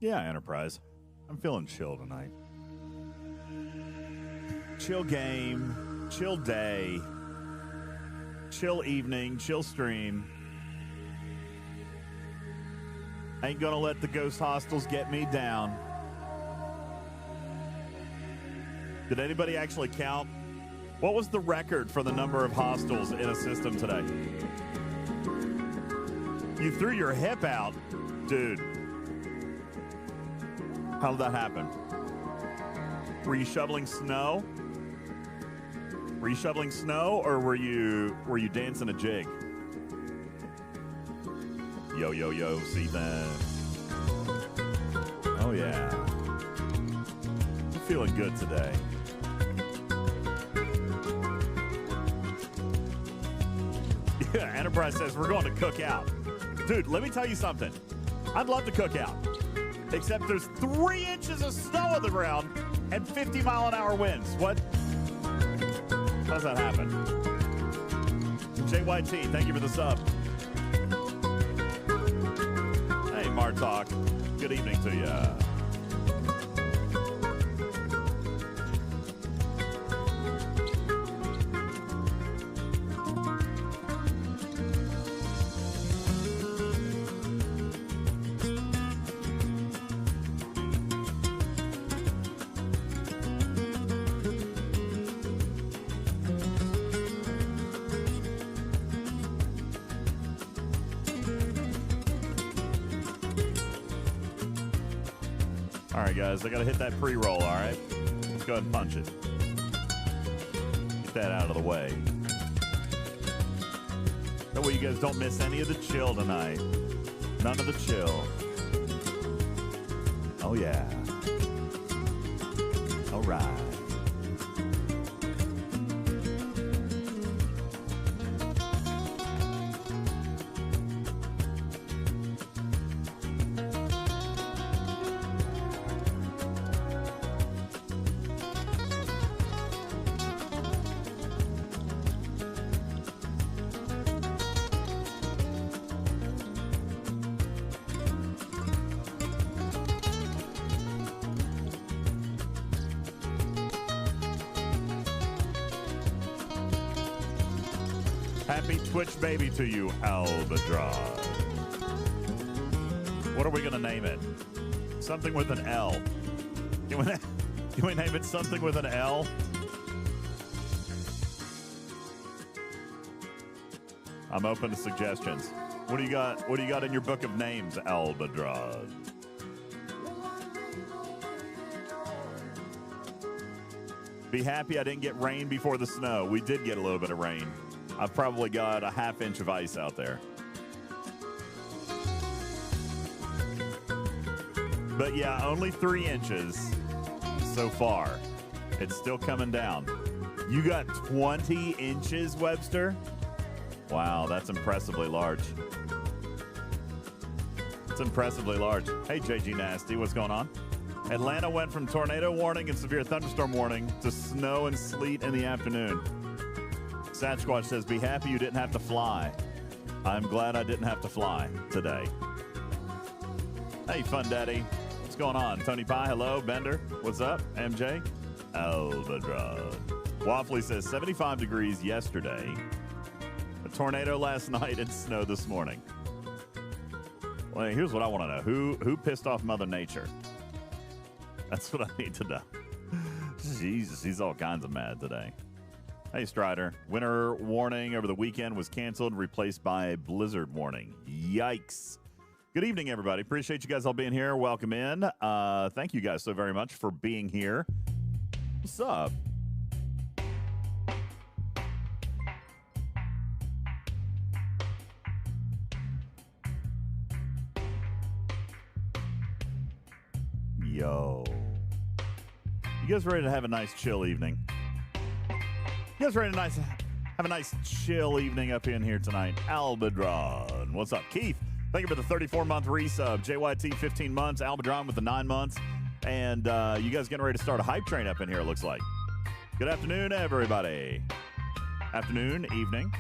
Yeah, Enterprise. I'm feeling chill tonight. Chill game, chill day, chill evening, chill stream. Ain't gonna let the ghost hostels get me down. Did anybody actually count? What was the record for the number of hostels in a system today? You threw your hip out, dude. How did that happen? Were you shoveling snow? Were you shoveling snow, or were you dancing a jig? Yo, yo, yo, see that? Oh, yeah. I'm feeling good today. Yeah, Enterprise says we're going to cook out. Dude, let me tell you something. I'd love to cook out. Except there's 3 inches of snow on the ground and 50-mile-an-hour winds. What? How does that happen? JYT, thank you for the sub. Hey, Martok. Good evening to you. Guys, I gotta hit that pre-roll, all right? Let's go ahead and punch it. Get that out of the way. That way you guys don't miss any of the chill tonight. None of the chill. Oh, yeah. All right. Happy Twitch baby to you, Albatross. What are we going to name it? Something with an L. Can we name it something with an L? I'm open to suggestions. What do you got? What do you got in your book of names, Albatross? Be happy I didn't get rain before the snow. We did get a little bit of rain. I've probably got a ½ inch of ice out there. But yeah, only 3 inches so far. It's still coming down. You got 20 inches, Webster? Wow, that's impressively large. It's impressively large. Hey, JG Nasty, what's going on? Atlanta went from tornado warning and severe thunderstorm warning to snow and sleet in the afternoon. Sasquatch says, be happy you didn't have to fly. I'm glad I didn't have to fly today. Hey, Fun Daddy. What's going on? Tony Pie, hello. Bender, what's up? MJ? Albatross. Waffly says, 75 degrees yesterday. A tornado last night and snow this morning. Well, here's what I want to know. Who pissed off Mother Nature? That's what I need to know. Jesus, he's all kinds of mad today. Hey, Strider. Winter warning over the weekend was canceled, replaced by a blizzard warning. Yikes. Good evening, everybody. Appreciate you guys all being here. Welcome in. Thank you guys so very much for being here. What's up? Yo. You guys ready to have a nice chill evening? You guys ready to have a nice chill evening up in here tonight? Albadron. What's up? Keith, thank you for the 34-month resub. JYT, 15 months. Albadron with the 9 months. And you guys getting ready to start a hype train up in here, it looks like. Good afternoon, everybody. Afternoon, evening.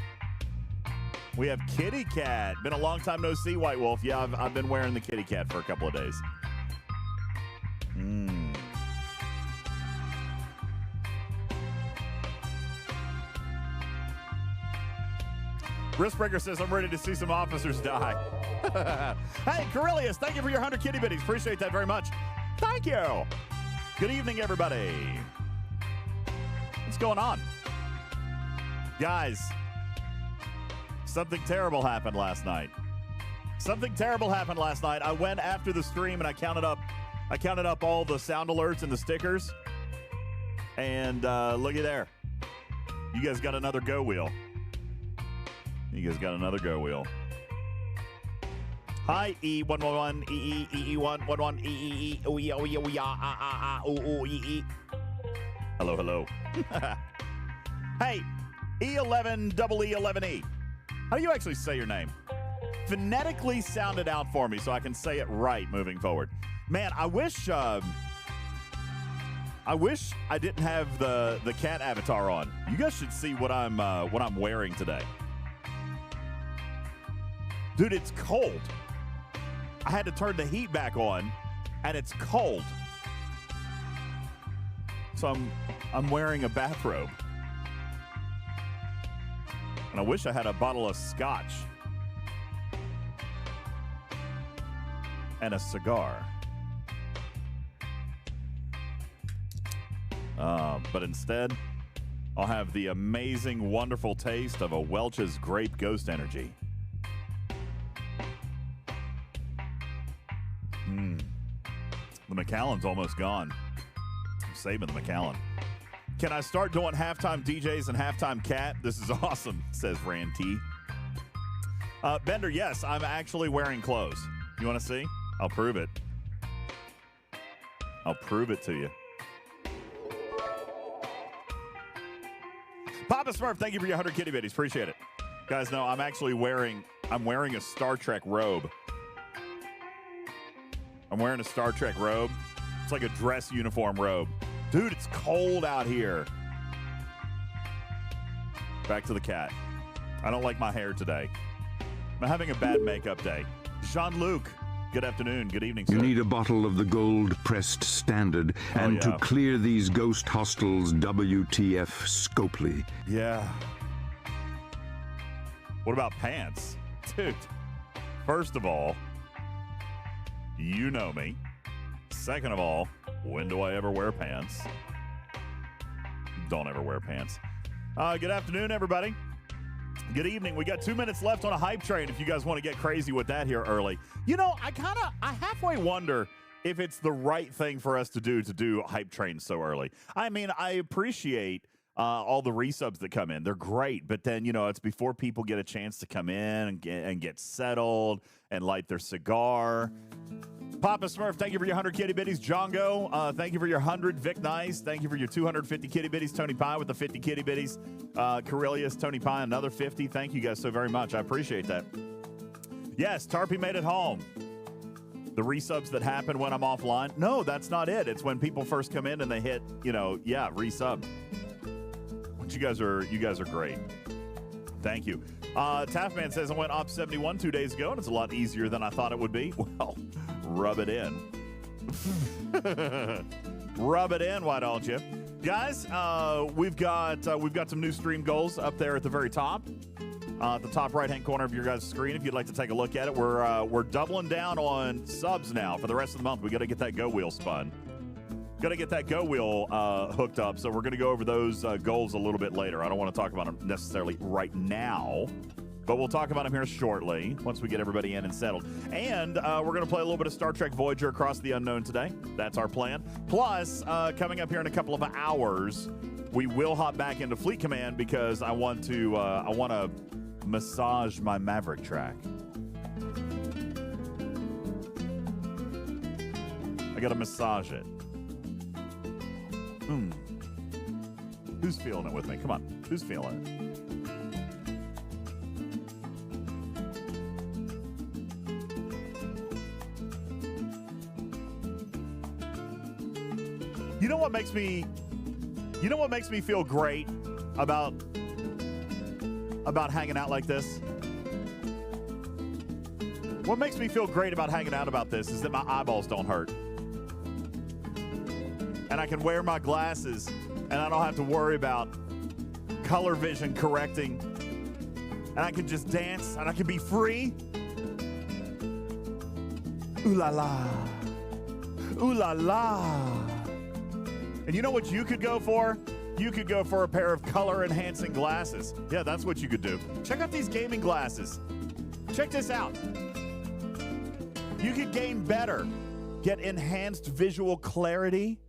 We have Kitty Cat. Been a long time no see, White Wolf. Yeah, I've been wearing the Kitty Cat for a couple of days. Riskbreaker says, I'm ready to see some officers die. Hey, Corellius, thank you for your 100 kitty bitties. Appreciate that very much. Thank you. Good evening, everybody. What's going on? Guys, something terrible happened last night. Something terrible happened last night. I went after the stream and I counted up all the sound alerts and the stickers. And looky there. You guys got another GoWheel. You guys got another GoWheel. Hi, E111, EE111, EE, hello, hello. Hey, E11EE11E. How do you actually say your name? Phonetically sound it out for me so I can say it right moving forward. Man, I wish I didn't have the cat avatar on. You guys should see what I'm wearing today. Dude, it's cold. I had to turn the heat back on, and it's cold. So I'm wearing a bathrobe. And I wish I had a bottle of scotch and a cigar. But instead, I'll have the amazing, wonderful taste of a Welch's Grape Ghost Energy. The Macallan's almost gone. I'm saving the Macallan. Can I start doing halftime DJs and halftime cat? This is awesome, says Ranty. Bender, yes, I'm actually wearing clothes. You want to see? I'll prove it. I'll prove it to you. Papa Smurf, thank you for your 100 kitty bitties. Appreciate it. Guys, no, I'm wearing a Star Trek robe. I'm wearing a Star Trek robe. It's like a dress uniform robe. Dude, it's cold out here. Back to the cat. I don't like my hair today. I'm having a bad makeup day. Jean-Luc, good afternoon. Good evening, sir. You need a bottle of the gold-pressed standard, and to clear these ghost hostels, WTF Scopely. Yeah. What about pants? Dude, first of all, you know me. Second of all, when do I ever wear pants? Don't ever wear pants. Good afternoon, everybody. Good evening. We got 2 minutes left on a hype train if you guys want to get crazy with that here early. You know, I halfway wonder if it's the right thing for us to do hype trains so early. I mean, I appreciate all the resubs that come in. They're great, but then, you know, it's before people get a chance to come in and get settled and light their cigar. Papa Smurf, thank you for your 100 kitty bitties. Jongo, thank you for your 100. Vic Nice, thank you for your 250 kitty bitties. Tony Pie with the 50 kitty bitties. Corellius, Tony Pie, another 50. Thank you guys so very much. I appreciate that. Yes, Tarpy made it home. The resubs that happen when I'm offline. No, that's not it. It's when people first come in and they hit, resub. But you guys are great. Thank you. Taffman says I went op 71 2 days ago, and it's a lot easier than I thought it would be. Well, rub it in. Rub it in, why don't you? Guys, we've got some new stream goals up there at the very top. At the top right-hand corner of your guys' screen, if you'd like to take a look at it. We're doubling down on subs now for the rest of the month. We got to get that GoWheel spun. Got to get that GoWheel hooked up, so we're going to go over those goals a little bit later. I don't want to talk about them necessarily right now, but we'll talk about them here shortly once we get everybody in and settled. And we're going to play a little bit of Star Trek Voyager Across the Unknown today. That's our plan. Plus, coming up here in a couple of hours, we will hop back into Fleet Command because I want to massage my Maverick track. I got to massage it. Who's feeling it with me? Come on. Who's feeling it? You know what makes me feel great about hanging out like this? What makes me feel great about hanging out about this is that my eyeballs don't hurt. And I can wear my glasses, and I don't have to worry about color vision correcting and I can just dance, and I can be free. Ooh la la. Ooh la la. And you know what you could go for? You could go for a pair of color-enhancing glasses. Yeah, that's what you could do. Check out these gaming glasses. Check this out. You could gain better, get enhanced visual clarity.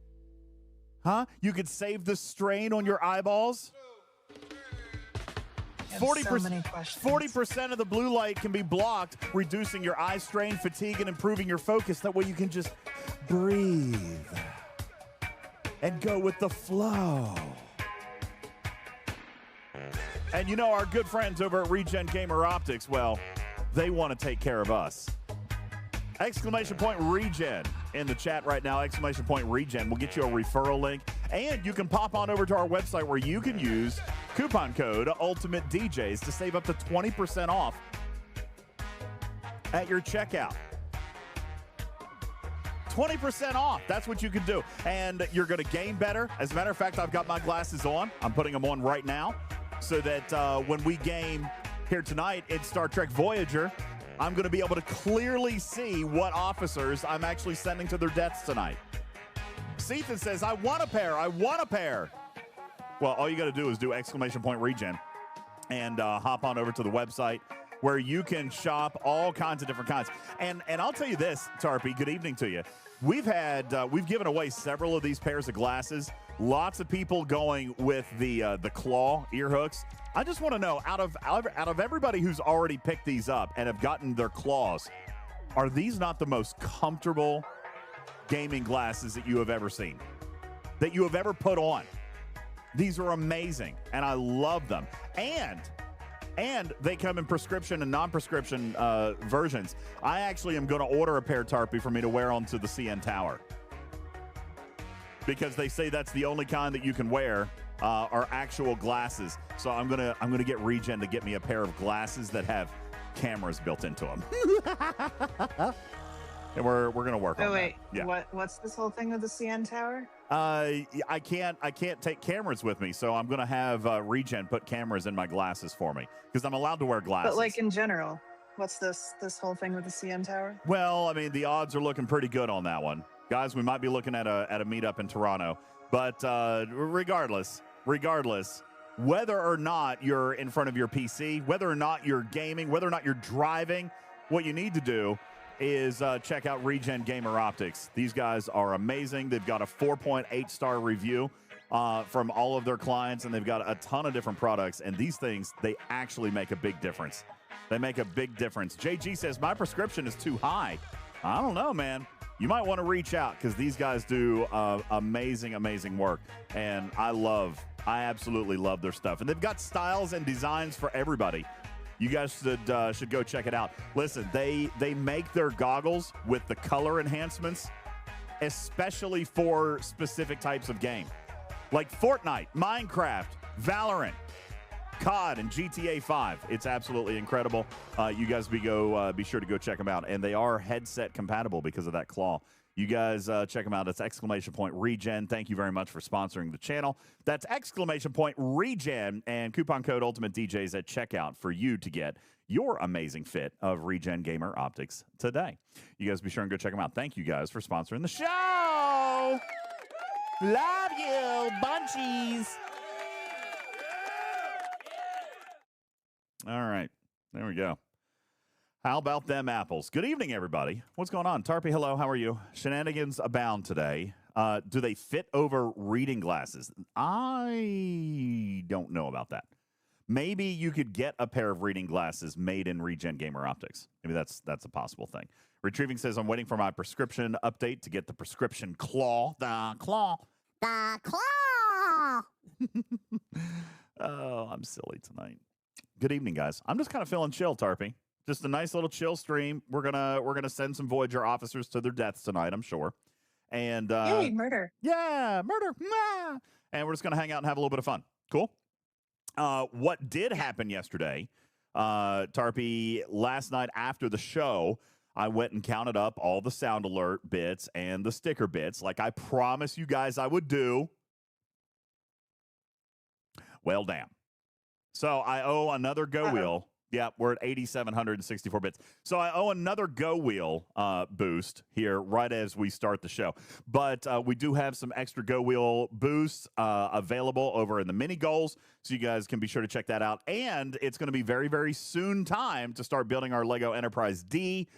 Huh? You could save the strain on your eyeballs. 40% of the blue light can be blocked, reducing your eye strain, fatigue, and improving your focus. That way you can just breathe and go with the flow. And you know, our good friends over at Regen Gamer Optics, well, they want to take care of us. Exclamation point Regen in the chat right now. Exclamation point Regen. We'll get you a referral link. And you can pop on over to our website where you can use coupon code UltimatDJz to save up to 20% off at your checkout. 20% off. That's what you can do. And you're going to gain better. As a matter of fact, I've got my glasses on. I'm putting them on right now so that when we game here tonight in Star Trek Voyager, I'm going to be able to clearly see what officers I'm actually sending to their deaths tonight. Sethan says, I want a pair. I want a pair. Well, all you got to do is do exclamation point Regen and hop on over to the website where you can shop all kinds of different kinds. And I'll tell you this, Tarpy, good evening to you. We've given away several of these pairs of glasses. Lots of people going with the claw ear hooks. I just want to know, out of everybody who's already picked these up and have gotten their claws, are these not the most comfortable gaming glasses that you have ever seen, that you have ever put on? These are amazing, and I love them. And they come in prescription and non-prescription versions. I actually am going to order a pair, Tarpy, for me to wear onto the CN Tower, because they say that's the only kind that you can wear are actual glasses. So I'm gonna get Regen to get me a pair of glasses that have cameras built into them. And we're gonna work on wait, that. Yeah. What's this whole thing with the CN Tower? I can't take cameras with me, so I'm gonna have Regen put cameras in my glasses for me because I'm allowed to wear glasses. But like in general, what's this whole thing with the CN Tower? Well, I mean, the odds are looking pretty good on that one, guys. We might be looking at a meetup in Toronto, but regardless, whether or not you're in front of your PC, whether or not you're gaming, whether or not you're driving, what you need to do is check out Regen Gamer Optics. These guys are amazing. They've got a 4.8 star review from all of their clients, and they've got a ton of different products. And these things, they actually make a big difference. They make a big difference. JG says, my prescription is too high. I don't know, man. You might want to reach out because these guys do amazing, amazing work. And I absolutely love their stuff. And they've got styles and designs for everybody. You guys should go check it out. Listen, they make their goggles with the color enhancements, especially for specific types of game, like Fortnite, Minecraft, Valorant, COD, and GTA 5. It's absolutely incredible. You guys be sure to go check them out, and they are headset compatible because of that claw. You guys check them out. It's exclamation point Regen. Thank you very much for sponsoring the channel. That's exclamation point Regen and coupon code UltimatDJz at checkout for you to get your amazing fit of Regen Gamer Optics today. You guys be sure and go check them out. Thank you guys for sponsoring the show. Love you, bunchies. All right. There we go. How about them apples? Good evening, everybody. What's going on? Tarpy, hello. How are you? Shenanigans abound today. Do they fit over reading glasses? I don't know about that. Maybe you could get a pair of reading glasses made in Regen Gamer Optics. Maybe that's a possible thing. Retrieving says, I'm waiting for my prescription update to get the prescription claw. The claw. The claw. Oh, I'm silly tonight. Good evening, guys. I'm just kind of feeling chill, Tarpy. Just a nice little chill stream. We're gonna send some Voyager officers to their deaths tonight, I'm sure. And yay, murder. Yeah, murder. Nah. And we're just gonna hang out and have a little bit of fun. Cool. What did happen yesterday, Tarpy, last night after the show, I went and counted up all the sound alert bits and the sticker bits, like I promised you guys I would do. Well, damn. So I owe another GoWheel Yeah, we're at 8,764 bits. So I owe another GoWheel boost here right as we start the show. But we do have some extra GoWheel boosts available over in the mini goals, so you guys can be sure to check that out. And it's going to be very, very soon time to start building our Lego Enterprise D.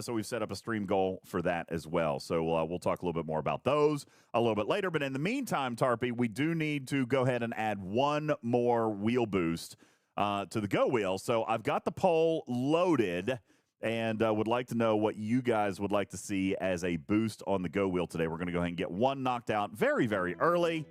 So we've set up a stream goal for that as well. So we'll talk a little bit more about those a little bit later. But in the meantime, Tarpy, we do need to go ahead and add one more wheel boost to the GoWheel. So I've got the poll loaded and would like to know what you guys would like to see as a boost on the GoWheel today. We're going to go ahead and get one knocked out very, very early.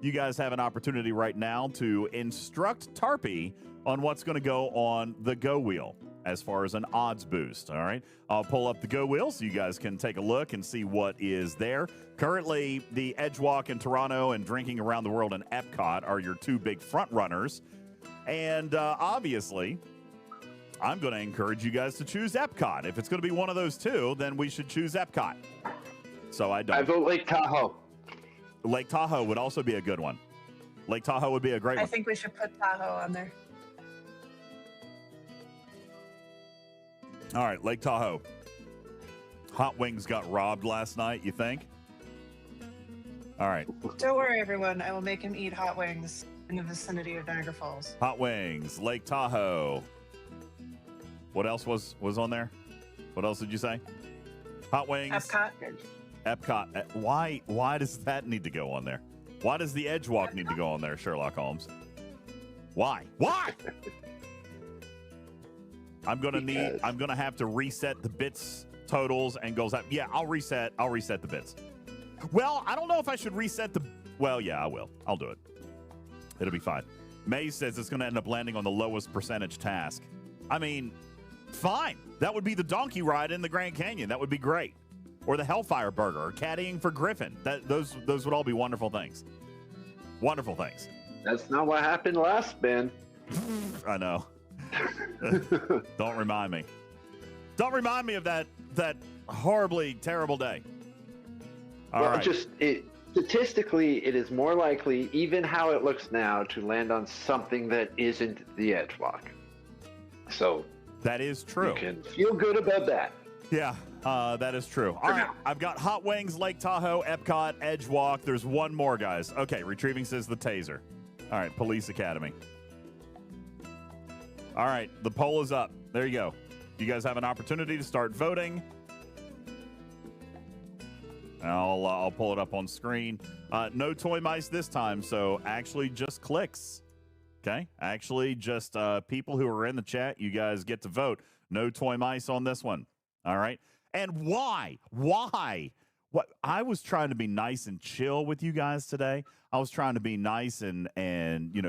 You guys have an opportunity right now to instruct Tarpy on what's going to go on the GoWheel as far as an odds boost. All right, I'll pull up the GoWheel so you guys can take a look and see what is there. Currently, the EdgeWalk in Toronto and Drinking Around the World in Epcot are your two big front runners. And obviously, I'm going to encourage you guys to choose Epcot. If it's going to be one of those two, then we should choose Epcot. So I vote Lake Tahoe. Lake Tahoe would also be a good one. Lake Tahoe would be a great one. I think we should put Tahoe on there. All right, Lake Tahoe. Hot Wings got robbed last night, you think? All right. Don't worry, everyone. I will make him eat hot wings in the vicinity of Niagara Falls. Hot Wings, Lake Tahoe. What else was on there? What else did you say? Hot Wings. Epcot. Epcot. Why does that need to go on there? Why does the EdgeWalk need to go on there, Sherlock Holmes? Why? I'm gonna have to reset the bits totals and goals out. Yeah, I'll reset the bits. Well, I don't know if I should reset the. Well, yeah, I will. I'll do it. It'll be fine. Maze says it's going to end up landing on the lowest percentage task. I mean, fine. That would be the donkey ride in the Grand Canyon. That would be great. Or the Hellfire Burger, or caddying for Griffin. Those would all be wonderful things. Wonderful things. That's not what happened last spin. I know. Don't remind me. Don't remind me of that horribly terrible day. All right. Statistically, it is more likely, even how it looks now, to land on something that isn't the EdgeWalk. So that is true. You can feel good about that. Yeah, that is true. All right, I've got Hot Wings, Lake Tahoe, Epcot, EdgeWalk. There's one more, guys. Okay, retrieving says the taser. All right, Police Academy. All right, the poll is up. There you go. You guys have an opportunity to start voting. I'll pull it up on screen. No toy mice this time, so actually just clicks. Okay? Actually just people who are in the chat, you guys get to vote. No toy mice on this one. All right? And why? Why? What? I was trying to be nice and chill with you guys today. I was trying to be nice and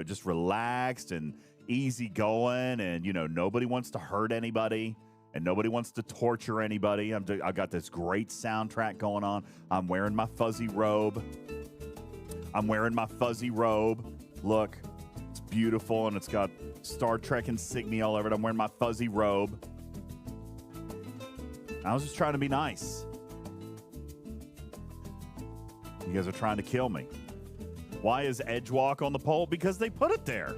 just relaxed and easy going, and nobody wants to hurt anybody. And nobody wants to torture anybody. I've got this great soundtrack going on. I'm wearing my fuzzy robe. Look, it's beautiful, and it's got Star Trek insignia all over it. I'm wearing my fuzzy robe. I was just trying to be nice. You guys are trying to kill me. Why is EdgeWalk on the poll? Because they put it there.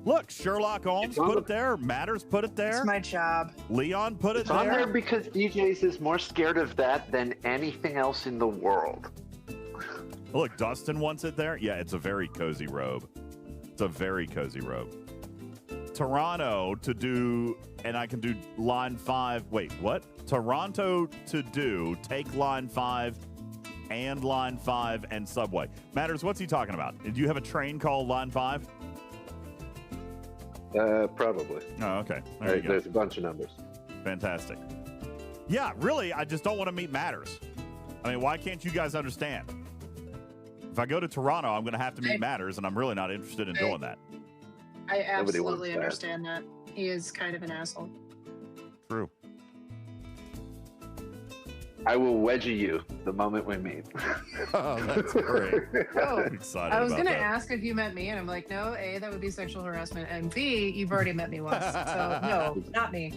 Look, Sherlock Holmes put it there. Matters put it there. It's my job. Leon put it it's there. It's on there because DJz is more scared of that than anything else in the world. Look, Dustin wants it there. Yeah, it's a very cozy robe. It's a very cozy robe. Toronto to do, and I can do line 5. Wait, what? Toronto to do, take line 5 and line 5 and subway. Matters, what's he talking about? Do you have a train called line 5? Probably. Oh, okay. There's a bunch of numbers. Fantastic. Yeah, really, I just don't want to meet Matters. I mean, why can't you guys understand? If I go to Toronto, I'm going to have to meet Matters, and I'm really not interested in doing that. I absolutely understand that. He is kind of an asshole. True. I will wedgie you the moment we meet. Oh, that's great. I'm excited I was going to ask if you met me, and I'm like, no, A, that would be sexual harassment, and B, you've already met me once. So, no, not me.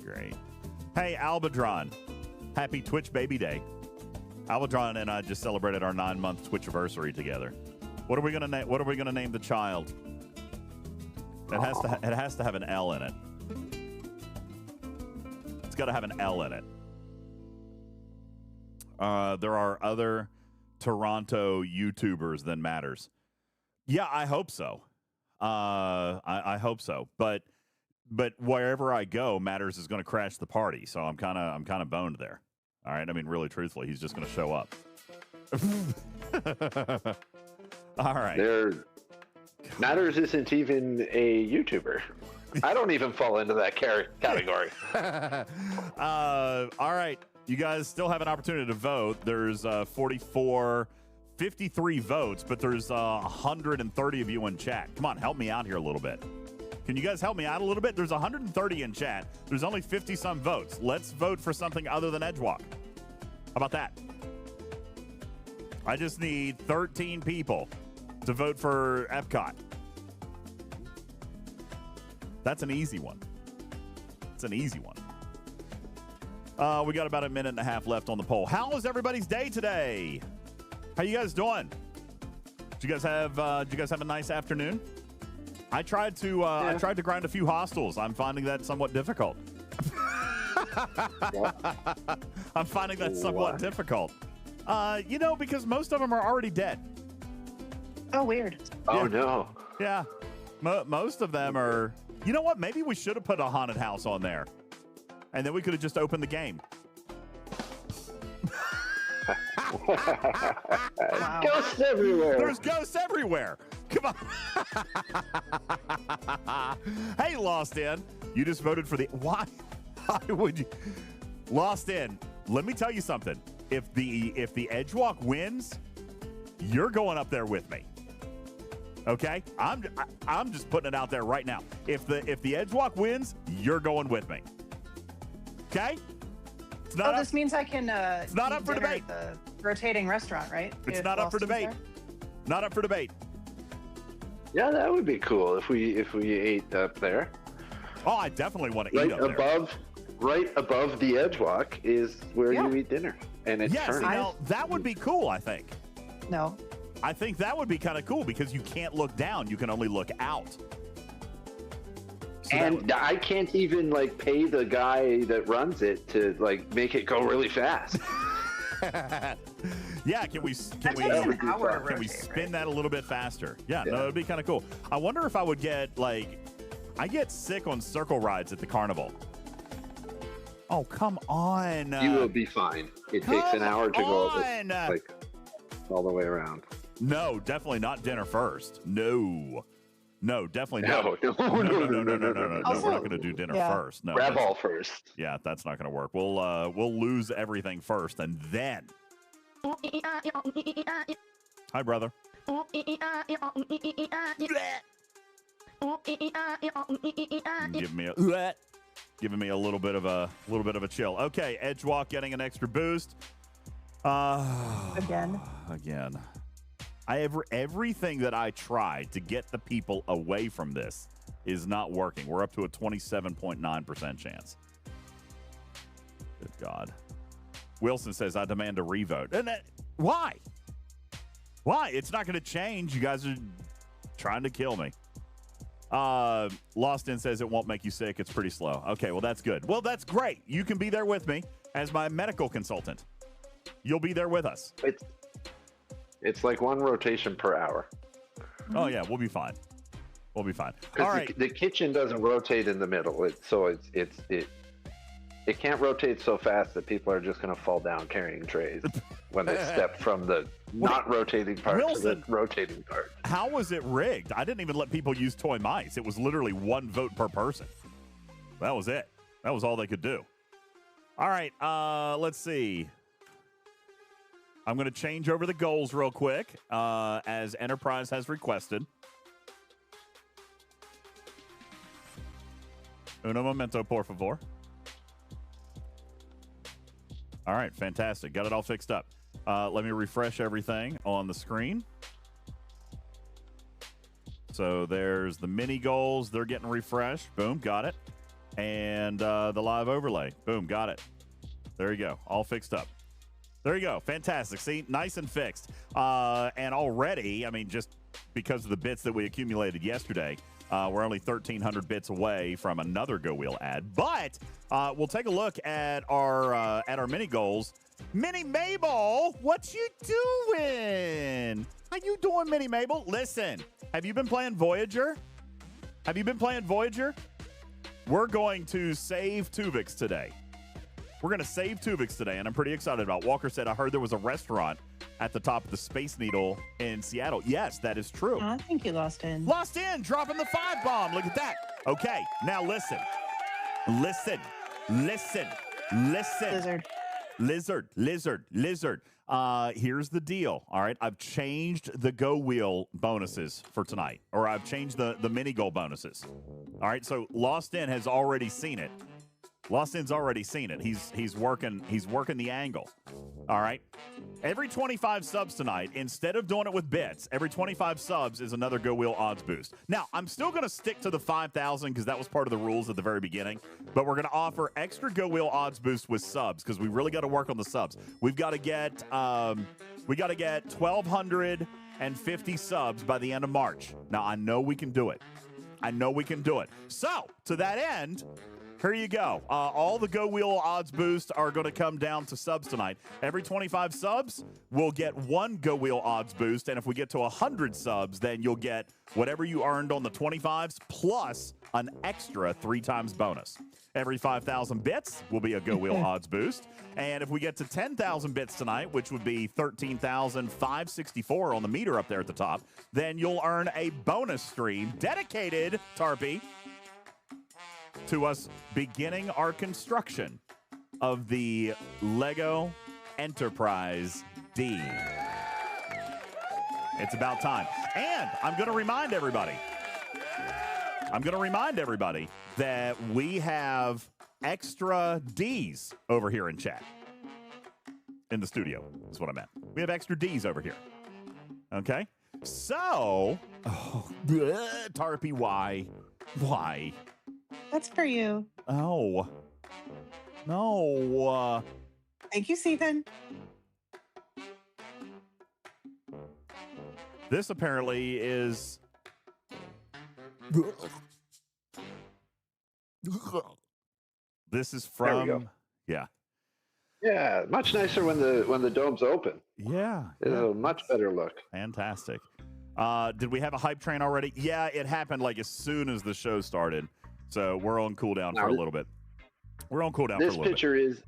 Great. Hey, Albadron. Happy Twitch Baby Day. Albadron and I just celebrated our 9-month Twitch anniversary together. What are we gonna name the child? It has to have an L in it. It's got to have an L in it. There are other Toronto YouTubers than Matters. Yeah, I hope so. I hope so. But wherever I go, Matters is going to crash the party. So I'm kind of boned there. All right. I mean, really, truthfully, he's just going to show up. All right. Matters isn't even a YouTuber. I don't even fall into that category. All right. You guys still have an opportunity to vote. There's 53 votes, but there's 130 of you in chat. Come on, help me out here a little bit. Can you guys help me out a little bit? There's 130 in chat. There's only 50-some votes. Let's vote for something other than EdgeWalk. How about that? I just need 13 people to vote for Epcot. That's an easy one. It's an easy one. We got about a minute and a half left on the poll. How was everybody's day today? How you guys doing? Did you guys have a nice afternoon? I tried to grind a few hostels. I'm finding that somewhat difficult. I'm finding that somewhat difficult. Because most of them are already dead. Oh, weird. Oh, no. Yeah. Most of them are... You know what? Maybe we should have put a haunted house on there. And then we could have just opened the game. Wow. Ghosts everywhere. There's ghosts everywhere. Come on. Hey, Lost In. You just voted for the... Why would you... Lost In. Let me tell you something. If the EdgeWalk wins, you're going up there with me. Okay? I'm just putting it out there right now. If the EdgeWalk wins, you're going with me. Okay? It's not this means I can. It's not up for debate. At the rotating restaurant, right? It's not up for debate. Not up for debate. Yeah, that would be cool if we ate up there. Oh, I definitely want to eat up there. Right above the EdgeWalk is where you eat dinner, and it's turns. Now that would be cool. I think. No. I think that would be kind of cool because you can't look down; you can only look out. So and I can't even pay the guy that runs it to make it go really fast. Yeah, can we spin that a little bit faster? Yeah, no, it'd be kind of cool. I wonder if I would get I get sick on circle rides at the carnival. Oh, come on. You will be fine. It takes an hour to go all the way around. No, definitely not dinner first. No, definitely not. No. We're not going to do dinner first. No, grab all first. Yeah, that's not going to work. We'll lose everything first, and then. Hi, brother. Giving me a little bit of a chill. Okay, EdgeWalk getting an extra boost. Again. Everything that I tried to get the people away from this is not working. We're up to a 27.9% chance. Good God. Wilson says, I demand a revote. And why? Why? It's not going to change. You guys are trying to kill me. Lost In says it won't make you sick. It's pretty slow. Okay, well, that's good. Well, that's great. You can be there with me as my medical consultant. You'll be there with us. It's like one rotation per hour. Oh, yeah, we'll be fine. All right. The kitchen doesn't rotate in the middle. It can't rotate so fast that people are just going to fall down carrying trays when they step from the not rotating part to the rotating part. How was it rigged? I didn't even let people use toy mice. It was literally one vote per person. That was it. That was all they could do. All right, let's see. I'm going to change over the goals real quick, as Enterprise has requested. Uno momento, por favor. All right, fantastic. Got it all fixed up. Let me refresh everything on the screen. So there's the mini goals. They're getting refreshed. Boom, got it. And the live overlay. Boom, got it. There you go. All fixed up. There you go. Fantastic. See, nice and fixed. And already, I mean, just because of the bits that we accumulated yesterday, We're only 1,300 bits away from another GoWheel ad, but we'll take a look at our mini goals. Mini Mabel, what you doing? How you doing, Mini Mabel? Listen, have you been playing Voyager? Have you been playing Voyager? We're going to save Tuvix today. We're going to save Tuvix today, and I'm pretty excited about it. Walker said, I heard there was a restaurant at the top of the Space Needle in Seattle. Yes, that is true. I think you lost in. Lost in, dropping the 5 bomb. Look at that. Okay, now listen. Listen. Lizard. Here's the deal. All right, I've changed the GoWheel bonuses for tonight, or I've changed the mini goal bonuses. All right, so Lost In has already seen it. Lost In's already seen it. He's working the angle. All right. Every 25 subs tonight, instead of doing it with bits, every 25 subs is another GoWheel odds boost. Now, I'm still going to stick to the 5,000 because that was part of the rules at the very beginning, but we're going to offer extra GoWheel odds boost with subs because we really got to work on the subs. We've got to get 1,250 subs by the end of March. Now, I know we can do it. So, to that end, here you go. All the GoWheel odds boost are going to come down to subs tonight. Every 25 subs, we'll get 1 GoWheel odds boost. And if we get to 100 subs, then you'll get whatever you earned on the 25s plus an extra 3 times bonus. Every 5,000 bits will be a GoWheel odds boost. And if we get to 10,000 bits tonight, which would be 13,564 on the meter up there at the top, then you'll earn a bonus stream dedicated, Tarpy, to us beginning our construction of the Lego Enterprise D. It's about time. And I'm going to remind everybody that we have extra Ds over here in chat. In the studio is what I meant. We have extra Ds over here. Okay? So, Tarpy, why? Why? That's for you. Oh. No. Thank you, Stephen. This apparently is... This is from... There we go. Yeah. Yeah, much nicer when the dome's open. Yeah. It's a much better look. Fantastic. Did we have a hype train already? Yeah, it happened like as soon as the show started. So we're on cooldown for a little bit. This picture is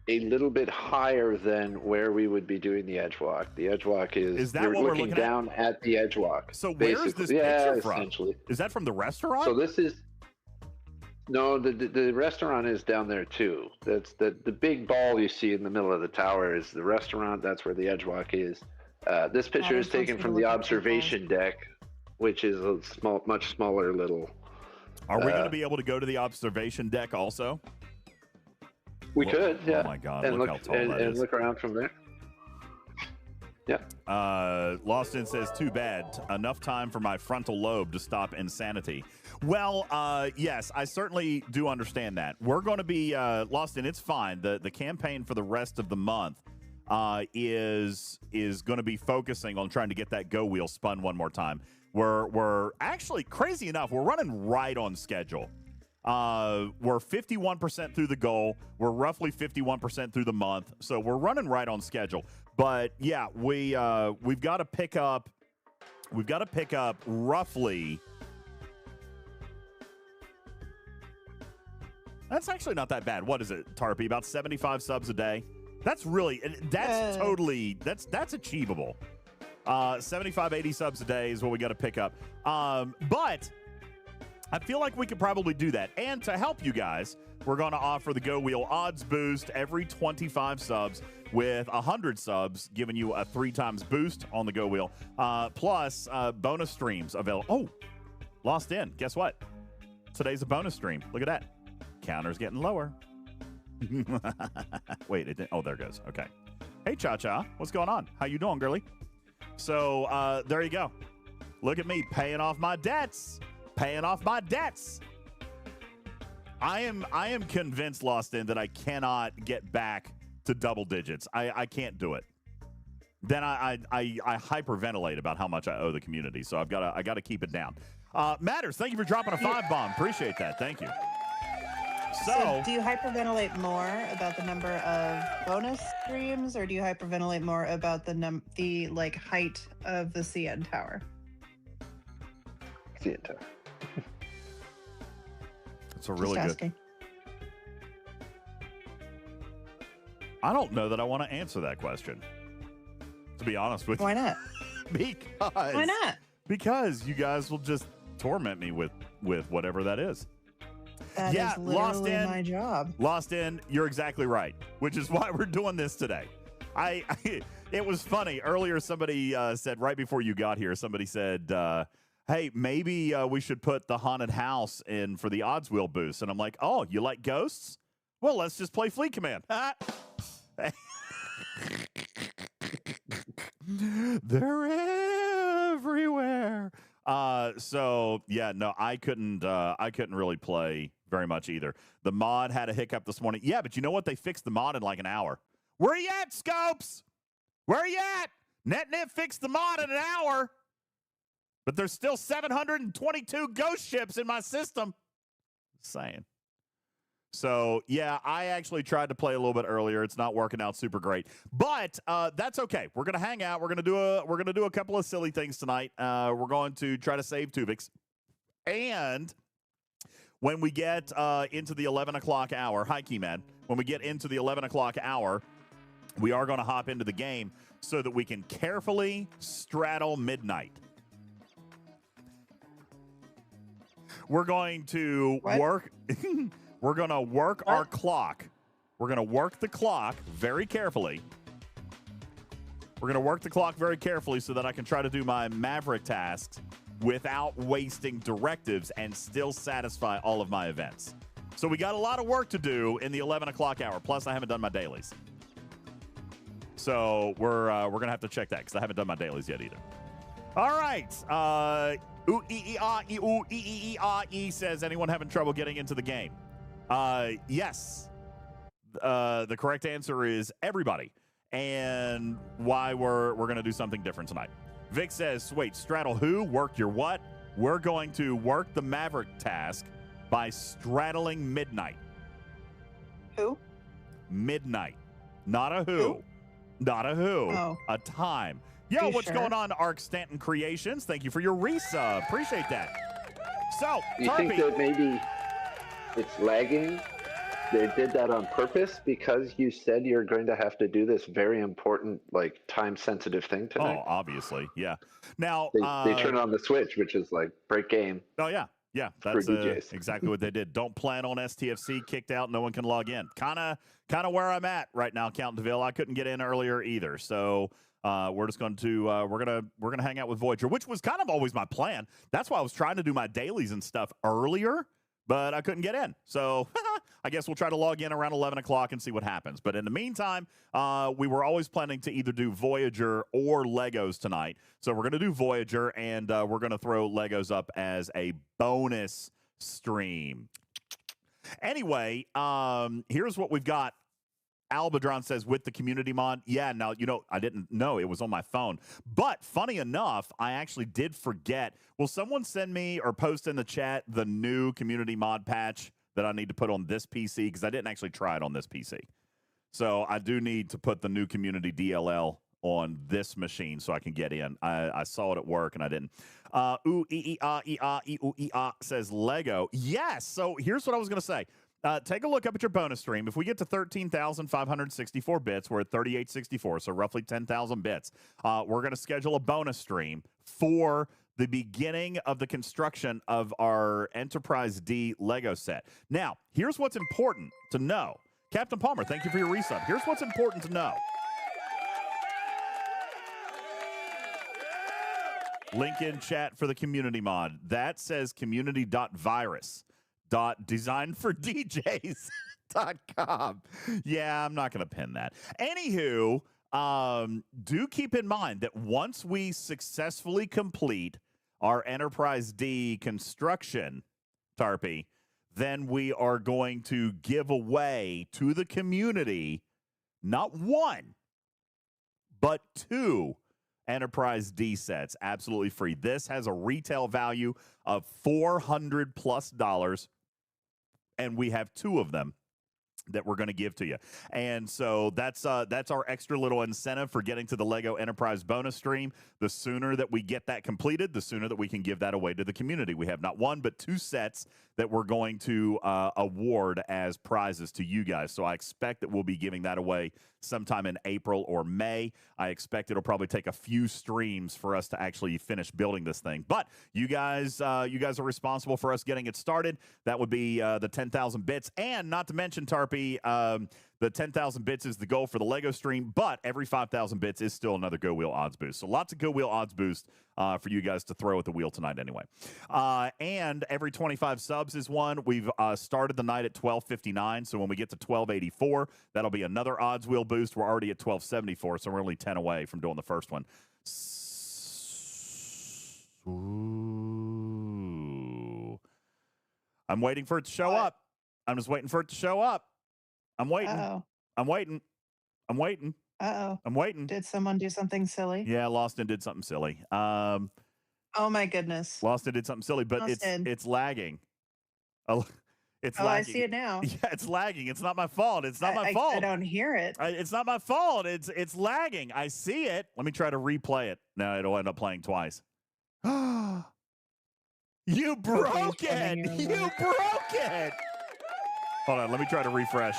a little bit higher than where we would be doing the EdgeWalk. The EdgeWalk is that what we're looking down at the EdgeWalk. So where's this picture from? Essentially. Is that from the restaurant? So this is no, the restaurant is down there too. That's the big ball you see in the middle of the tower is the restaurant. That's where the EdgeWalk is. This picture is taken from the observation deck, which is a much smaller little. Are we going to be able to go to the observation deck also? We could, yeah. Oh my God! And look how tall that is. Look around from there. Yeah. Lost In says, too bad. Enough time for my frontal lobe to stop insanity. Well, yes, I certainly do understand that. We're going to be Lost In. It's fine. The campaign for the rest of the month is going to be focusing on trying to get that GoWheel spun one more time. We're actually, crazy enough, we're running right on schedule. We're 51% through the goal. We're roughly 51% through the month. So we're running right on schedule. But yeah, we've got to pick up roughly. That's actually not that bad. What is it, Tarpy? About 75 subs a day. That's achievable. 75, 80 subs a day is what we got to pick up. But I feel like we could probably do that. And to help you guys, we're going to offer the GoWheel odds boost every 25 subs with 100 subs, giving you a 3 times boost on the GoWheel, plus bonus streams available. Oh, Lost In. Guess what? Today's a bonus stream. Look at that. Counter's getting lower. Wait, it didn't. Oh, there it goes. Okay. Hey, Cha-Cha. What's going on? How you doing, girly? So there you go. Look at me paying off my debts. I am convinced, Lost In, that I cannot get back to double digits. I can't do it. Then I hyperventilate about how much I owe the community. So I got to keep it down. Matters, thank you for dropping a 5-bomb. Appreciate that. Thank you. So, do you hyperventilate more about the number of bonus streams, or do you hyperventilate more about the like height of the CN tower? CN tower. It's a really Just good. asking. I don't know that I want to answer that question. To be honest with you. Why not? Because. Why not? Because you guys will just torment me with whatever that is. That is literally my job. Lost in, you're exactly right, which is why we're doing this today. It was funny. Earlier, somebody said, right before you got here, somebody said, hey, maybe we should put the haunted house in for the odds wheel boost. And I'm like, oh, you like ghosts? Well, let's just play Fleet Command. They're everywhere. So yeah, no, I couldn't really play very much either. The mod had a hiccup this morning. Yeah, but you know what? They fixed the mod in like an hour. Where you at, Scopes? Where you at? NetNet fixed the mod in an hour. But there's still 722 ghost ships in my system. Just saying. So, yeah, I actually tried to play a little bit earlier. It's not working out super great, but that's okay. We're gonna hang out. We're gonna do a couple of silly things tonight. We're going to try to save Tuvix, and when we get into the 11 o'clock hour, hi Keyman. When we get into the 11 o'clock hour, we are going to hop into the game so that we can carefully straddle midnight. We're going to work. We're going to work our clock. We're going to work the clock very carefully. We're going to work the clock very carefully so that I can try to do my Maverick tasks without wasting directives and still satisfy all of my events. So we got a lot of work to do in the 11 o'clock hour. Plus, I haven't done my dailies. So we're going to have to check that because I haven't done my dailies yet either. All right. Says, anyone having trouble getting into the game? Yes. The correct answer is everybody. And why we're going to do something different tonight. Vic says, wait, straddle who? Work your what? We're going to work the Maverick task by straddling midnight. Who? Midnight. Not a who. Not a who. Oh. A time. Yo, what's going on, Arc Stanton Creations? Thank you for your resub. Appreciate that. So, you think that maybe it's lagging? They did that on purpose because you said you're going to have to do this very important, like, time-sensitive thing tonight? Oh, obviously, yeah. Now they turn on the switch, which is like break game. Oh yeah, yeah. That's exactly what they did. Don't plan on STFC, kicked out, no one can log in. Kind of where I'm at right now, Count DeVille. I couldn't get in earlier either, so we're just going to we're gonna hang out with Voyager, which was kind of always my plan. That's why I was trying to do my dailies and stuff earlier, but I couldn't get in. So I guess we'll try to log in around 11 o'clock and see what happens. But in the meantime, we were always planning to either do Voyager or Legos tonight. So we're going to do Voyager, and we're going to throw Legos up as a bonus stream. Anyway, here's what we've got. Albadron says, with the community mod. Yeah, now, I didn't know it was on my phone. But funny enough, I actually did forget. Will someone send me or post in the chat the new community mod patch that I need to put on this PC? Because I didn't actually try it on this PC. So I do need to put the new community DLL on this machine so I can get in. I saw it at work and I didn't. Says Lego. Yes. So here's what I was going to say. Take a look up at your bonus stream. If we get to 13,564 bits, we're at 3864, so roughly 10,000 bits. We're going to schedule a bonus stream for the beginning of the construction of our Enterprise D Lego set. Now, here's what's important to know. Captain Palmer, thank you for your resub. Here's what's important to know. Link in chat for the community mod. That says community.virus.designfordjs.com. Yeah, I'm not going to pin that. Anywho, do keep in mind that once we successfully complete our Enterprise D construction, Tarpy, then we are going to give away to the community not one, but two Enterprise D sets, absolutely free. This has a retail value of $400+, and we have 2 of them that we're going to give to you. And so that's our extra little incentive for getting to the Lego Enterprise bonus stream. The sooner that we get that completed, the sooner that we can give that away to the community. We have not 1, but 2 sets that we're going to award as prizes to you guys. So I expect that we'll be giving that away sometime in April or May. I expect it'll probably take a few streams for us to actually finish building this thing. But you guys are responsible for us getting it started. That would be the 10,000 bits. And not to mention, Tarpy, the 10,000 bits is the goal for the Lego stream, but every 5,000 bits is still another GoWheel odds boost. So lots of GoWheel odds boost for you guys to throw at the wheel tonight anyway. And every 25 subs is one. We've started the night at 12:59, so when we get to 12:84, that'll be another odds wheel boost. We're already at 12:74, so we're only 10 away from doing the first one. Ooh. I'm waiting for it to show up. I'm just waiting for it to show up. I'm waiting. Uh-oh. I'm waiting. I'm waiting. Uh-oh. I'm waiting. Did someone do something silly? Yeah, Loston did something silly. Oh my goodness. Loston did something silly, but it's lagging. It's lagging. I see it now. Yeah, it's lagging. It's not my fault. It's not my fault. I don't hear it. It's not my fault. It's lagging. I see it. Let me try to replay it. No, it'll end up playing twice. You broke it. You broke it. Hold on. Let me try to refresh.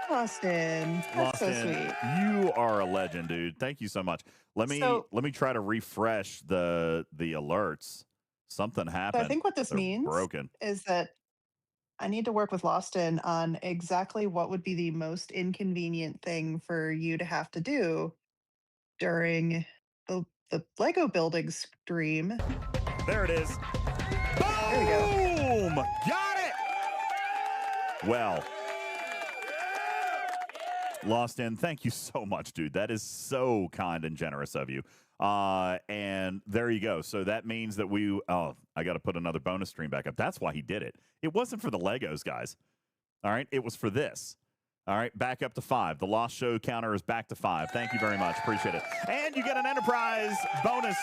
Austin, that's so sweet. You are a legend, dude. Thank you so much. Let me try to refresh the alerts. Something happened. So I think what this means is that I need to work with Loston on exactly what would be the most inconvenient thing for you to have to do during the Lego building stream. There it is. Boom! There we go. Got it! Well, Loston, thank you so much, dude. That is so kind and generous of you. And there you go. So that means that I got to put another bonus stream back up. That's why he did it. It wasn't for the Legos, guys. All right. It was for this. All right. Back up to 5. The lost show counter is back to 5. Thank you very much. Appreciate it. And you get an Enterprise bonus.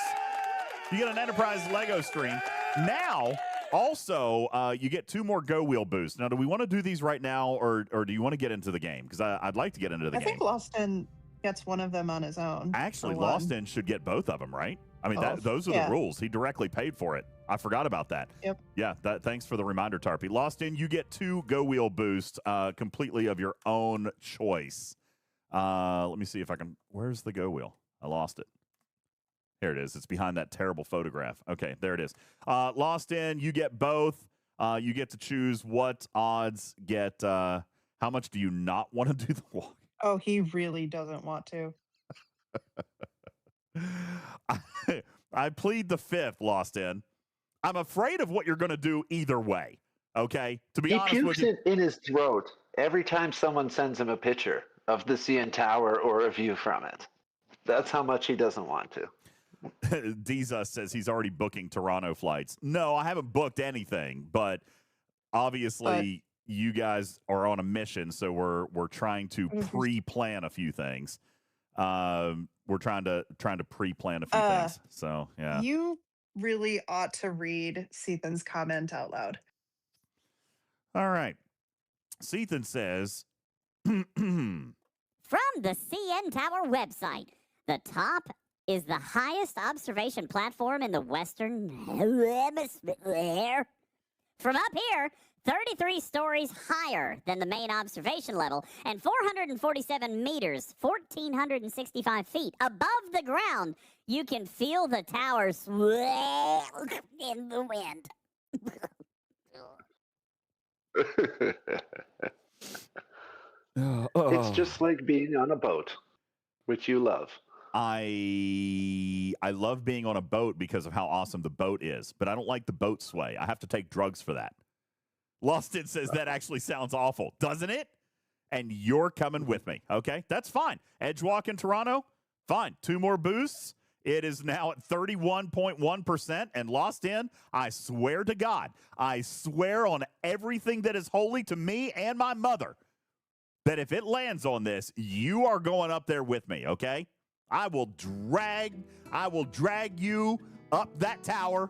You get an Enterprise Lego stream. Now, also, you get 2 more GoWheel boosts. Now, do we want to do these right now, or do you want to get into the game? Because I'd like to get into the game. I think Loston gets one of them on his own. Actually, Loston should get both of them, right? I mean, those are the rules. He directly paid for it. I forgot about that. Yep. Yeah, thanks for the reminder, Tarpy. Loston, you get 2 GoWheel boosts completely of your own choice. Let me see if I can... Where's the GoWheel? I lost it. Here it is. It's behind that terrible photograph. Okay, there it is. Loston, you get both. You get to choose what odds get... how much do you not want to do the walk? Oh, he really doesn't want to. I plead the 5th, Loston. I'm afraid of what you're going to do either way. Okay, to be honest with you, he pukes it in his throat every time someone sends him a picture of the CN Tower or a view from it. That's how much he doesn't want to. Diza says he's already booking Toronto flights. No, I haven't booked anything, but obviously you guys are on a mission, so we're trying to pre-plan a few things. We're trying to pre-plan a few things. So yeah, you really ought to read Sethan's comment out loud. All right, Sethan says, from the CN Tower website, the top is the highest observation platform in the Western Hemisphere. From up here, 33 stories higher than the main observation level and 447 meters, 1,465 feet above the ground, you can feel the tower sway in the wind. It's just like being on a boat, which you love. I love being on a boat because of how awesome the boat is, but I don't like the boat sway. I have to take drugs for that. Loston says that actually sounds awful, doesn't it? And you're coming with me, okay? That's fine. EdgeWalk in Toronto, fine. 2 more boosts. It is now at 31.1%. And Loston, I swear to God, I swear on everything that is holy to me and my mother, that if it lands on this, you are going up there with me, okay? I will drag you up that tower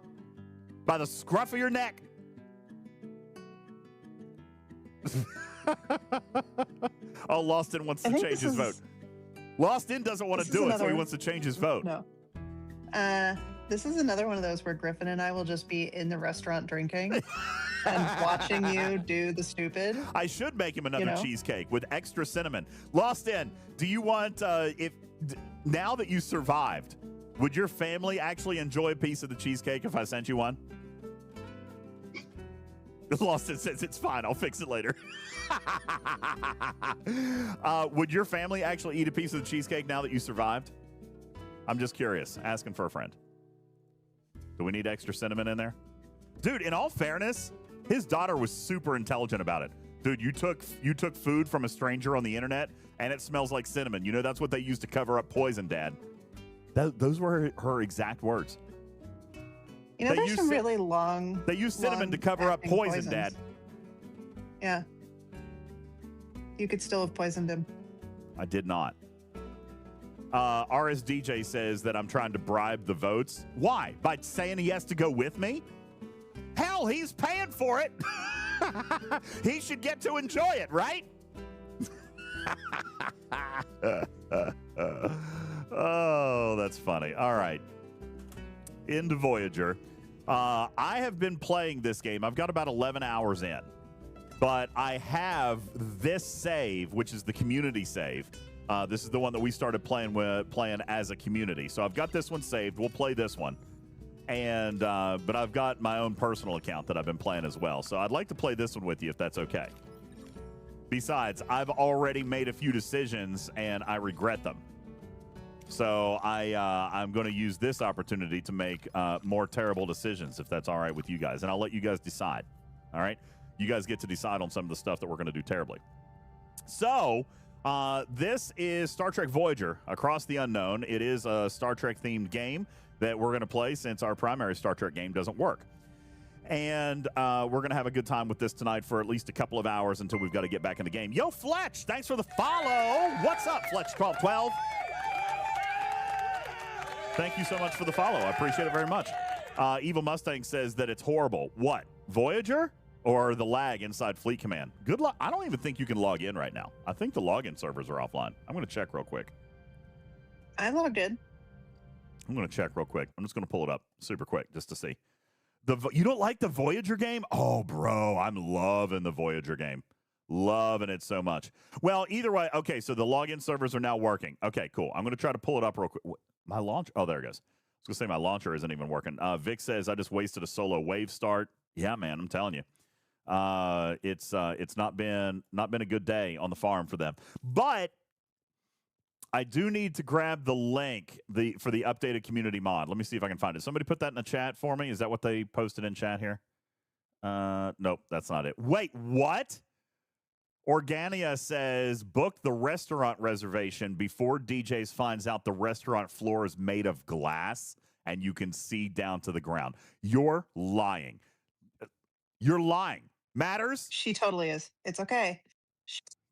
by the scruff of your neck. Oh, Loston wants to change his vote. Loston doesn't want to do it, so he wants to change his vote. No. This is another one of those where Griffin and I will just be in the restaurant drinking and watching you do the stupid. I should make him another cheesecake with extra cinnamon. Loston, do you want, now that you survived, would your family actually enjoy a piece of the cheesecake if I sent you one? Loston says it's fine. I'll fix it later. Would your family actually eat a piece of the cheesecake now that you survived? I'm just curious. Asking for a friend. Do we need extra cinnamon in there? Dude, in all fairness, his daughter was super intelligent about it. Dude, you took food from a stranger on the internet, and it smells like cinnamon. You know that's what they use to cover up poison, Dad. Those were her exact words. You know, there's some really long... They use cinnamon to cover up poison, Dad. Yeah. You could still have poisoned him. I did not. RSDJ says that I'm trying to bribe the votes. Why? By saying he has to go with me? Hell, he's paying for it. He should get to enjoy it, right? Oh, that's funny. All right. Into Voyager. I have been playing this game. I've got about 11 hours in. But I have this save, which is the community save. This is the one that we started playing as a community. So I've got this one saved. We'll play this one. And but I've got my own personal account that I've been playing as well. So I'd like to play this one with you if that's okay. Besides, I've already made a few decisions and I regret them. So I'm going to use this opportunity to make more terrible decisions, if that's all right with you guys. And I'll let you guys decide. All right? You guys get to decide on some of the stuff that we're going to do terribly. So this is Star Trek Voyager, Across the Unknown. It is a Star Trek-themed game that we're going to play since our primary Star Trek game doesn't work. And we're going to have a good time with this tonight for at least a couple of hours until we've got to get back in the game. Yo, Fletch, thanks for the follow. What's up, Fletch1212? Thank you so much for the follow. I appreciate it very much. Evil Mustang says that it's horrible. What? Voyager or the lag inside Fleet Command? Good luck. I don't even think you can log in right now. I think the login servers are offline. I'm going to check real quick. I logged in. I'm going to check real quick. I'm just going to pull it up super quick just to see. You don't like the Voyager game? Oh, bro, I'm loving the Voyager game. Loving it so much. Well, either way, okay, so the login servers are now working. Okay, cool. I'm going to try to pull it up real quick. My launch? Oh, there it goes. I was going to say my launcher isn't even working. Vic says, I just wasted a solo wave start. Yeah, man, I'm telling you. It's not been a good day on the farm for them. But I do need to grab the link for the updated community mod. Let me see if I can find it. Somebody put that in the chat for me. Is that what they posted in chat here? Nope, that's not it. Wait, what? Organia says, book the restaurant reservation before DJs finds out the restaurant floor is made of glass and you can see down to the ground. You're lying. You're lying. Matters? She totally is. It's okay.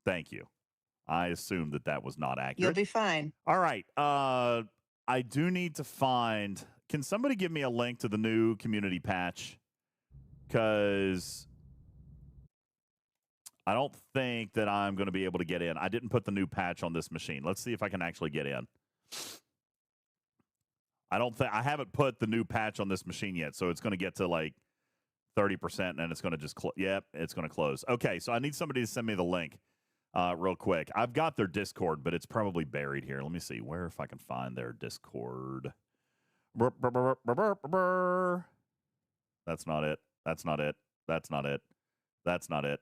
Thank you. I assumed that was not accurate. You'll be fine. All right. I do need to find... Can somebody give me a link to the new community patch? Because I don't think that I'm going to be able to get in. I didn't put the new patch on this machine. Let's see if I can actually get in. I haven't put the new patch on this machine yet, so it's going to get to like 30%, and then it's going to just yep, it's going to close. Okay, so I need somebody to send me the link real quick. I've got their Discord, but it's probably buried here. Let me see if I can find their Discord. That's not it. That's not it. That's not it. That's not it.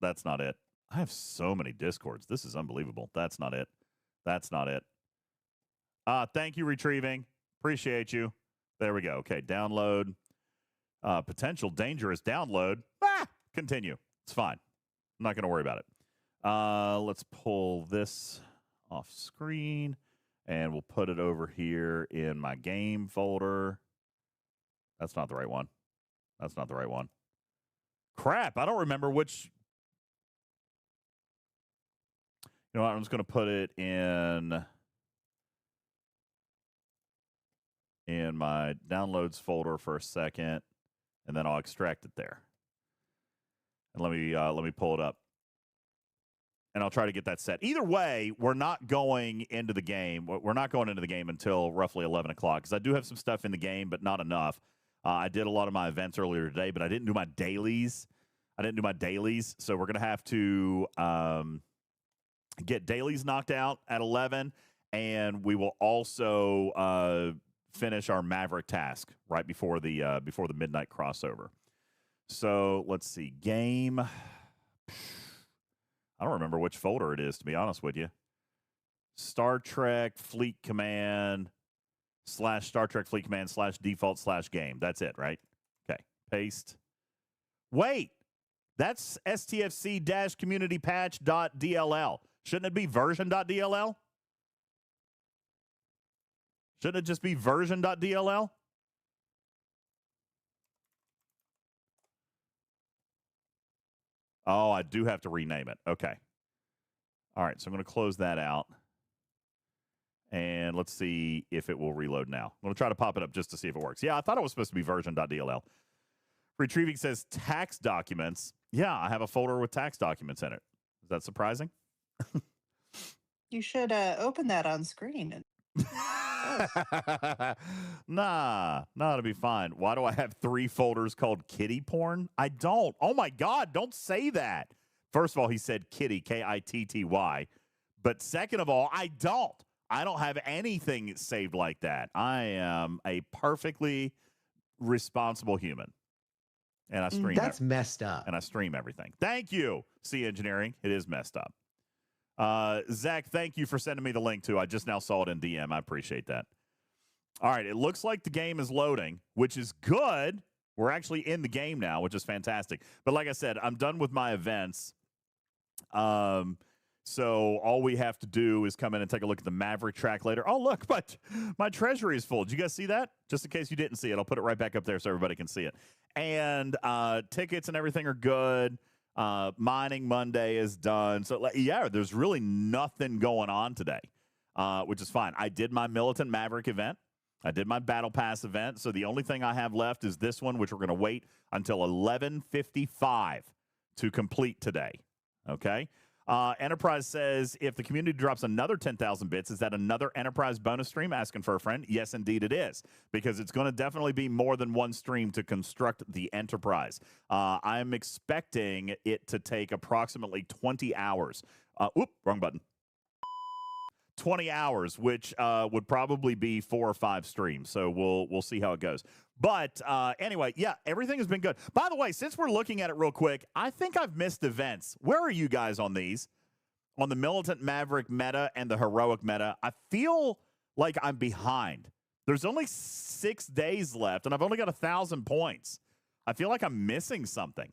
That's not it. I have so many Discords. This is unbelievable. That's not it. That's not it. Thank you, retrieving. Appreciate you. There we go. Okay, download. Potential dangerous download. Continue. It's fine. I'm not going to worry about it. Let's pull this off screen, and we'll put it over here in my game folder. That's not the right one. That's not the right one. Crap, I don't remember which. You know what? I'm just going to put it in in my downloads folder for a second, and then I'll extract it there. And let me pull it up. And I'll try to get that set. Either way, we're not going into the game. We're not going into the game until roughly 11 o'clock because I do have some stuff in the game, but not enough. I did a lot of my events earlier today, but I didn't do my dailies. So we're going to have to get dailies knocked out at 11, and we will also finish our Maverick task right before the midnight crossover. So let's see. Game. I don't remember which folder it is, to be honest with you. Star Trek Fleet Command / Star Trek Fleet Command / default / game. That's it, right? Okay. Paste. Wait. That's STFC community patch.dll. Shouldn't it be version.dll? Shouldn't it just be version.dll? Oh, I do have to rename it. Okay. All right, so I'm going to close that out. And let's see if it will reload now. I'm going to try to pop it up just to see if it works. Yeah, I thought it was supposed to be version.dll. Retrieving says tax documents. Yeah, I have a folder with tax documents in it. Is that surprising? You should open that on screen. Nah, it'll be fine. Why do I have 3 folders called kitty porn? I don't. Oh my God, don't say that. First of all, he said kitty, Kitty. But second of all, I don't have anything saved like that. I am a perfectly responsible human. And I stream. That's messed up. And I stream everything. Thank you, C Engineering. It is messed up. Zach, thank you for sending me the link too. I just now saw it in DM. I appreciate that. All right, it looks like the game is loading, which is good. We're actually in the game now, which is fantastic. But like I said, I'm done with my events. So all we have to do is come in and take a look at the Maverick track later. Oh, look, but my treasury is full. Did you guys see that? Just in case you didn't see it, I'll put it right back up there so everybody can see it. And tickets and everything are good. Mining Monday is done. So, yeah, there's really nothing going on today, which is fine. I did my Militant Maverick event. I did my Battle Pass event. So the only thing I have left is this one, which we're going to wait until 11:55 to complete today. Okay? Enterprise says, if the community drops another 10,000 bits, is that another Enterprise bonus stream? Asking for a friend. Yes, indeed it is, because it's going to definitely be more than one stream to construct the Enterprise. I'm expecting it to take approximately 20 hours. Wrong button. 20 hours, which would probably be 4 or 5 streams. So we'll see how it goes. But anyway, yeah, everything has been good. By the way, since we're looking at it real quick, I think I've missed events. Where are you guys on these? On the Militant Maverick meta and the Heroic meta? I feel like I'm behind. There's only 6 days left, and I've only got 1,000 points. I feel like I'm missing something.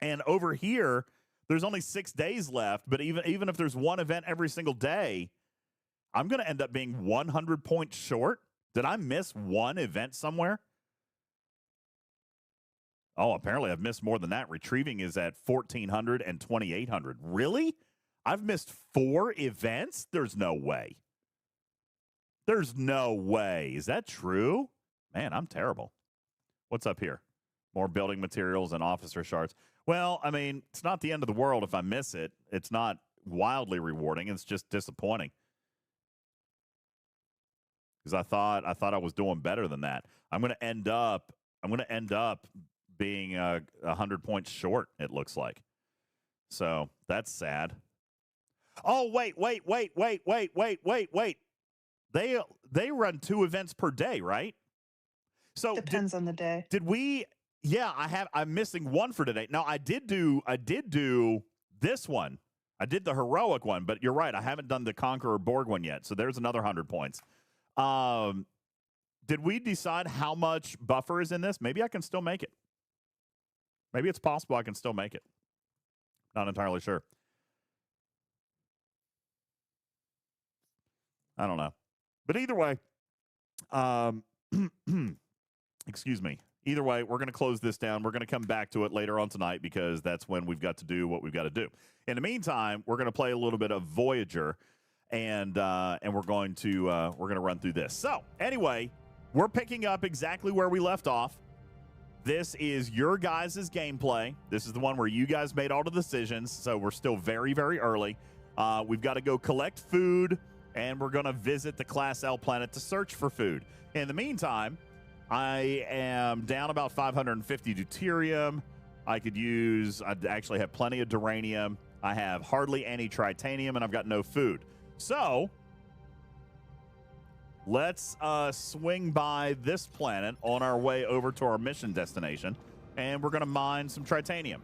And over here, there's only 6 days left, but even if there's one event every single day, I'm going to end up being 100 points short. Did I miss one event somewhere? Oh, apparently I've missed more than that. Retrieving is at 1,400 and 2,800. Really? I've missed 4 events? There's no way. There's no way. Is that true? Man, I'm terrible. What's up here? More building materials and officer shards. Well, I mean, it's not the end of the world if I miss it. It's not wildly rewarding. It's just disappointing. Because I thought I was doing better than that. I'm going to end up being 100 points short, it looks like. So that's sad. Oh, wait. They run 2 events per day, right? So depends on the day. Did we? Yeah, I'm missing one for today. Now I did do this one. I did the Heroic one, but you're right. I haven't done the Conqueror Borg one yet. So there's another 100 points. Did we decide how much buffer is in this? Maybe I can still make it. Maybe it's possible I can still make it. Not entirely sure. I don't know. But either way, excuse me. Either way, we're going to close this down. We're going to come back to it later on tonight because that's when we've got to do what we've got to do. In the meantime, we're going to play a little bit of Voyager. and we're going to run through this. So anyway, we're picking up exactly where we left off. This is your guys' gameplay. This is the one where you guys made all the decisions, so we're still very, very early. We've got to go collect food, and we're going to visit the Class L planet to search for food. In the meantime, I am down about 550 deuterium. I actually have plenty of duranium. I have hardly any tritanium, and I've got no food. So let's swing by this planet on our way over to our mission destination, and we're going to mine some tritanium.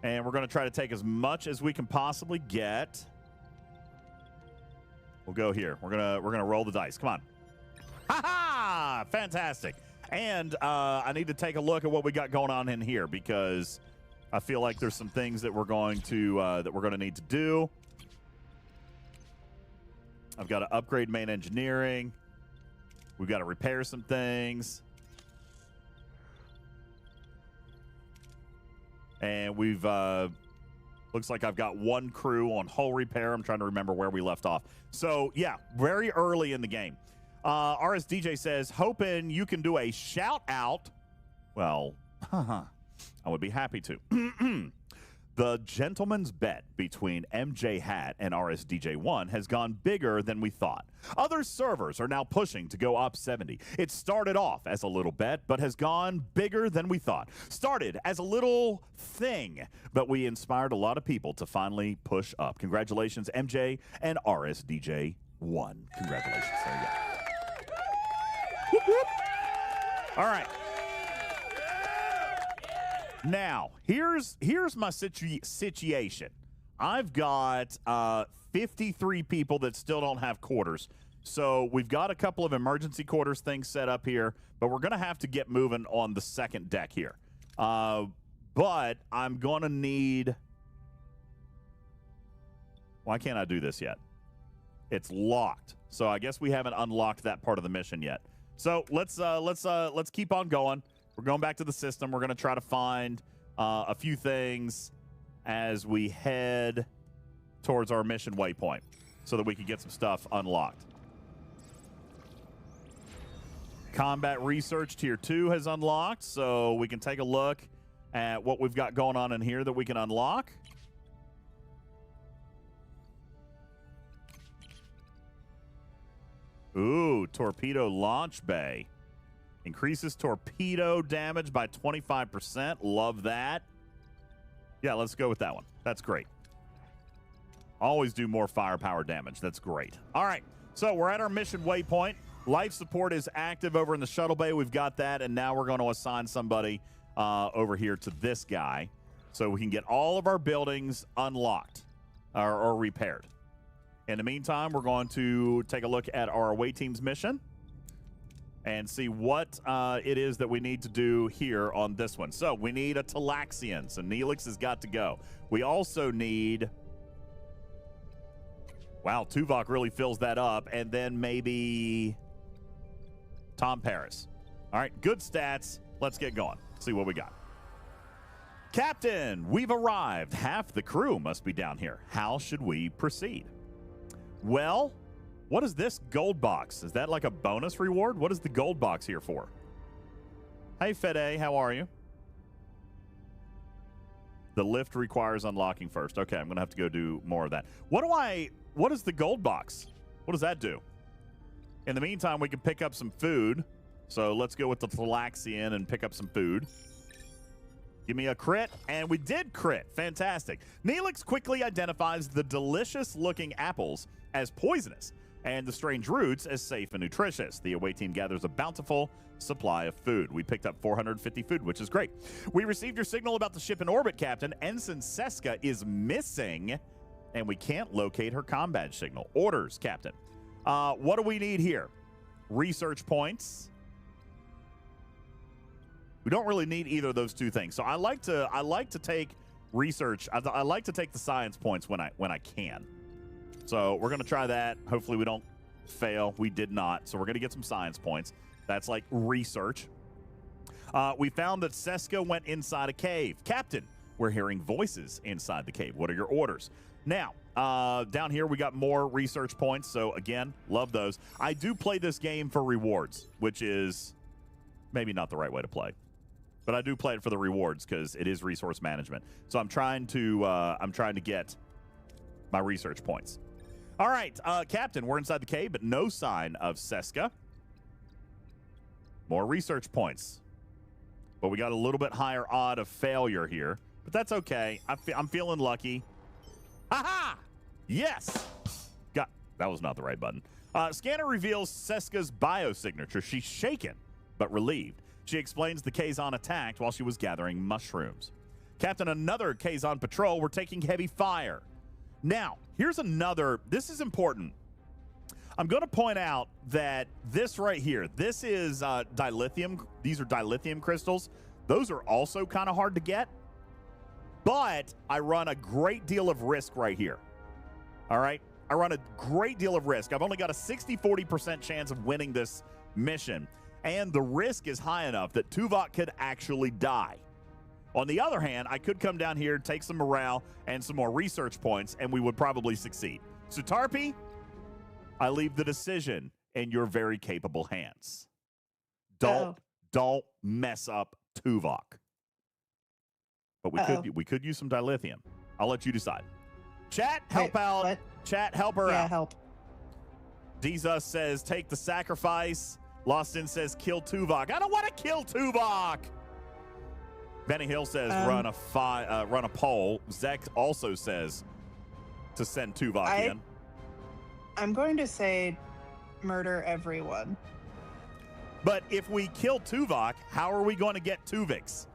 And we're going to try to take as much as we can possibly get. We'll go here. We're gonna roll the dice. Come on. Ha ha! Fantastic. And I need to take a look at what we got going on in here, because I feel like there's some things that we're going to need to do. I've got to upgrade main engineering. We've got to repair some things. And we've looks like I've got one crew on hull repair. I'm trying to remember where we left off. So yeah, very early in the game. RSDJ says, hoping you can do a shout out. Well, I would be happy to. The gentleman's bet between MJ Hat and RSDJ1 has gone bigger than we thought. Other servers are now pushing to go up 70. It started off as a little bet, but has gone bigger than we thought. Started as a little thing, but we inspired a lot of people to finally push up. Congratulations, MJ and RSDJ1. Congratulations. There you go. Whoop, whoop. All right. Now, here's my situation. I've got 53 people that still don't have quarters. So we've got a couple of emergency quarters things set up here, but we're going to have to get moving on the second deck here. But I'm going to need... Why can't I do this yet? It's locked. So I guess we haven't unlocked that part of the mission yet. So let's keep on going. We're going back to the system. We're going to try to find a few things as we head towards our mission waypoint so that we can get some stuff unlocked. Combat Research Tier 2 has unlocked, so we can take a look at what we've got going on in here that we can unlock. Ooh, Torpedo Launch Bay. Increases torpedo damage by 25%. Love that. Yeah, let's go with that one. That's great. Always do more firepower damage. That's great. All right, so we're at our mission waypoint. Life support is active over in the shuttle bay. We've got that, and now we're going to assign somebody over here to this guy so we can get all of our buildings unlocked or repaired. In the meantime, we're going to take a look at our away team's mission and see what it is that we need to do here on this one. So we need a Talaxian, so Neelix has got to go. We also need... Wow, Tuvok really fills that up. And then maybe Tom Paris. All right, good stats. Let's get going. See what we got. Captain, we've arrived. Half the crew must be down here. How should we proceed? Well... What is this gold box? Is that like a bonus reward? What is the gold box here for? Hey, Fede, how are you? The lift requires unlocking first. Okay, I'm going to have to go do more of that. What is the gold box? What does that do? In the meantime, we can pick up some food. So let's go with the Talaxian and pick up some food. Give me a crit, and we did crit. Fantastic. Neelix quickly identifies the delicious-looking apples as poisonous and the strange roots as safe and nutritious. The away team gathers a bountiful supply of food. We picked up 450 food, which is great. We received your signal about the ship in orbit, Captain. Ensign Seska is missing, and we can't locate her combat signal. Orders, Captain. What do we need here? Research points. We don't really need either of those two things. So I like to take research. I like to take the science points when I can. So we're going to try that. Hopefully we don't fail. We did not. So we're going to get some science points. That's like research. We found that Sisko went inside a cave. Captain, we're hearing voices inside the cave. What are your orders? Now, down here, we got more research points. So, again, love those. I do play this game for rewards, which is maybe not the right way to play. But I do play it for the rewards because it is resource management. So I'm trying to get my research points. All right, Captain, we're inside the cave, but no sign of Sisko. More research points. But we got a little bit higher odd of failure here. But that's okay. I'm feeling lucky. Aha! Yes! That was not the right button. Scanner reveals Sisko's biosignature. She's shaken, but relieved. She explains the Kazon attacked while she was gathering mushrooms. Captain, another Kazon patrol were taking heavy fire. Now, here's another. This is important. I'm going to point out that this right here, this is dilithium. These are dilithium crystals. Those are also kind of hard to get. But I run a great deal of risk right here. All right? I run a great deal of risk. I've only got a 60-40% chance of winning this mission. And the risk is high enough that Tuvok could actually die. On the other hand, I could come down here, take some morale and some more research points, and we would probably succeed. So, Tarpy, I leave the decision in your very capable hands. Don't mess up Tuvok. But we could use some dilithium. I'll let you decide. Chat, help out. What? Chat, help her out. Yeah, help. Deezus says, take the sacrifice. Lostin says, kill Tuvok. I don't want to kill Tuvok. Benny Hill says, run a poll. Zek also says to send Tuvok in. I'm going to say murder everyone. But if we kill Tuvok, how are we going to get Tuvix?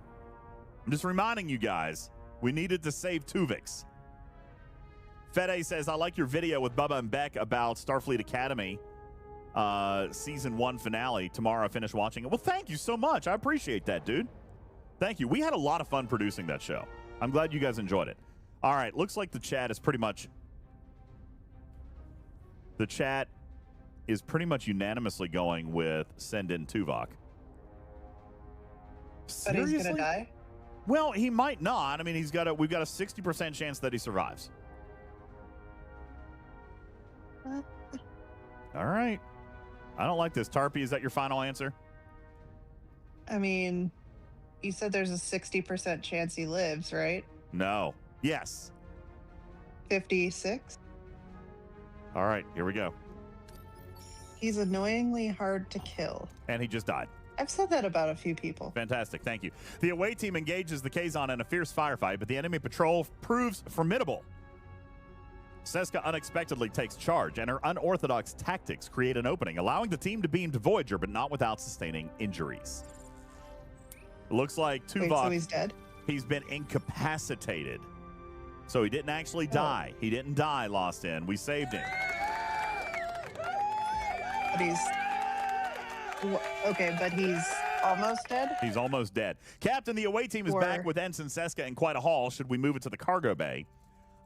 I'm just reminding you guys, we needed to save Tuvix. Fede says, I like your video with Bubba and Beck about Starfleet Academy season 1 finale. Tomorrow I finish watching it. Well, thank you so much. I appreciate that, dude. Thank you. We had a lot of fun producing that show. I'm glad you guys enjoyed it. All right, looks like the chat is pretty much unanimously going with send in Tuvok. But he's gonna die? Well, he might not. I mean, we've got a 60% chance that he survives. All right. I don't like this. Tarpy, is that your final answer? I mean, you said there's a 60% chance he lives, right? No. Yes. 56? All right, here we go. He's annoyingly hard to kill. And he just died. I've said that about a few people. Fantastic. Thank you. The away team engages the Kazon in a fierce firefight, but the enemy patrol proves formidable. Sisko unexpectedly takes charge, and her unorthodox tactics create an opening, allowing the team to beam to Voyager, but not without sustaining injuries. It looks like Tuvok... Wait, so he's dead? He's been incapacitated. So he didn't actually die. He didn't die, Lost In. We saved him. But he's... Okay, but he's almost dead? He's almost dead. Captain, the away team is back with Ensign Sisko in quite a haul. Should we move it to the cargo bay?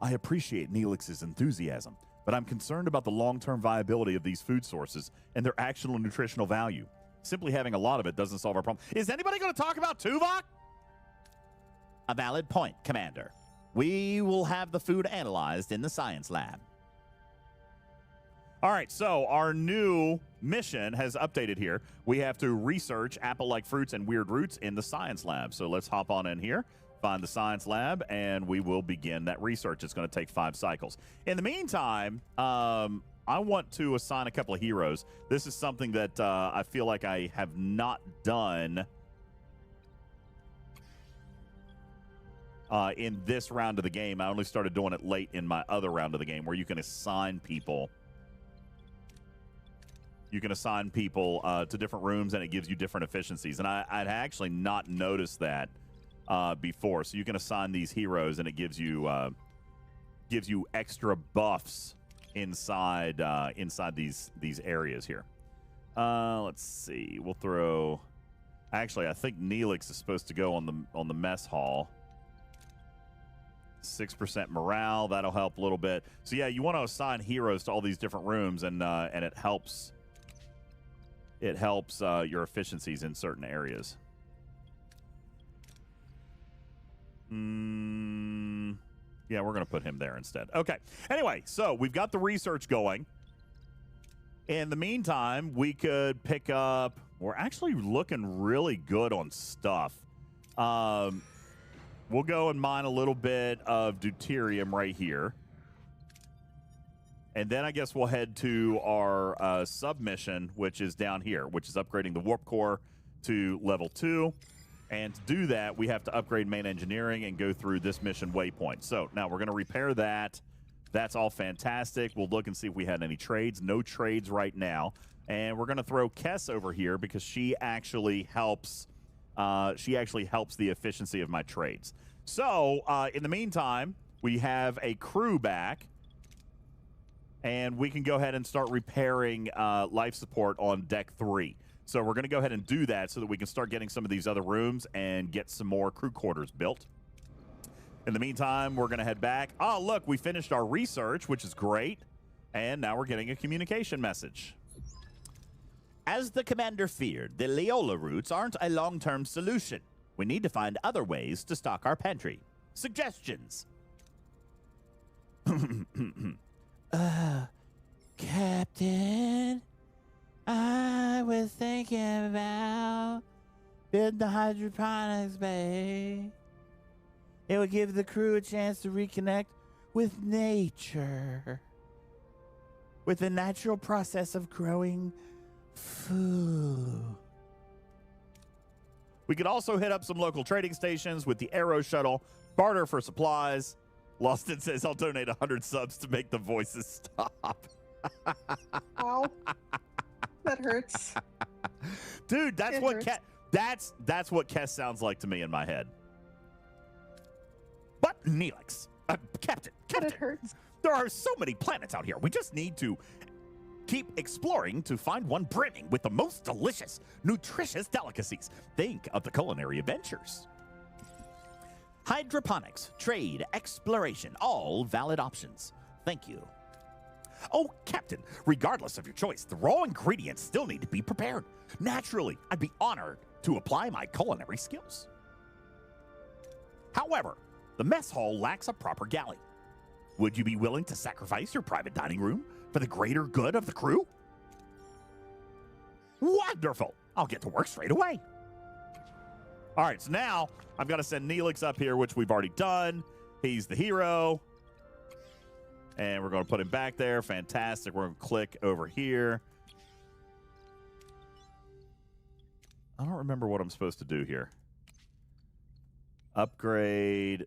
I appreciate Neelix's enthusiasm, but I'm concerned about the long-term viability of these food sources and their actual nutritional value. Simply having a lot of it doesn't solve our problem. Is anybody going to talk about Tuvok? A valid point, Commander. We will have the food analyzed in the science lab. All right, so our new mission has updated here. We have to research apple-like fruits and weird roots in the science lab. So let's hop on in here, find the science lab, and we will begin that research. It's going to take 5 cycles. In the meantime, I want to assign a couple of heroes. This is something that I feel like I have not done in this round of the game. I only started doing it late in my other round of the game, where you can assign people. You can assign people to different rooms, and it gives you different efficiencies. And I'd actually not noticed that before. So you can assign these heroes, and it gives you extra buffs inside these areas here. Let's see. We'll throw. Actually, I think Neelix is supposed to go on the mess hall. 6% morale. That'll help a little bit. So yeah, you want to assign heroes to all these different rooms, and it helps. It helps your efficiencies in certain areas. Yeah, we're going to put him there instead. Okay. Anyway, so we've got the research going. In the meantime, we could pick up... We're actually looking really good on stuff. We'll go and mine a little bit of deuterium right here. And then I guess we'll head to our submission, which is down here, which is upgrading the warp core to level 2. And to do that, we have to upgrade main engineering and go through this mission waypoint. So now we're going to repair that. That's all fantastic. We'll look and see if we had any trades. No trades right now. And we're going to throw Kess over here because she actually helps. The efficiency of my trades. So in the meantime, we have a crew back. And we can go ahead and start repairing life support on deck 3. So we're going to go ahead and do that so that we can start getting some of these other rooms and get some more crew quarters built. In the meantime, we're going to head back. Oh, look, we finished our research, which is great. And now we're getting a communication message. As the commander feared, the Leola routes aren't a long-term solution. We need to find other ways to stock our pantry. Suggestions. Captain, I was thinking about building the hydroponics bay. It would give the crew a chance to reconnect with nature, with the natural process of growing food. We could also hit up some local trading stations with the Aero Shuttle, barter for supplies. Loston says, I'll donate 100 subs to make the voices stop. Ow. That hurts. Dude, that's that's what Kess sounds like to me in my head. But Neelix, Captain, It hurts. there are so many planets out here. We just need to keep exploring to find one brimming with the most delicious, nutritious delicacies. Think of the culinary adventures. Hydroponics, trade, exploration, all valid options. Thank you. Oh, Captain, regardless of your choice, the raw ingredients still need to be prepared. Naturally, I'd be honored to apply my culinary skills. However, the mess hall lacks a proper galley. Would you be willing to sacrifice your private dining room for the greater good of the crew? Wonderful. I'll get to work straight away. All right, so now I've got to send Neelix up here, which we've already done. He's the hero. And we're going to put him back there. Fantastic. We're going to click over here. I don't remember what I'm supposed to do here. Upgrade.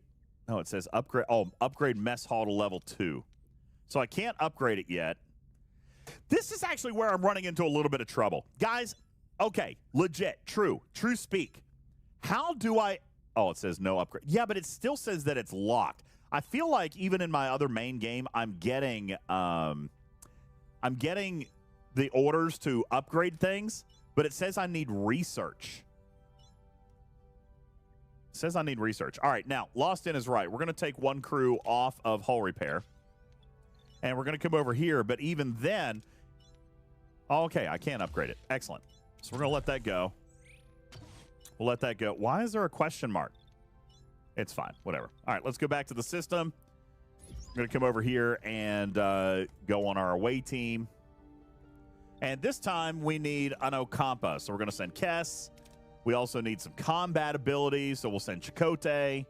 No, it says upgrade. Oh, upgrade mess hall to level 2. So I can't upgrade it yet. This is actually where I'm running into a little bit of trouble. Guys, okay, legit, true speak. How do I... Oh, it says no upgrade. Yeah, but it still says that it's locked. I feel like even in my other main game, I'm getting the orders to upgrade things, but it says I need research. It says I need research. All right, now, Lost In is right. We're going to take one crew off of hull repair, and we're going to come over here, but even then... Oh, okay, I can't upgrade it. Excellent. So we're going to let that go. We'll let that go. Why is there a question mark? It's fine. Whatever. All right, let's go back to the system. I'm going to come over here and go on our away team. And this time we need an Okampa. So we're going to send Kess. We also need some combat ability, so we'll send Chakotay.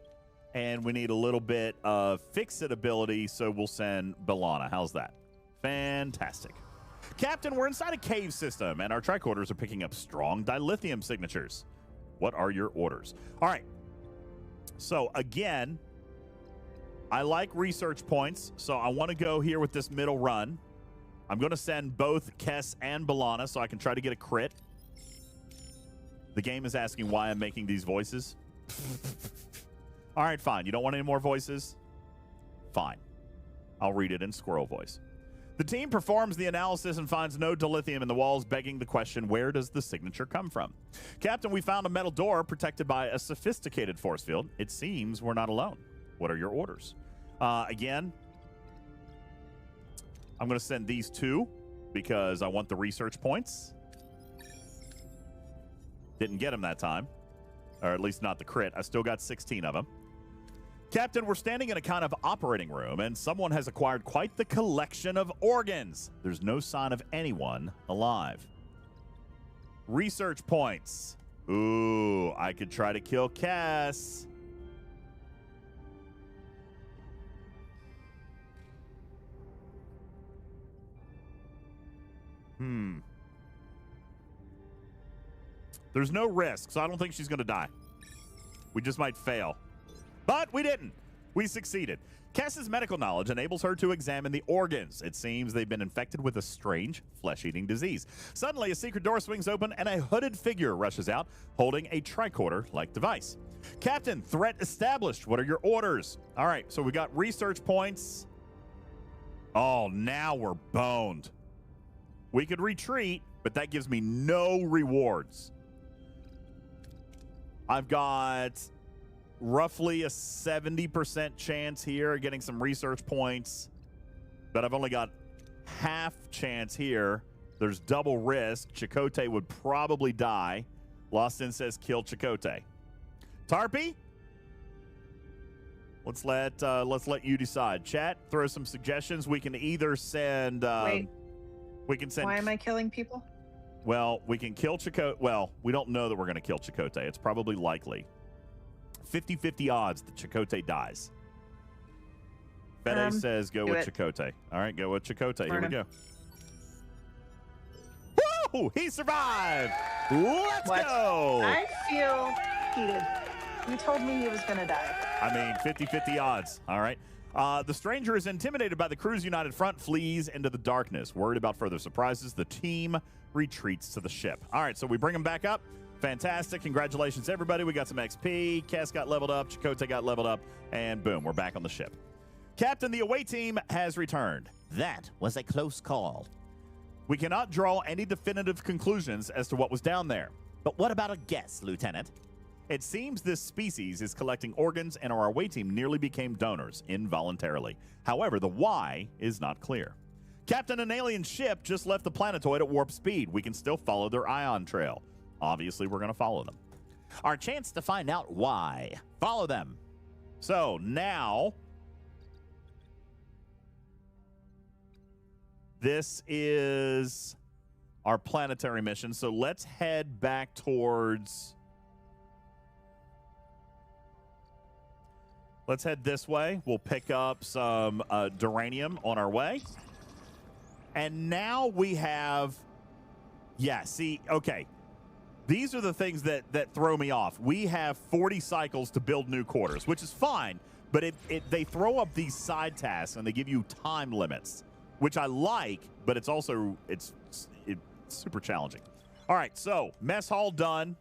And we need a little bit of fix-it ability, so we'll send B'Elanna. How's that? Fantastic. Captain, we're inside a cave system, and our tricorders are picking up strong dilithium signatures. What are your orders? All right. So, again, I like research points, so I want to go here with this middle run. I'm going to send both Kess and B'Elanna so I can try to get a crit. The game is asking why I'm making these voices. All right, fine. You don't want any more voices? Fine. I'll read it in squirrel voice. The team performs the analysis and finds no dilithium in the walls, begging the question, where does the signature come from? Captain, we found a metal door protected by a sophisticated force field. It seems we're not alone. What are your orders? Again, I'm going to send these two because I want the research points. Didn't get them that time, or at least not the crit. I still got 16 of them. Captain, we're standing in a kind of operating room, and someone has acquired quite the collection of organs. There's no sign of anyone alive. Research points. Ooh, I could try to kill Cass. There's no risk, so I don't think she's going to die. We just might fail. But we didn't. We succeeded. Cass's medical knowledge enables her to examine the organs. It seems they've been infected with a strange flesh-eating disease. Suddenly, a secret door swings open and a hooded figure rushes out, holding a tricorder-like device. Captain, threat established. What are your orders? All right, so we got research points. Oh, now we're boned. We could retreat, but that gives me no rewards. I've got roughly a 70% chance here of getting some research points, but I've only got half chance here. There's double risk. Chakotay would probably die. Lostin says kill Chakotay. Tarpy? Let's let you decide. Chat, throw some suggestions. We can either send Wait. We can send. Why am I killing people? Well, we can kill Chakotay. Well, we don't know that we're going to kill Chakotay. It's probably likely. 50-50 odds that Chakotay dies. Fede says go with Chakotay. All right, go with Chakotay. Here we go. Woo! He survived! Let's go! I feel heated. You told me he was going to die. I mean, 50-50 odds. All right. The stranger is intimidated by the crew's united front, flees into the darkness. Worried about further surprises, the team retreats to the ship. All right, so we bring him back up. Fantastic. Congratulations, everybody. We got some XP. Cass got leveled up. Chakotay got leveled up. And boom, we're back on the ship. Captain, the away team has returned. That was a close call. We cannot draw any definitive conclusions as to what was down there. But what about a guess, Lieutenant? It seems this species is collecting organs, and our away team nearly became donors involuntarily. However, the why is not clear. Captain, an alien ship just left the planetoid at warp speed. We can still follow their ion trail. Obviously, we're going to follow them. Our chance to find out why. Follow them. So now, this is our planetary mission. So let's head back towards... Let's head this way. We'll pick up some duranium on our way. And now we have... Yeah, see, okay. These are the things that throw me off. We have 40 cycles to build new quarters, which is fine, but they throw up these side tasks and they give you time limits, which I like, but it's also it's super challenging. All right, so mess hall done.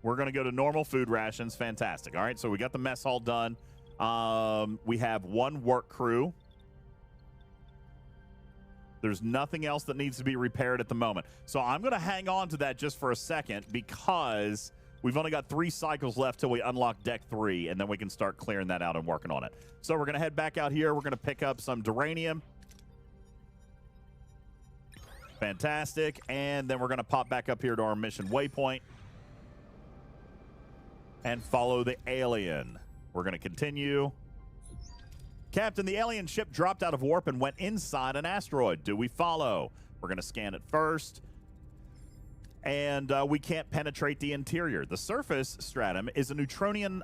We're going to go to normal food rations. Fantastic. All right, so we got the mess hall done. We have one work crew. There's nothing else that needs to be repaired at the moment. So I'm going to hang on to that just for a second because we've only got 3 cycles left till we unlock deck 3, and then we can start clearing that out and working on it. So we're going to head back out here. We're going to pick up some duranium. Fantastic. And then we're going to pop back up here to our mission waypoint and follow the alien. We're going to continue. Captain, the alien ship dropped out of warp and went inside an asteroid. Do we follow? We're going to scan it first. And we can't penetrate the interior. The surface stratum is a neutronium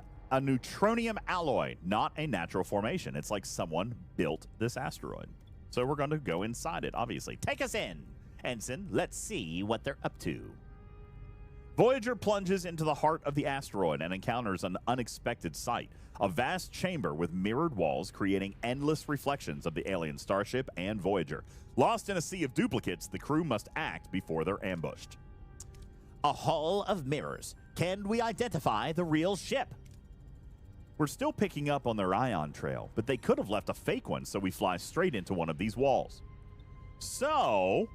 alloy, not a natural formation. It's like someone built this asteroid. So we're going to go inside it, obviously. Take us in. Ensign, let's see what they're up to. Voyager plunges into the heart of the asteroid and encounters an unexpected sight. A vast chamber with mirrored walls creating endless reflections of the alien starship and Voyager. Lost in a sea of duplicates, the crew must act before they're ambushed. A hall of mirrors. Can we identify the real ship? We're still picking up on their ion trail, but they could have left a fake one, so we fly straight into one of these walls. So...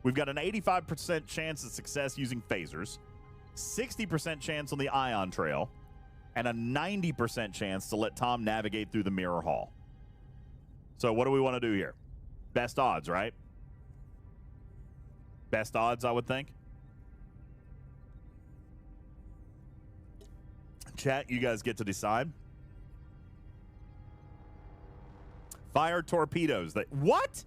we've got an 85% chance of success using phasers, 60% chance on the ion trail, and a 90% chance to let Tom navigate through the mirror hall. So what do we want to do here? Best odds, right? Best odds, I would think. Chat, you guys get to decide. Fire torpedoes. What?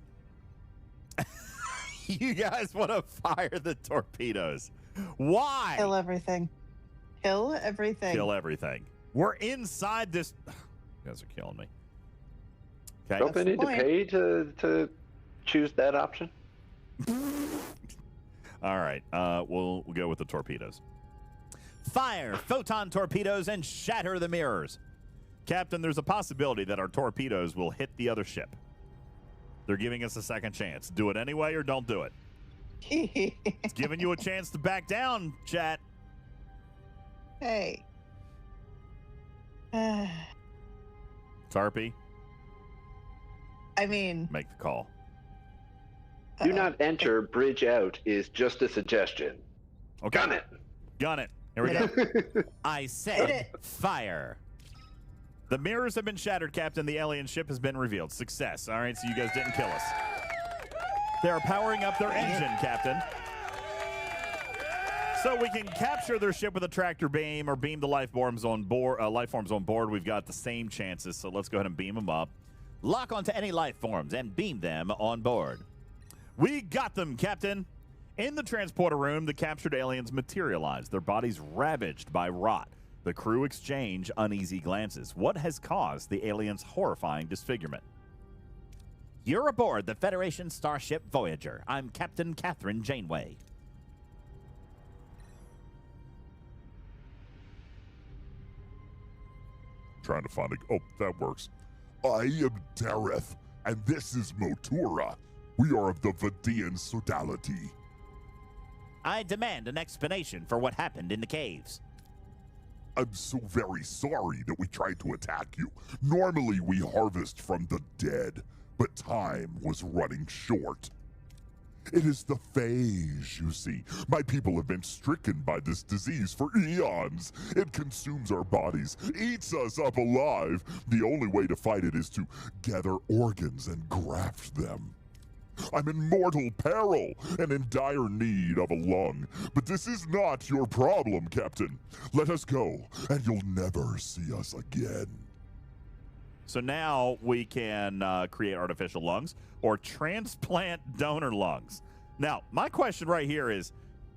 You guys want to fire the torpedoes? Why? Kill everything. Kill everything. Kill everything. We're inside this. You guys are killing me. Okay. Don't they need to pay to choose that option? All right. We'll go with the torpedoes. Fire photon torpedoes and shatter the mirrors. Captain, there's a possibility that our torpedoes will hit the other ship. They're giving us a second chance. Do it anyway or don't do it. It's giving you a chance to back down, chat. Hey. Carpy. I mean, make the call. Do not enter. Bridge out is just a suggestion. Okay. Gun it. Gun it. Here we go. I said fire. The mirrors have been shattered, Captain. The alien ship has been revealed. Success. All right, so you guys didn't kill us. They are powering up their engine, Captain. So we can capture their ship with a tractor beam or beam the life forms on board. We've got the same chances, so let's go ahead and beam them up. Lock onto any life forms and beam them on board. We got them, Captain. In the transporter room, the captured aliens materialize, their bodies ravaged by rot. The crew exchange uneasy glances. What has caused the aliens' horrifying disfigurement? You're aboard the Federation starship Voyager. I'm Captain Catherine Janeway. Trying to find a... Oh, that works. I am Dareth, and this is Motura. We are of the Vidian sodality. I demand an explanation for what happened in the caves. I'm so very sorry that we tried to attack you. Normally we harvest from the dead, but time was running short. It is the phage, you see. My people have been stricken by this disease for eons. It consumes our bodies, eats us up alive. The only way to fight it is to gather organs and graft them. I'm in mortal peril and in dire need of a lung. But this is not your problem, Captain. Let us go, and you'll never see us again. So now we can create artificial lungs or transplant donor lungs. Now, my question right here is,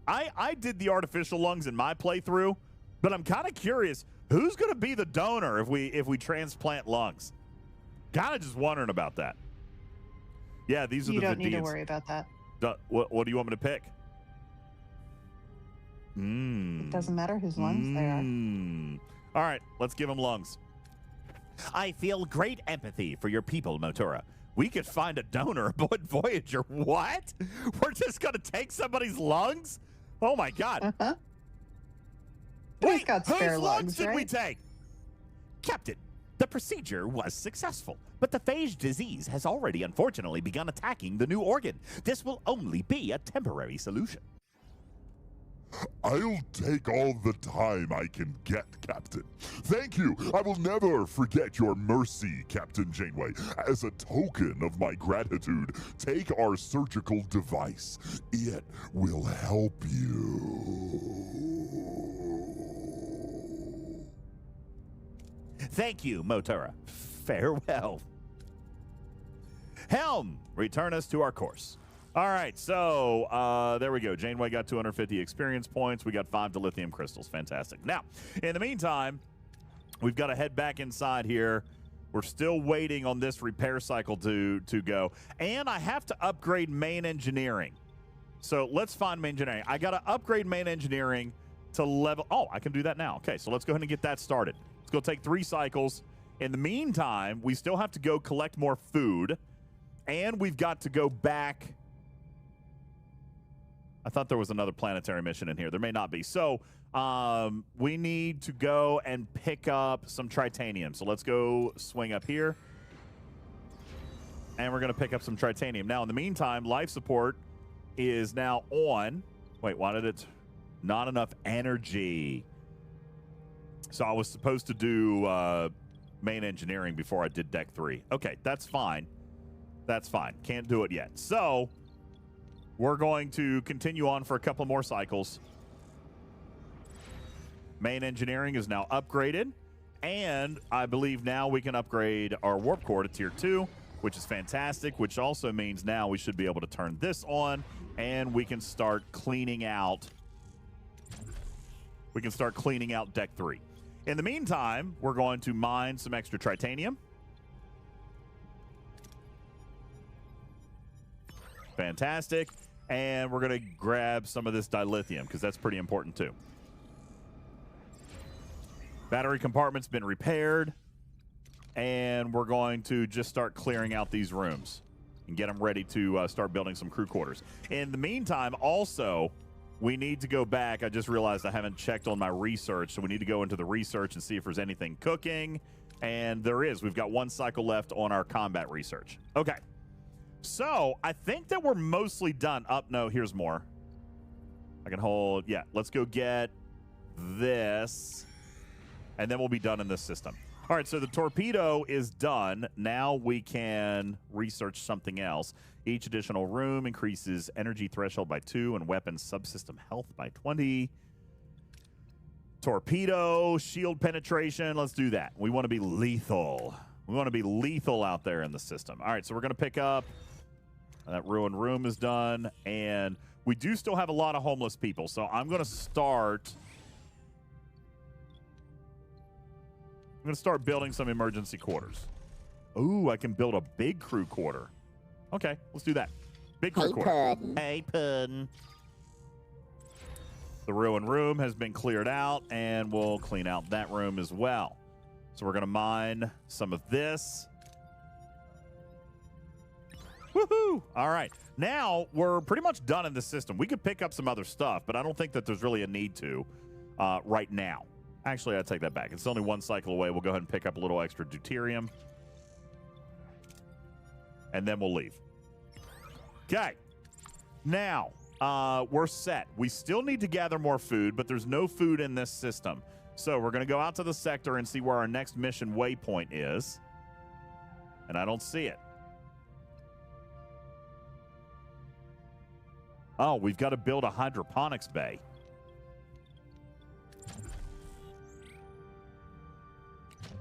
I did the artificial lungs in my playthrough, but I'm kind of curious, who's going to be the donor if we transplant lungs? Kind of just wondering about that. Yeah, these are the Vidians. You don't need to worry about that. What do you want me to pick? It doesn't matter whose lungs they are. All right, let's give them lungs. I feel great empathy for your people, Motura. We could find a donor aboard Voyager. What? We're just going to take somebody's lungs? Oh, my God. Wait, got spare whose lungs did right? we take? Captain, the procedure was successful, but the phage disease has already unfortunately begun attacking the new organ. This will only be a temporary solution. I'll take all the time I can get, Captain. Thank you. I will never forget your mercy, Captain Janeway. As a token of my gratitude, take our surgical device. It will help you. Thank you, Motura. Farewell. Helm, return us to our course. All right, so there we go. Janeway got 250 experience points. We got 5 dilithium crystals. Fantastic. Now, in the meantime, we've got to head back inside here. We're still waiting on this repair cycle to go. And I have to upgrade main engineering. So let's find main engineering. I got to upgrade main engineering to level... Oh, I can do that now. Okay, so let's go ahead and get that started. It's going to take 3 cycles. In the meantime, we still have to go collect more food. And we've got to go back... I thought there was another planetary mission in here. There may not be. So we need to go and pick up some tritanium. So let's go swing up here. And we're going to pick up some tritanium. Now, in the meantime, life support is now on. Wait, why did it? Not enough energy. So I was supposed to do main engineering before I did deck 3. Okay, that's fine. That's fine. Can't do it yet. So... we're going to continue on for a couple more cycles. Main engineering is now upgraded, and I believe now we can upgrade our warp core to tier 2, which is fantastic, which also means now we should be able to turn this on, and we can start cleaning out. We can start cleaning out deck 3. In the meantime, we're going to mine some extra titanium. Fantastic. And we're going to grab some of this dilithium because that's pretty important too. Battery compartment's been repaired. And we're going to just start clearing out these rooms and get them ready to start building some crew quarters. In the meantime, also, we need to go back. I just realized I haven't checked on my research, so we need to go into the research and see if there's anything cooking. And there is. We've got 1 cycle left on our combat research. Okay. So I think that we're mostly done. No, here's more. I can hold. Yeah, let's go get this. And then we'll be done in this system. All right, so the torpedo is done. Now we can research something else. Each additional room increases energy threshold by 2 and weapon subsystem health by 20. Torpedo, shield penetration. Let's do that. We want to be lethal. We want to be lethal out there in the system. All right, so we're going to pick up. That ruined room is done. And we do still have a lot of homeless people. So I'm going to start. I'm going to start building some emergency quarters. Ooh, I can build a big crew quarter. Okay, let's do that. Big crew quarter. Hey, Puddin'. The ruined room has been cleared out, and we'll clean out that room as well. So we're going to mine some of this. Woohoo! All right. Now, we're pretty much done in the system. We could pick up some other stuff, but I don't think that there's really a need to right now. Actually, I take that back. It's only 1 cycle away. We'll go ahead and pick up a little extra deuterium. And then we'll leave. Okay. Now, we're set. We still need to gather more food, but there's no food in this system. So we're going to go out to the sector and see where our next mission waypoint is. And I don't see it. Oh, we've got to build a hydroponics bay.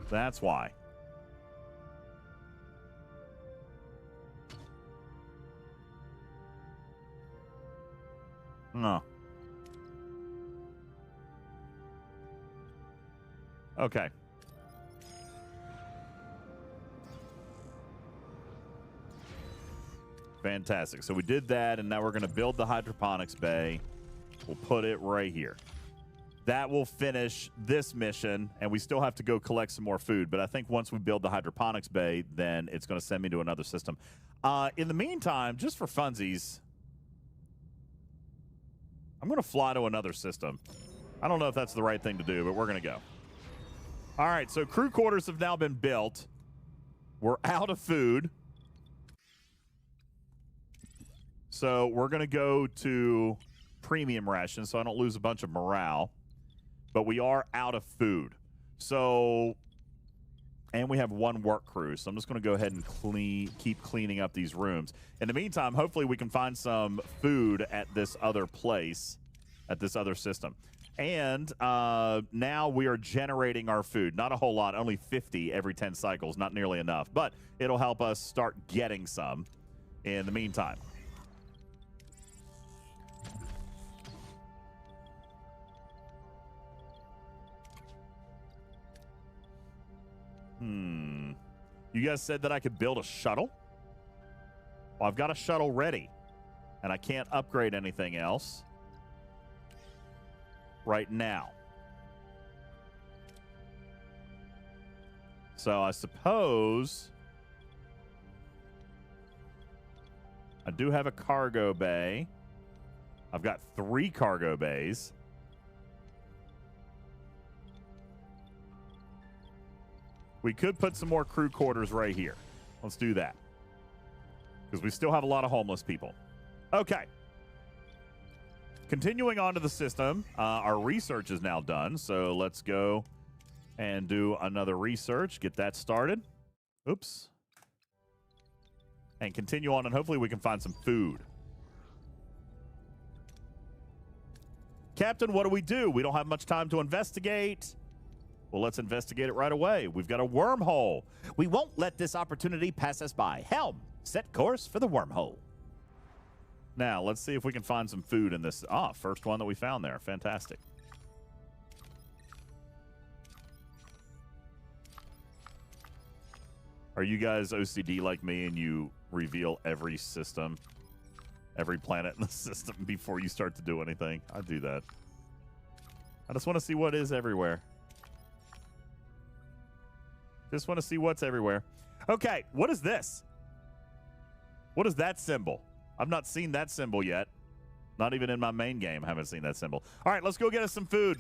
That's why. No. Okay. Fantastic. So we did that, and now we're going to build the hydroponics bay. We'll put it right here. That will finish this mission, and we still have to go collect some more food. But I think once we build the hydroponics bay, then it's going to send me to another system. In the meantime, just for funsies, I'm going to fly to another system. I don't know if that's the right thing to do, but we're going to go. All right, so crew quarters have now been built. We're out of food. So we're going to go to premium ration so I don't lose a bunch of morale. But we are out of food. So, and we have 1 work crew. So I'm just going to go ahead and keep cleaning up these rooms. In the meantime, hopefully we can find some food at this other place, at this other system. And now we are generating our food. Not a whole lot, only 50 every 10 cycles. Not nearly enough. But it'll help us start getting some in the meantime. You guys said that I could build a shuttle? Well, I've got a shuttle ready, and I can't upgrade anything else right now. So I suppose I do have a cargo bay. I've got 3 cargo bays. We could put some more crew quarters right here. Let's do that. Because we still have a lot of homeless people. Okay. Continuing on to the system, our research is now done. So let's go and do another research. Get that started. Oops. And continue on, and hopefully we can find some food. Captain, what do? We don't have much time to investigate. Well, let's investigate it right away. We've got a wormhole. We won't let this opportunity pass us by. Helm, set course for the wormhole. Now, let's see if we can find some food in this. Ah, first one that we found there. Fantastic. Are you guys OCD like me and you reveal every system, every planet in the system before you start to do anything? I do that. I just want to see what is everywhere. Just want to see what's everywhere. Okay, what is this? What is that symbol? I've not seen that symbol yet. Not even in my main game, I haven't seen that symbol. All right, let's go get us some food.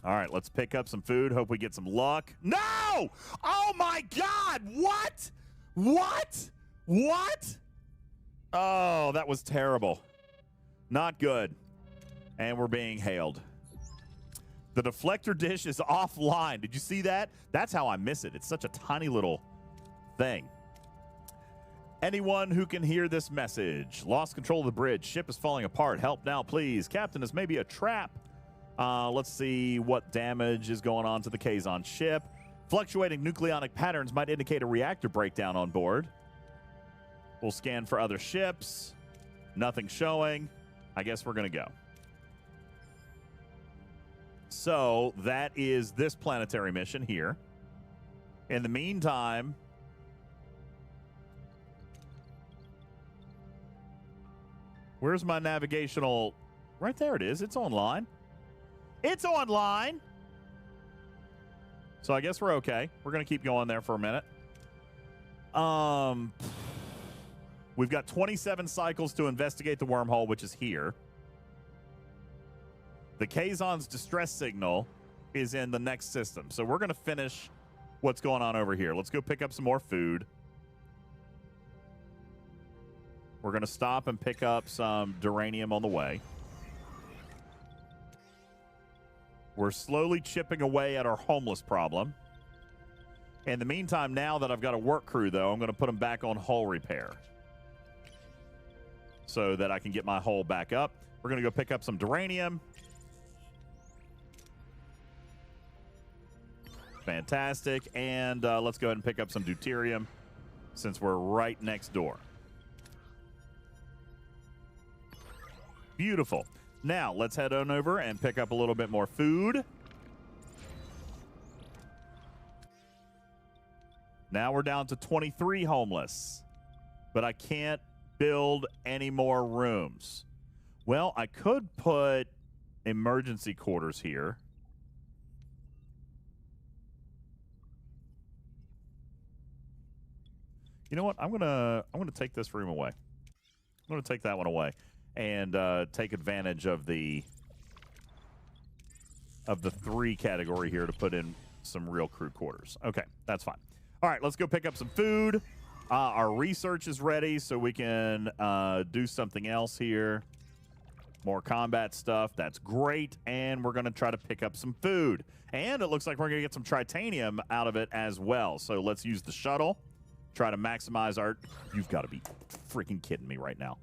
All right, let's pick up some food. Hope we get some luck. No! Oh, my God! What? What? What? Oh, that was terrible. Not good. And we're being hailed. The deflector dish is offline. Did you see that? That's how I miss it. It's such a tiny little thing. Anyone who can hear this message. Lost control of the bridge. Ship is falling apart. Help now, please. Captain, this may be a trap. Let's see what damage is going on to the Kazon ship. Fluctuating nucleonic patterns might indicate a reactor breakdown on board. We'll scan for other ships. Nothing showing. I guess we're going to go. So that is this planetary mission here. In the meantime, where's my navigational? Right there it is. It's online. It's online. So I guess we're okay. We're going to keep going there for a minute. We've got 27 cycles to investigate the wormhole, which is here. The Kazon's distress signal is in the next system. So we're going to finish what's going on over here. Let's go pick up some more food. We're going to stop and pick up some duranium on the way. We're slowly chipping away at our homeless problem. In the meantime, now that I've got a work crew, though, I'm going to put them back on hull repair so that I can get my hull back up. We're going to go pick up some duranium. Fantastic. And let's go ahead and pick up some deuterium since we're right next door. Beautiful. Now, let's head on over and pick up a little bit more food. Now we're down to 23 homeless, but I can't build any more rooms. Well, I could put emergency quarters here. You know what? I'm gonna take this room away. I'm gonna take that one away and take advantage of the 3 category here to put in some real crew quarters. Okay, that's fine. All right, let's go pick up some food. Our research is ready, so we can do something else here. More combat stuff. That's great. And we're going to try to pick up some food. And it looks like we're going to get some tritanium out of it as well. So let's use the shuttle. Try to maximize our... You've got to be freaking kidding me right now.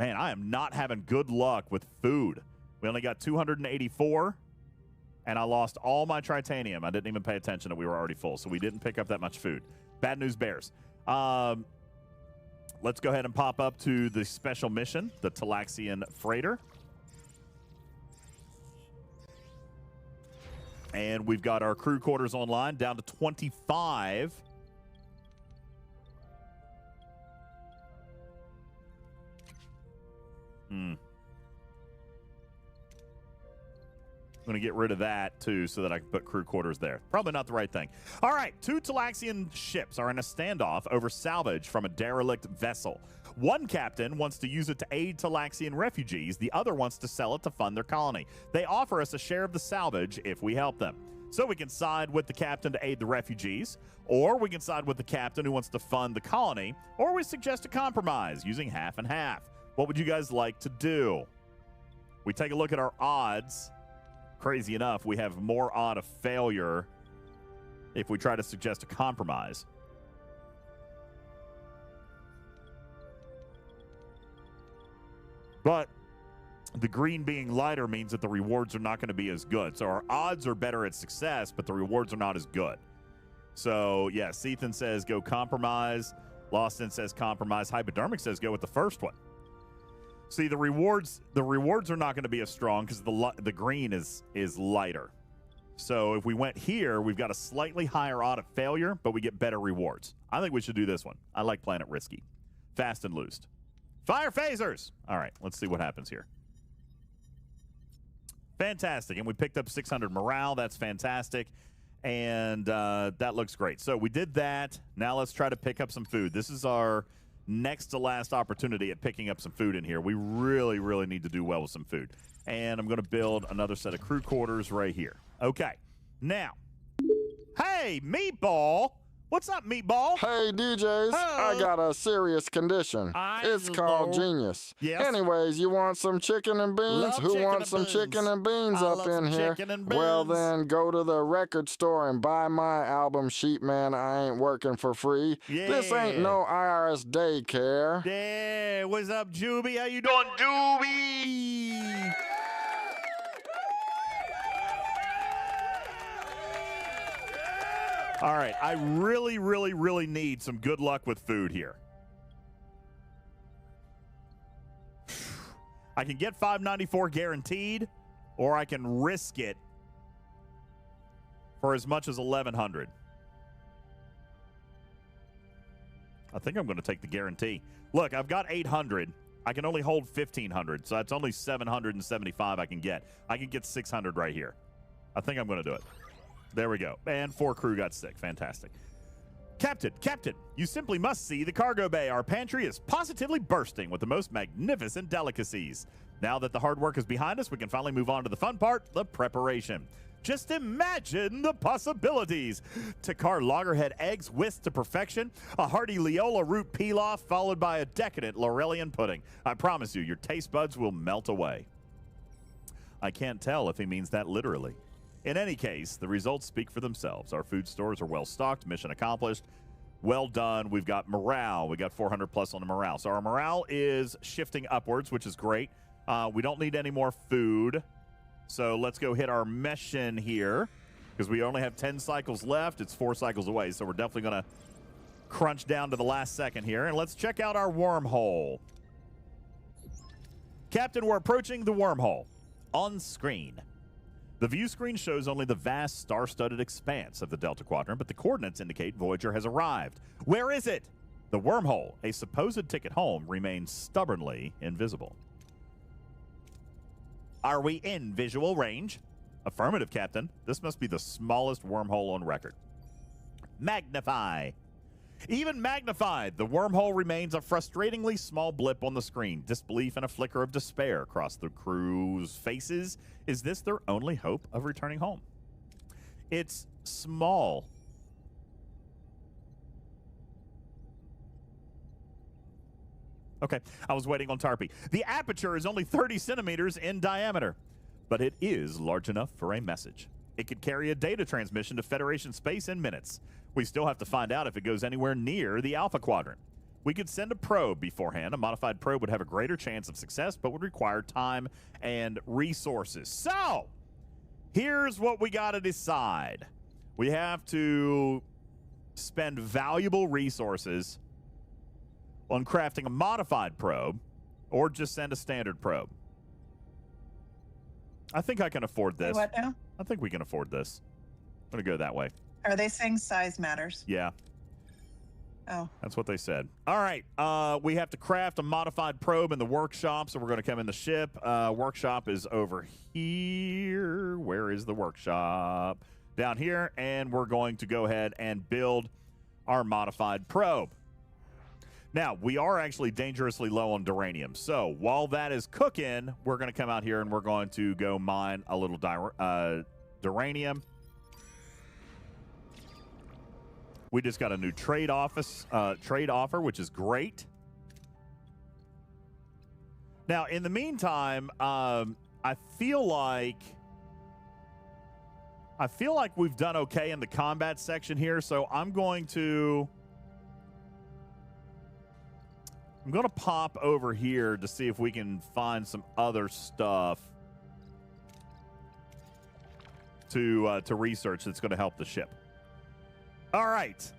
Man, I am not having good luck with food. We only got 284. And I lost all my tritanium. I didn't even pay attention that we were already full, so we didn't pick up that much food. Bad news bears. Let's go ahead and pop up to the special mission, the Talaxian Freighter. And we've got our crew quarters online, down to 25. I'm going to get rid of that, too, so that I can put crew quarters there. Probably not the right thing. All right, 2 Talaxian ships are in a standoff over salvage from a derelict vessel. One captain wants to use it to aid Talaxian refugees. The other wants to sell it to fund their colony. They offer us a share of the salvage if we help them. So we can side with the captain to aid the refugees, or we can side with the captain who wants to fund the colony, or we suggest a compromise using half and half. What would you guys like to do? We take a look at our odds. crazy enough, we have more odd of failure if we try to suggest a compromise. But the green being lighter means that the rewards are not going to be as good. So our odds are better at success, but the rewards are not as good. So, yes, Ethan says go compromise. Lawson says compromise. Hypodermic says go with the first one. See, the rewards are not going to be as strong because the green is lighter. So if we went here, we've got a slightly higher odd of failure, but we get better rewards. I think we should do this one. I like playing it risky. Fast and loose. Fire phasers! All right, let's see what happens here. Fantastic. And we picked up 600 morale. That's fantastic. And that looks great. So we did that. Now let's try to pick up some food. This is our next to last opportunity at picking up some food in here. We really, really need to do well with some food. And I'm going to build another set of crew quarters right here. Okay. Now, hey, Meatball. What's up, Meatball? Hey, DJs. I got a serious condition. It's called genius. Yes. Anyways, you want some chicken and beans? Who wants some chicken and beans up in here? Well, then go to the record store and buy my album, Sheep Man. I ain't working for free. Yeah. This ain't no IRS daycare. Yeah. What's up, Juby? How you doing, Juby? All right, I really, really, really need some good luck with food here. I can get $5.94 guaranteed, or I can risk it for as much as $1,100. I think I'm going to take the guarantee. Look, I've got 800. I can only hold 1,500, so that's only 775 I can get. I can get 600 right here. I think I'm going to do it. There we go. And 4 crew got sick. Fantastic. Captain, you simply must see the cargo bay. Our pantry is positively bursting with the most magnificent delicacies. Now that the hard work is behind us, we can finally move on to the fun part, the preparation. Just imagine the possibilities. Takar loggerhead eggs whisked to perfection, a hearty Leola root pilaf followed by a decadent Laurelian pudding. I promise you, your taste buds will melt away. I can't tell if he means that literally. In any case, the results speak for themselves. Our food stores are well stocked, mission accomplished. Well done. We've got morale. We got 400 plus on the morale. So our morale is shifting upwards, which is great. We don't need any more food. So let's go hit our mission here because we only have 10 cycles left. It's 4 cycles away. So we're definitely going to crunch down to the last second here. And let's check out our wormhole. Captain, we're approaching the wormhole. On screen. The view screen shows only the vast star-studded expanse of the Delta Quadrant, but the coordinates indicate Voyager has arrived. Where is it? The wormhole, a supposed ticket home, remains stubbornly invisible. Are we in visual range? Affirmative, Captain. This must be the smallest wormhole on record. Magnify. Even magnified, the wormhole remains a frustratingly small blip on the screen. Disbelief and a flicker of despair across the crew's faces. Is this their only hope of returning home? It's small. Okay, I was waiting on Tarpy. The aperture is only 30 centimeters in diameter, but it is large enough for a message. It could carry a data transmission to Federation space in minutes. We still have to find out if it goes anywhere near the Alpha Quadrant. We could send a probe beforehand. A modified probe would have a greater chance of success, but would require time and resources. So, here's what we got to decide. We have to spend valuable resources on crafting a modified probe or just send a standard probe. I think I can afford this. What now? I think we can afford this. I'm going to go that way. Are they saying size matters? Yeah. Oh. That's what they said. All right. We have to craft a modified probe in the workshop, so we're going to come in the ship. Workshop is over here. Where is the workshop? Down here. And we're going to go ahead and build our modified probe. Now, we are actually dangerously low on duranium. So while that is cooking, we're going to come out here and we're going to go mine a little duranium. We just got a new trade offer, which is great. Now, in the meantime, I feel like I feel like we've done okay in the combat section here, so I'm going to pop over here to see if we can find some other stuff to research that's going to help the ship. All right.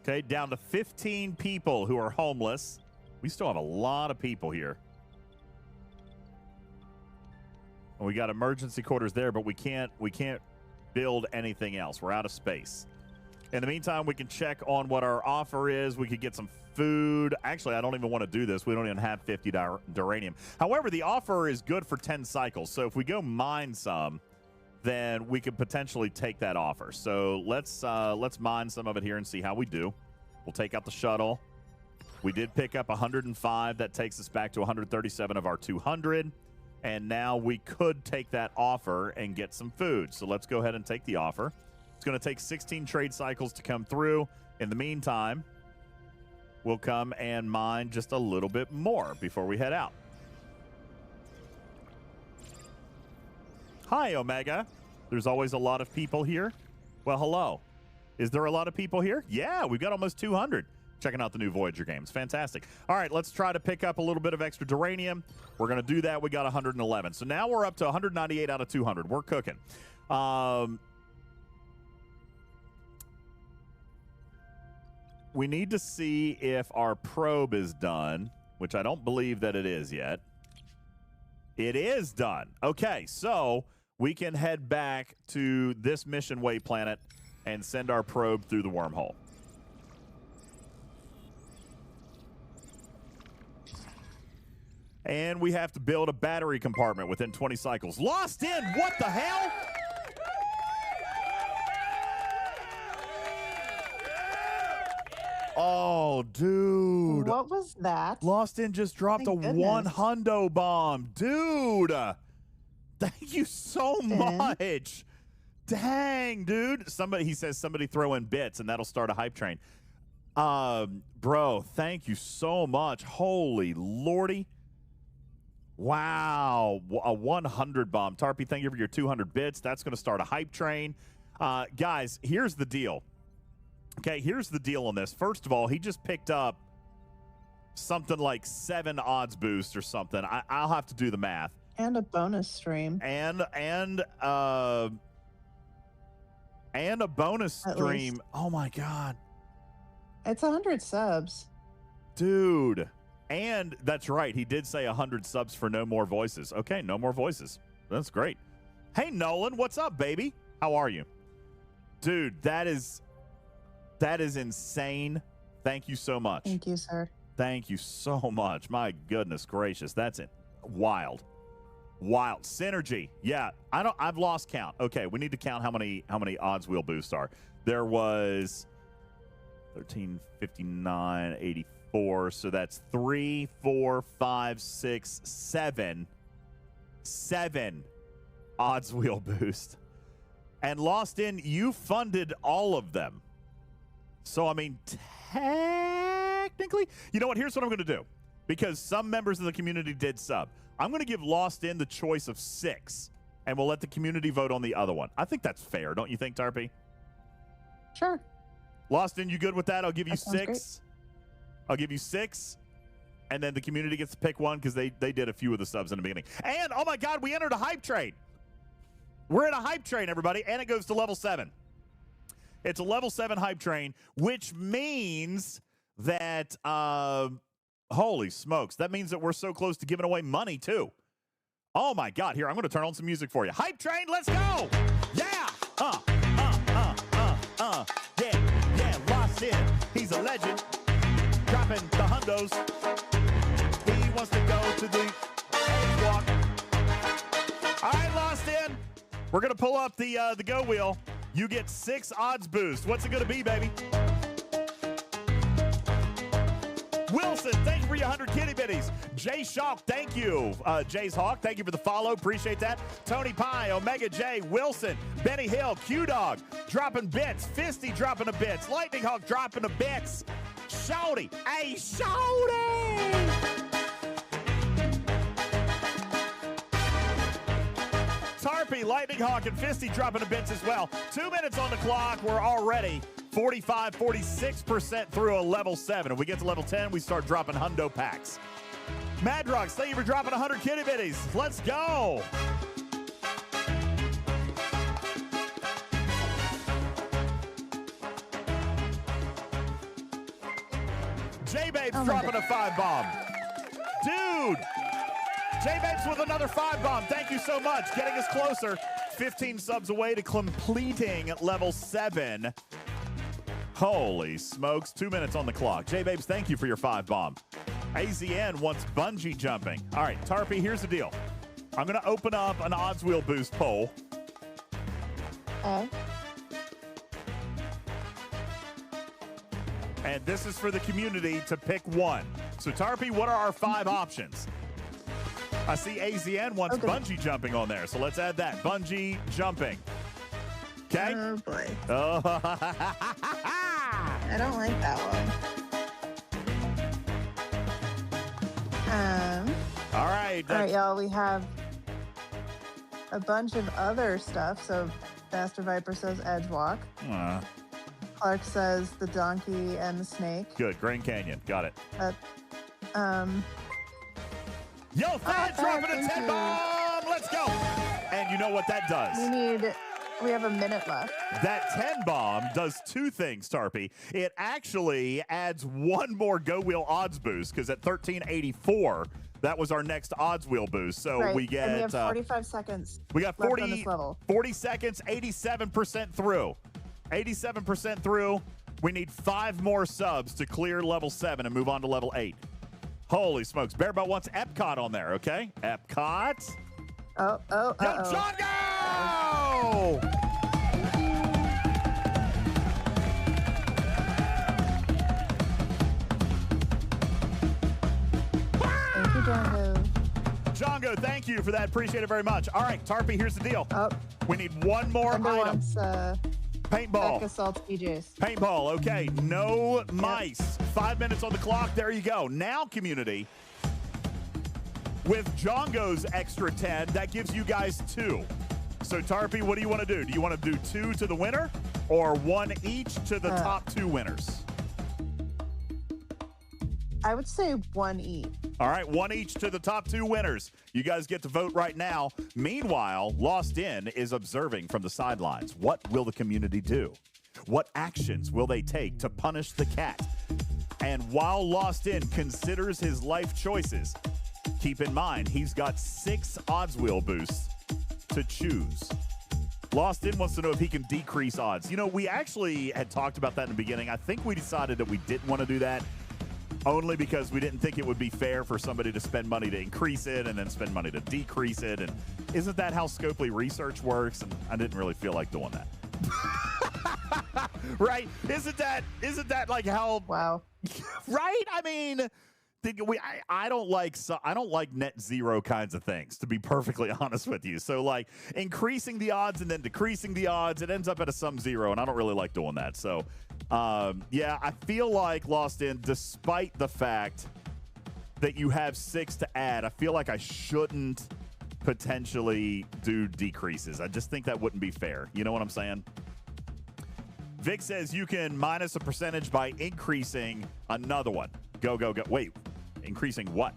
Okay, down to 15 people who are homeless. We still have a lot of people here. And we got emergency quarters there, but we can't build anything else. We're out of space. In the meantime, we can check on what our offer is. We could get some food. Actually, I don't even want to do this. We don't even have 50 uranium. However, the offer is good for 10 cycles. So if we go mine some, then we could potentially take that offer. So let's mine some of it here and see how we do. We'll take out the shuttle. We did pick up 105. That takes us back to 137 of our 200. And now we could take that offer and get some food. So let's go ahead and take the offer. It's going to take 16 trade cycles to come through. In the meantime, we'll come and mine just a little bit more before we head out. Hi, Omega. There's always a lot of people here. Well, hello. Is there a lot of people here? Yeah, we've got almost 200 checking out the new Voyager games. Fantastic. All right, let's try to pick up a little bit of extra duranium. We're going to do that. We got 111. So now we're up to 198 out of 200. We're cooking. We need to see if our probe is done, which I don't believe that it is yet. It is done. Okay, so we can head back to this mission way planet and send our probe through the wormhole. And we have to build a battery compartment within 20 cycles. Lost in, what the hell? Oh, dude. What was that? Lost in just dropped a 100 bomb. Dude. Thank you so much. Dang, dude. He says somebody throw in bits and that'll start a hype train. Bro, thank you so much. Holy lordy. Wow. A 100 bomb. Tarpy, thank you for your 200 bits. That's going to start a hype train. Guys, here's the deal. Okay, here's the deal on this. First of all, he just picked up something like 7 odds boost or something. I'll have to do the math. And a bonus stream. And a bonus stream. Oh my god. It's 100 subs. Dude. And that's right. He did say 100 subs for no more voices. Okay, no more voices. That's great. Hey, Nolan, what's up, baby? How are you? Dude, that is insane. Thank you so much. Thank you, sir. Thank you so much. My goodness gracious. That's it. Wild. Wild. Synergy. Yeah. I've lost count. Okay, we need to count how many odds wheel boosts are. There was 1359, 84. So that's 3, 4, 5, 6, 7. 7 odds wheel boost. And Lost In, you funded all of them. So, I mean, technically, you know what? Here's what I'm going to do. Because some members of the community did sub. I'm going to give Lost In the choice of 6. And we'll let the community vote on the other one. I think that's fair. Don't you think, Tarpy? Sure. Lost In, you good with that? I'll give you 6. Great. I'll give you 6. And then the community gets to pick one because they did a few of the subs in the beginning. And, oh my God, we entered a hype train. We're in a hype train, everybody. And it goes to level 7. It's a level 7 hype train, which means that, holy smokes, that means that we're so close to giving away money, too. Oh, my God. Here, I'm going to turn on some music for you. Hype train, let's go. Yeah. Yeah, Lost In. He's a legend. Dropping the hundos. He wants to go to the EdgeWalk. All right, Lost In. We're going to pull up the GoWheel. You get 6 odds boost. What's it going to be, baby? Wilson, thank you for your 100 kitty bitties. Jay Shalk, thank you. Jay's Hawk, thank you for the follow. Appreciate that. Tony Pie, Omega J, Wilson, Benny Hill, Q-Dog, dropping bits. Fisty dropping a bits. Lightning Hawk dropping a bits. Shouty. Hey, Shouty! Turpy, Lightning Hawk, and Fisty dropping a bits as well. 2 minutes on the clock. We're already 45, 46% through a level 7. If we get to level 10, we start dropping hundo packs. Madrox, thank you for dropping 100 kitty bitties. Let's go. J-Babes dropping a 5 bomb. Dude. J-Babes with another 5 bomb. Thank you so much. Getting us closer. 15 subs away to completing level 7. Holy smokes. 2 minutes on the clock. J-Babes, thank you for your 5 bomb. AZN wants bungee jumping. All right, Tarpy, here's the deal. I'm going to open up an odds wheel boost poll. And this is for the community to pick one. So, Tarpy, what are our 5 options? I see AZN wants bungee jumping on there, so let's add that. Bungee jumping. Okay? Oh, boy. Oh. I don't like that one. All right. All right, y'all. We have a bunch of other stuff. So, Master Viper says EdgeWalk. Clark says the donkey and the snake. Good. Grand Canyon. Got it. Yo, Thad dropping a 10 bomb. Let's go. And you know what that does? We have a minute left. That 10 bomb does 2 things, Tarpy. It actually adds 1 more GoWheel odds boost because at 1384, that was our next odds wheel boost. So we get. And we have 45 seconds. We got left on this level. 40 seconds, 87% through. 87% through. We need 5 more subs to clear level 7 and move on to level 8. Holy smokes. Bearbot wants Epcot on there, okay? Epcot. Yo, Jongo! Thank you, Jongo. Jongo, thank you for that. Appreciate it very much. All right, Tarpy, here's the deal. We need 1 more item. Wants, paintball. Assault DJs. Paintball, okay. No mice. 5 minutes on the clock. There you go. Now, community, with Jongo's extra 10, that gives you guys 2. So, Tarpy, what do you want to do? Do you want to do 2 to the winner or 1 each to the top 2 winners? I would say 1 each. All right, 1 each to the top 2 winners. You guys get to vote right now. Meanwhile, Lost In is observing from the sidelines. What will the community do? What actions will they take to punish the cat? And while Lost In considers his life choices, keep in mind, he's got 6 odds wheel boosts to choose. Lost In wants to know if he can decrease odds. You know, we actually had talked about that in the beginning. I think we decided that we didn't want to do that only because we didn't think it would be fair for somebody to spend money to increase it and then spend money to decrease it. And isn't that how Scopely research works? And I didn't really feel like doing that. Right? Isn't that like how? Wow. Right? I mean, I don't like net zero kinds of things, to be perfectly honest with you. So like increasing the odds and then decreasing the odds, it ends up at a sum 0, and I don't really like doing that. So yeah, I feel like Lost In, despite the fact that you have 6 to add, I feel like I shouldn't potentially do decreases. I just think that wouldn't be fair. You know what I'm saying? Vic says you can minus a percentage by increasing another one. Go. Wait, increasing what?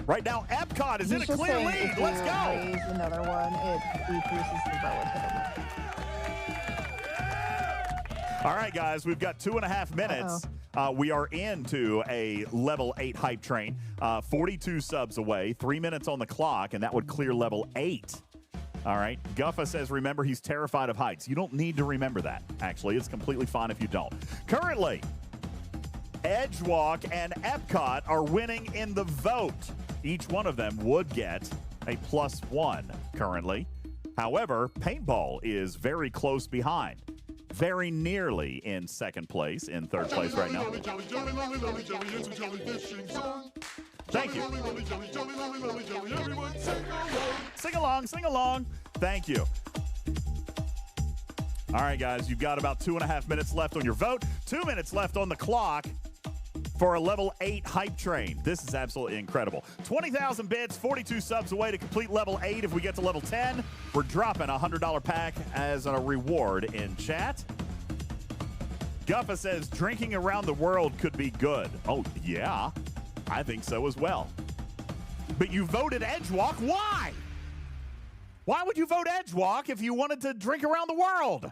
Right now, Epcot is in a clear lead. Let's go. Raise another one. It decreases the relative amount. All right, guys, we've got 2.5 minutes. We are into a level 8 hype train. 42 subs away, 3 minutes on the clock, and that would clear level 8. All right. Guffa says, remember, he's terrified of heights. You don't need to remember that, actually. It's completely fine if you don't. Currently, EdgeWalk and Epcot are winning in the vote. Each one of them would get a +1 currently. However, Paintball is very close behind. Very nearly in second place, in third place right now. Thank you. Sing along. Thank you. All right, guys, you've got about 2.5 minutes left on your vote. 2 minutes left on the clock. for a level 8 hype train. This is absolutely incredible. 20,000 bits, 42 subs away to complete level 8. If we get to level 10, we're dropping a $100 pack as a reward in chat. Guffa says, drinking around the world could be good. Oh, yeah. I think so as well. But you voted EdgeWalk. Why? Why would you vote EdgeWalk if you wanted to drink around the world?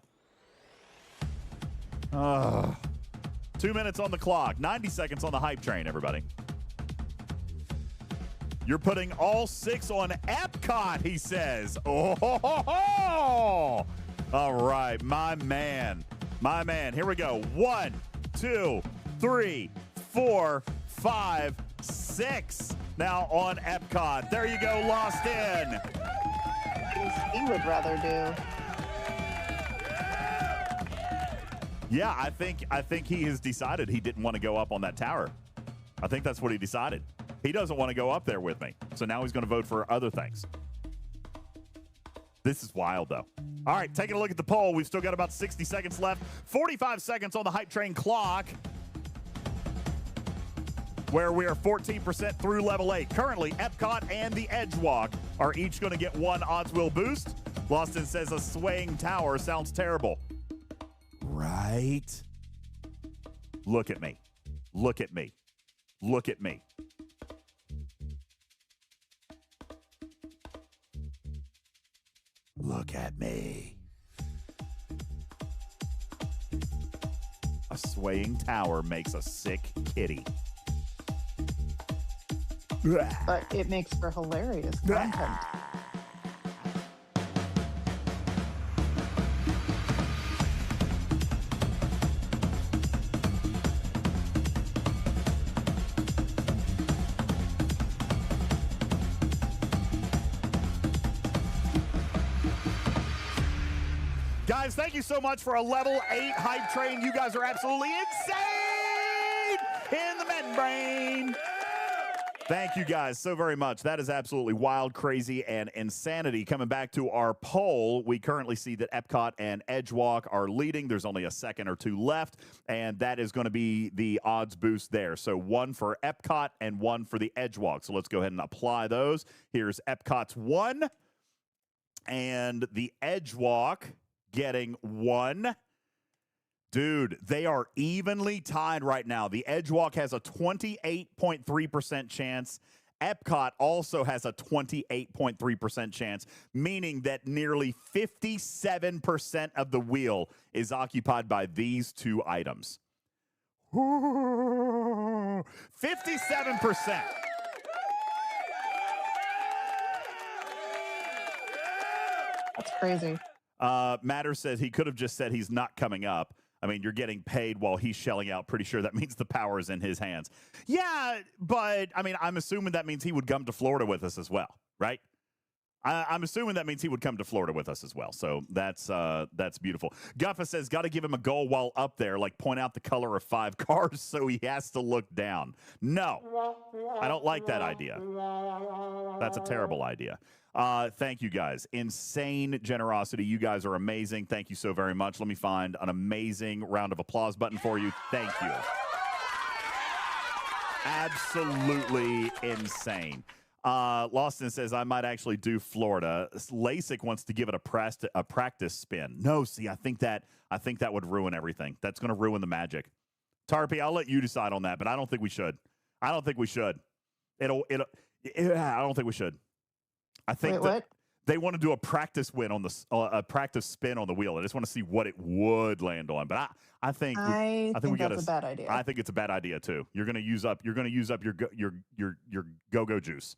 2 minutes on the clock. 90 seconds on the hype train, everybody. You're putting all 6 on Epcot, he says. Oh, ho, ho, ho. All right, my man. My man. Here we go. 1, 2, 3, 4, 5, 6. Now on Epcot. There you go, Lost In. He would rather do. Yeah, I think he has decided he didn't want to go up on that tower. I think that's what he decided. He doesn't want to go up there with me. So now he's going to vote for other things. This is wild, though. All right, taking a look at the poll. We've still got about 60 seconds left. 45 seconds on the hype train clock, where we are 14% through level 8. Currently, Epcot and the EdgeWalk are each going to get 1 odds wheel boost. Lawson says a swaying tower sounds terrible. Right? Look at me. Look at me. Look at me. Look at me. A swaying tower makes a sick kitty. But it makes for hilarious content. Guys, thank you so much for a level 8 hype train. You guys are absolutely insane in the membrane. Thank you guys so very much. That is absolutely wild, crazy, and insanity. Coming back to our poll, we currently see that Epcot and EdgeWalk are leading. There's only a second or two left, and that is going to be the odds boost there. So 1 for Epcot and 1 for the EdgeWalk. So let's go ahead and apply those. Here's Epcot's 1 and the EdgeWalk getting 1. Dude, they are evenly tied right now. The EdgeWalk has a 28.3% chance. Epcot also has a 28.3% chance, meaning that nearly 57% of the wheel is occupied by these 2 items. 57%. That's crazy. Matter says he could have just said he's not coming up. I mean, you're getting paid while he's shelling out. Pretty sure that means the power is in his hands. Yeah, but, I mean, I'm assuming that means he would come to Florida with us as well, right? I'm assuming that means he would come to Florida with us as well. So that's beautiful. Guffa says, got to give him a goal while up there, like point out the color of 5 cars so he has to look down. No, I don't like that idea. That's a terrible idea. Thank you guys. Insane generosity. You guys are amazing. Thank you so very much. Let me find an amazing round of applause button for you. Thank you. Absolutely insane. Lawson says, I might actually do Florida. LASIK wants to give it a practice spin. No, see, I think that would ruin everything. That's going to ruin the magic. Tarpy, I'll let you decide on that, but I don't think we should. I don't think we should. I don't think we should. I think they want to do a practice win on a practice spin on the wheel. I just want to see what it would land on. But I think that's a bad idea. I think it's a bad idea too. You're going to use up your go-go juice.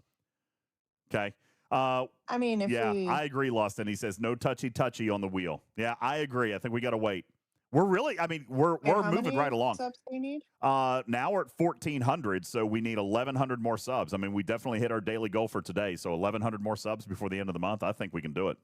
Okay. I mean, I agree, Lawson. He says no touchy on the wheel. Yeah, I agree. I think we got to wait. We're moving right along. Subs do you need? Now we're at 1,400, so we need 1,100 more subs. I mean, we definitely hit our daily goal for today, so 1,100 more subs before the end of the month. I think we can do it.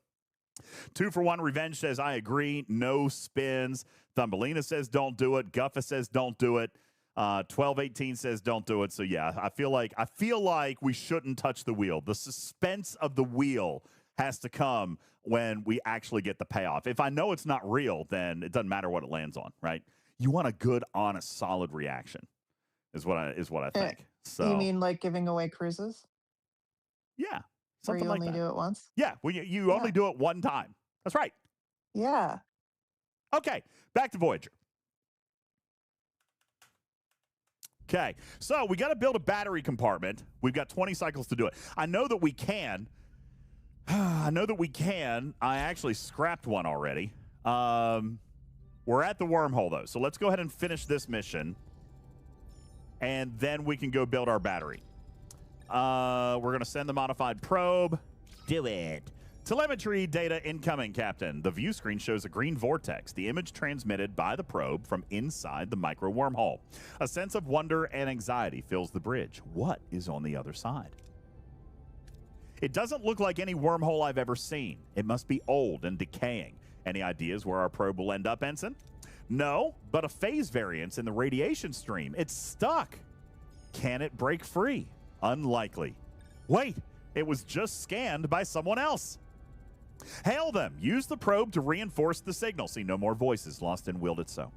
2 for 1 Revenge says, I agree. No spins. Thumbelina says, don't do it. Guffa says, don't do it. 1218 says, don't do it. So yeah, I feel like we shouldn't touch the wheel. The suspense of the wheel has to come when we actually get the payoff. If I know it's not real, then it doesn't matter what it lands on, right? You want a good, honest, solid reaction. is what I think. So you mean like giving away cruises? Yeah, where something you like only that. do it once? Yeah, well, you only do it one time. That's right. Yeah. Okay, back to Voyager. Okay, so we got to build a battery compartment. We've got 20 cycles to do it. I know that we can. I know that we can. I actually scrapped one already. We're at the wormhole, though. So let's go ahead and finish this mission. And then we can go build our battery. We're going to send the modified probe. Do it. Telemetry data incoming, Captain. The view screen shows a green vortex, the image transmitted by the probe from inside the micro wormhole. A sense of wonder and anxiety fills the bridge. What is on the other side? It doesn't look like any wormhole I've ever seen. It must be old and decaying. Any ideas where our probe will end up, Ensign? No, but a phase variance in the radiation stream. It's stuck. Can it break free? Unlikely. Wait, it was just scanned by someone else. Hail them. Use the probe to reinforce the signal. See no more voices. Lost and willed it so.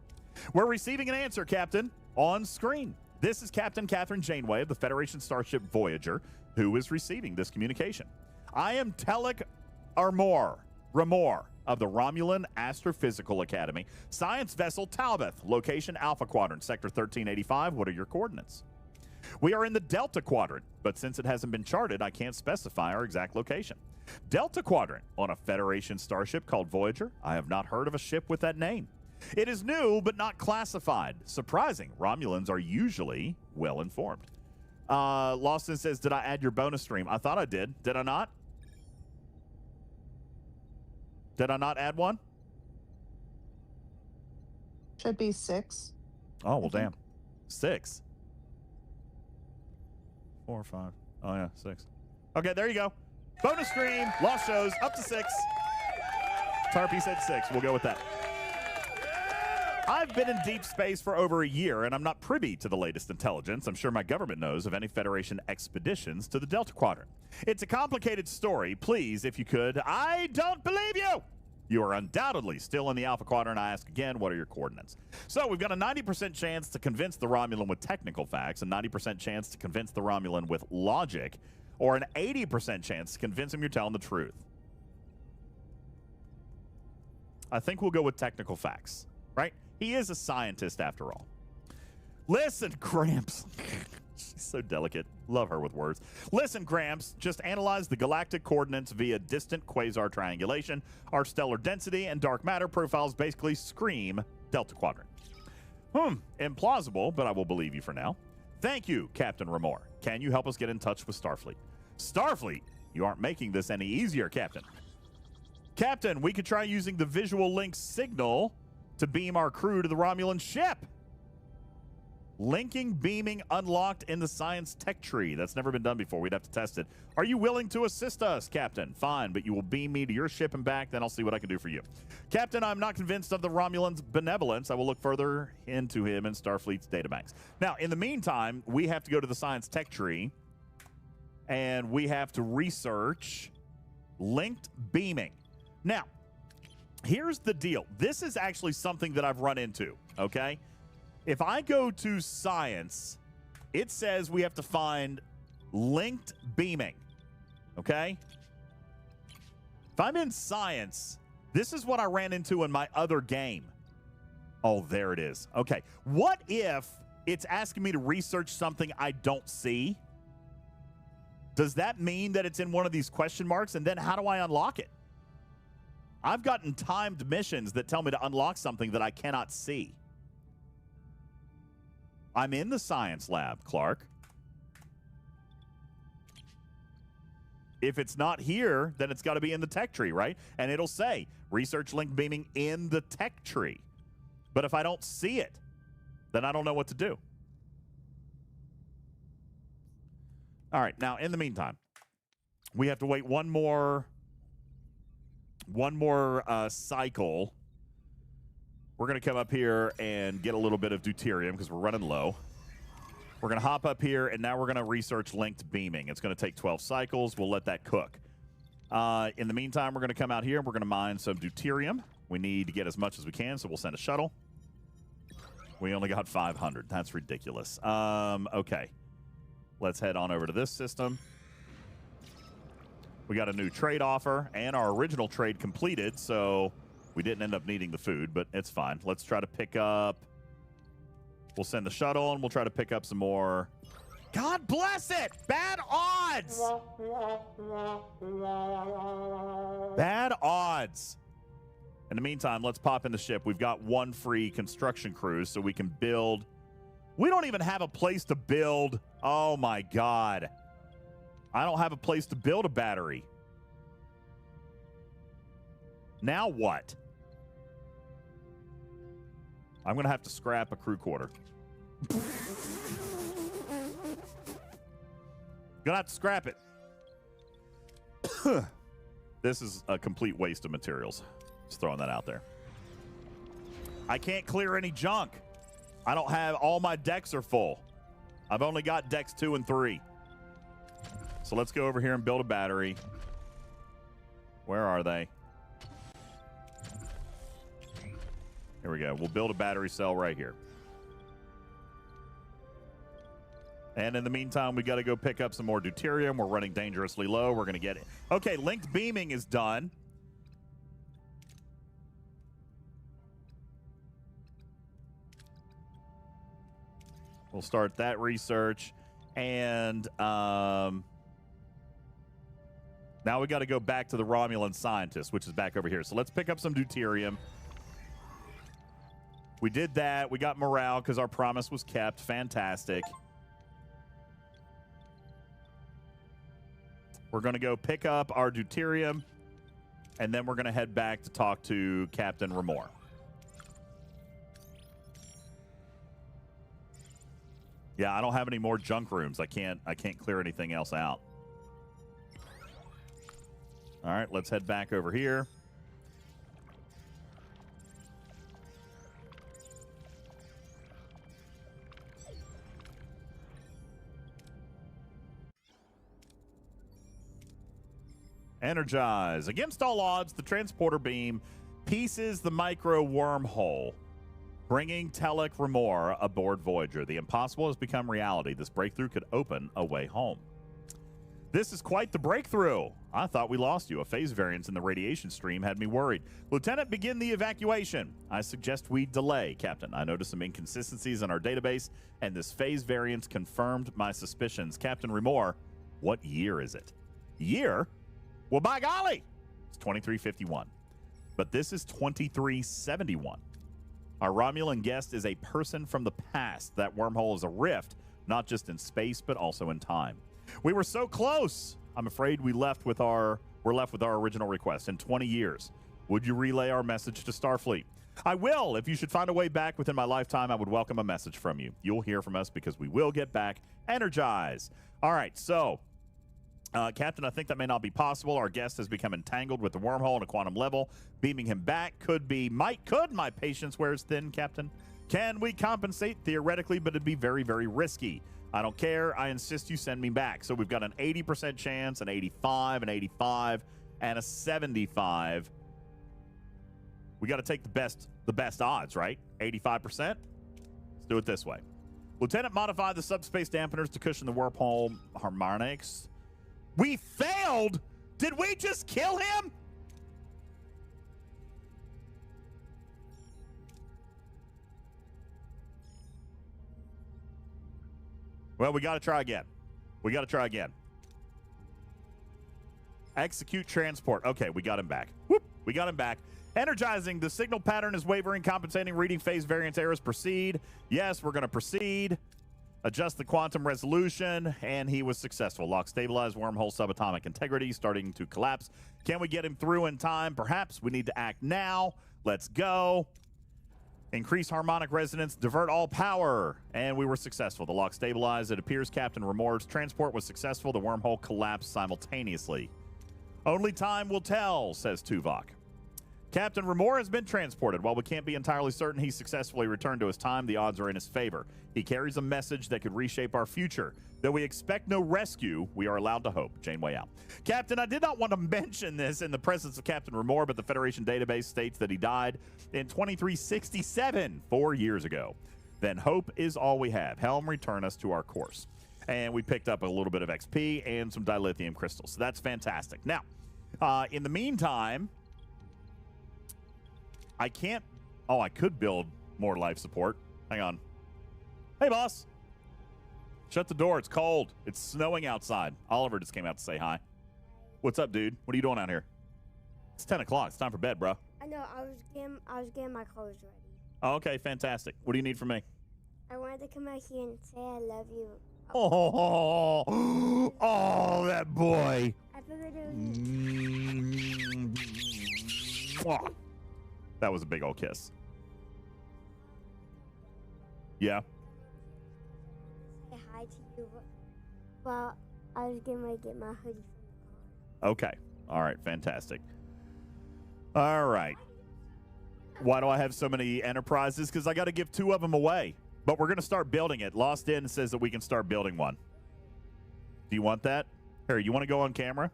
We're receiving an answer, Captain, on screen. This is Captain Catherine Janeway of the Federation starship Voyager, who is receiving this communication. I am Telek Ramor of the Romulan Astrophysical Academy, science vessel Talbot, location Alpha Quadrant, sector 1385. What are your coordinates? We are in the Delta Quadrant, but since it hasn't been charted, I can't specify our exact location. Delta Quadrant on a Federation starship called Voyager? I have not heard of a ship with that name. It is new, but not classified. Surprising. Romulans are usually well-informed. Lawson says, did I add your bonus stream? I thought I did. Did I not? Did I not add one? Should be 6. Oh, well, damn. 6. 4 or 5. Oh, yeah, 6. Okay, there you go. Bonus stream, lost shows, up to 6. Tarpy said 6. We'll go with that. I've been in deep space for over a year, and I'm not privy to the latest intelligence. I'm sure my government knows of any Federation expeditions to the Delta Quadrant. It's a complicated story. Please, if you could. I don't believe you! You are undoubtedly still in the Alpha Quadrant. I ask again, what are your coordinates? So we've got a 90% chance to convince the Romulan with technical facts, a 90% chance to convince the Romulan with logic, or an 80% chance to convince him you're telling the truth. I think we'll go with technical facts, right? He is a scientist after all. Listen, Gramps. She's so delicate. Love her with words. Listen, Gramps, just analyze the galactic coordinates via distant quasar triangulation. Our stellar density and dark matter profiles basically scream Delta Quadrant. Implausible, but I will believe you for now. Thank you, Captain Ramor. Can you help us get in touch with Starfleet? Starfleet? You aren't making this any easier, Captain. Captain, we could try using the visual link signal to beam our crew to the Romulan ship. Linking beaming unlocked in the science tech tree. That's never been done before. We'd have to test it. Are you willing to assist us, Captain? Fine, but you will beam me to your ship and back, then I'll see what I can do for you. Captain, I'm not convinced of the Romulan's benevolence. I will look further into him in Starfleet's databanks. Now, in the meantime, we have to go to the science tech tree, and we have to research linked beaming. Now, here's the deal. This is actually something that I've run into, okay? If I go to science, it says we have to find linked beaming, okay? If I'm in science, this is what I ran into in my other game. Oh, there it is. Okay. What if it's asking me to research something I don't see? Does that mean that it's in one of these question marks? And then how do I unlock it? I've gotten timed missions that tell me to unlock something that I cannot see. I'm in the science lab, Clark. If it's not here, then it's got to be in the tech tree, right? And it'll say, research link beaming in the tech tree. But if I don't see it, then I don't know what to do. All right, now, in the meantime, we have to wait one more cycle. We're going to come up here and get a little bit of deuterium because we're running low. We're going to hop up here, and now we're going to research linked beaming. It's going to take 12 cycles. We'll let that cook. In the meantime, we're going to come out here, and we're going to mine some deuterium. We need to get as much as we can, so we'll send a shuttle. We only got 500. That's ridiculous. Okay. Let's head on over to this system. We got a new trade offer, and our original trade completed, so we didn't end up needing the food, but it's fine. Let's try to pick up... We'll send the shuttle, and we'll try to pick up some more... God bless it! Bad odds! Bad odds. In the meantime, let's pop in the ship. We've got one free construction cruise, so we can build... We don't even have a place to build. Oh, my God. I don't have a place to build a battery. Now what? I'm going to have to scrap a crew quarter. Gonna have to scrap it. This is a complete waste of materials. Just throwing that out there. I can't clear any junk. I don't have... All my decks are full. I've only got decks 2 and 3. So let's go over here and build a battery. Where are they? Here we go. We'll build a battery cell right here. And in the meantime, we got to go pick up some more deuterium. We're running dangerously low. We're going to get it. Okay, linked beaming is done. We'll start that research. And now we got to go back to the Romulan scientist, which is back over here. So let's pick up some deuterium. We did that. We got morale because our promise was kept. Fantastic. We're going to go pick up our deuterium, and then we're going to head back to talk to Captain Remor. Yeah, I don't have any more junk rooms. I can't clear anything else out. All right, let's head back over here. Energize. Against all odds, the transporter beam pieces the micro wormhole, bringing Telek Remor aboard Voyager. The impossible has become reality. This breakthrough could open a way home. This is quite the breakthrough. I thought we lost you. A phase variance in the radiation stream had me worried. Lieutenant, begin the evacuation. I suggest we delay, Captain. I noticed some inconsistencies in our database, and this phase variance confirmed my suspicions. Captain Remor, what year is it? Year? Well, by golly, it's 2351. But this is 2371. Our Romulan guest is a person from the past. That wormhole is a rift, not just in space, but also in time. We were so close. I'm afraid we're left with our original request. In 20 years, would you relay our message to Starfleet? I will. If you should find a way back within my lifetime, I would welcome a message from you. You'll hear from us because we will get back. Energize. All right, so... Captain, I think that may not be possible. Our guest has become entangled with the wormhole on a quantum level. Beaming him back could my patience wears thin, Captain. Can we compensate? Theoretically, but it'd be very, very risky. I don't care. I insist you send me back. So we've got an 80% chance, an 85, an 85, and a 75. We got to take the best odds, right? 85%? Let's do it this way. Lieutenant, modify the subspace dampeners to cushion the wormhole harmonics. We failed? Did we just kill him? Well, we got to try again. Execute transport. Okay, we got him back. Whoop, we got him back. Energizing. The signal pattern is wavering, compensating, reading phase variance errors. Proceed. Yes, we're going to proceed. Adjust the quantum resolution, and he was successful. Lock stabilized wormhole subatomic integrity starting to collapse. Can we get him through in time? Perhaps. We need to act now. Let's go. Increase harmonic resonance, divert all power. And we were successful. The lock stabilized. It appears Captain Remor's transport was successful. The wormhole collapsed simultaneously. Only time will tell, says Tuvok. Captain Remor has been transported. While we can't be entirely certain he successfully returned to his time, the odds are in his favor. He carries a message that could reshape our future. Though we expect no rescue, we are allowed to hope. Janeway out. Captain, I did not want to mention this in the presence of Captain Remor, but the Federation database states that he died in 2367, 4 years ago. then hope is all we have. Helm, return us to our course. And we picked up a little bit of XP and some dilithium crystals. So that's fantastic. Now, in the meantime, I can't... Oh, I could build more life support. Hang on. Hey, boss. Shut the door. It's cold. It's snowing outside. Oliver just came out to say hi. What's up, dude? What are you doing out here? It's 10 o'clock. It's time for bed, bro. I know. I was getting my clothes ready. Oh, okay, fantastic. What do you need from me? I wanted to come out here and say I love you. Oh, oh, that boy. I figured it was... That was a big old kiss. Yeah. Say hi to you while I was getting ready to get my hoodie from the car. Okay. All right, fantastic. All right. Why do I have so many enterprises? Because I got to give 2 of them away. But we're going to start building it. Lost In says that we can start building one. Do you want that? Here, you want to go on camera?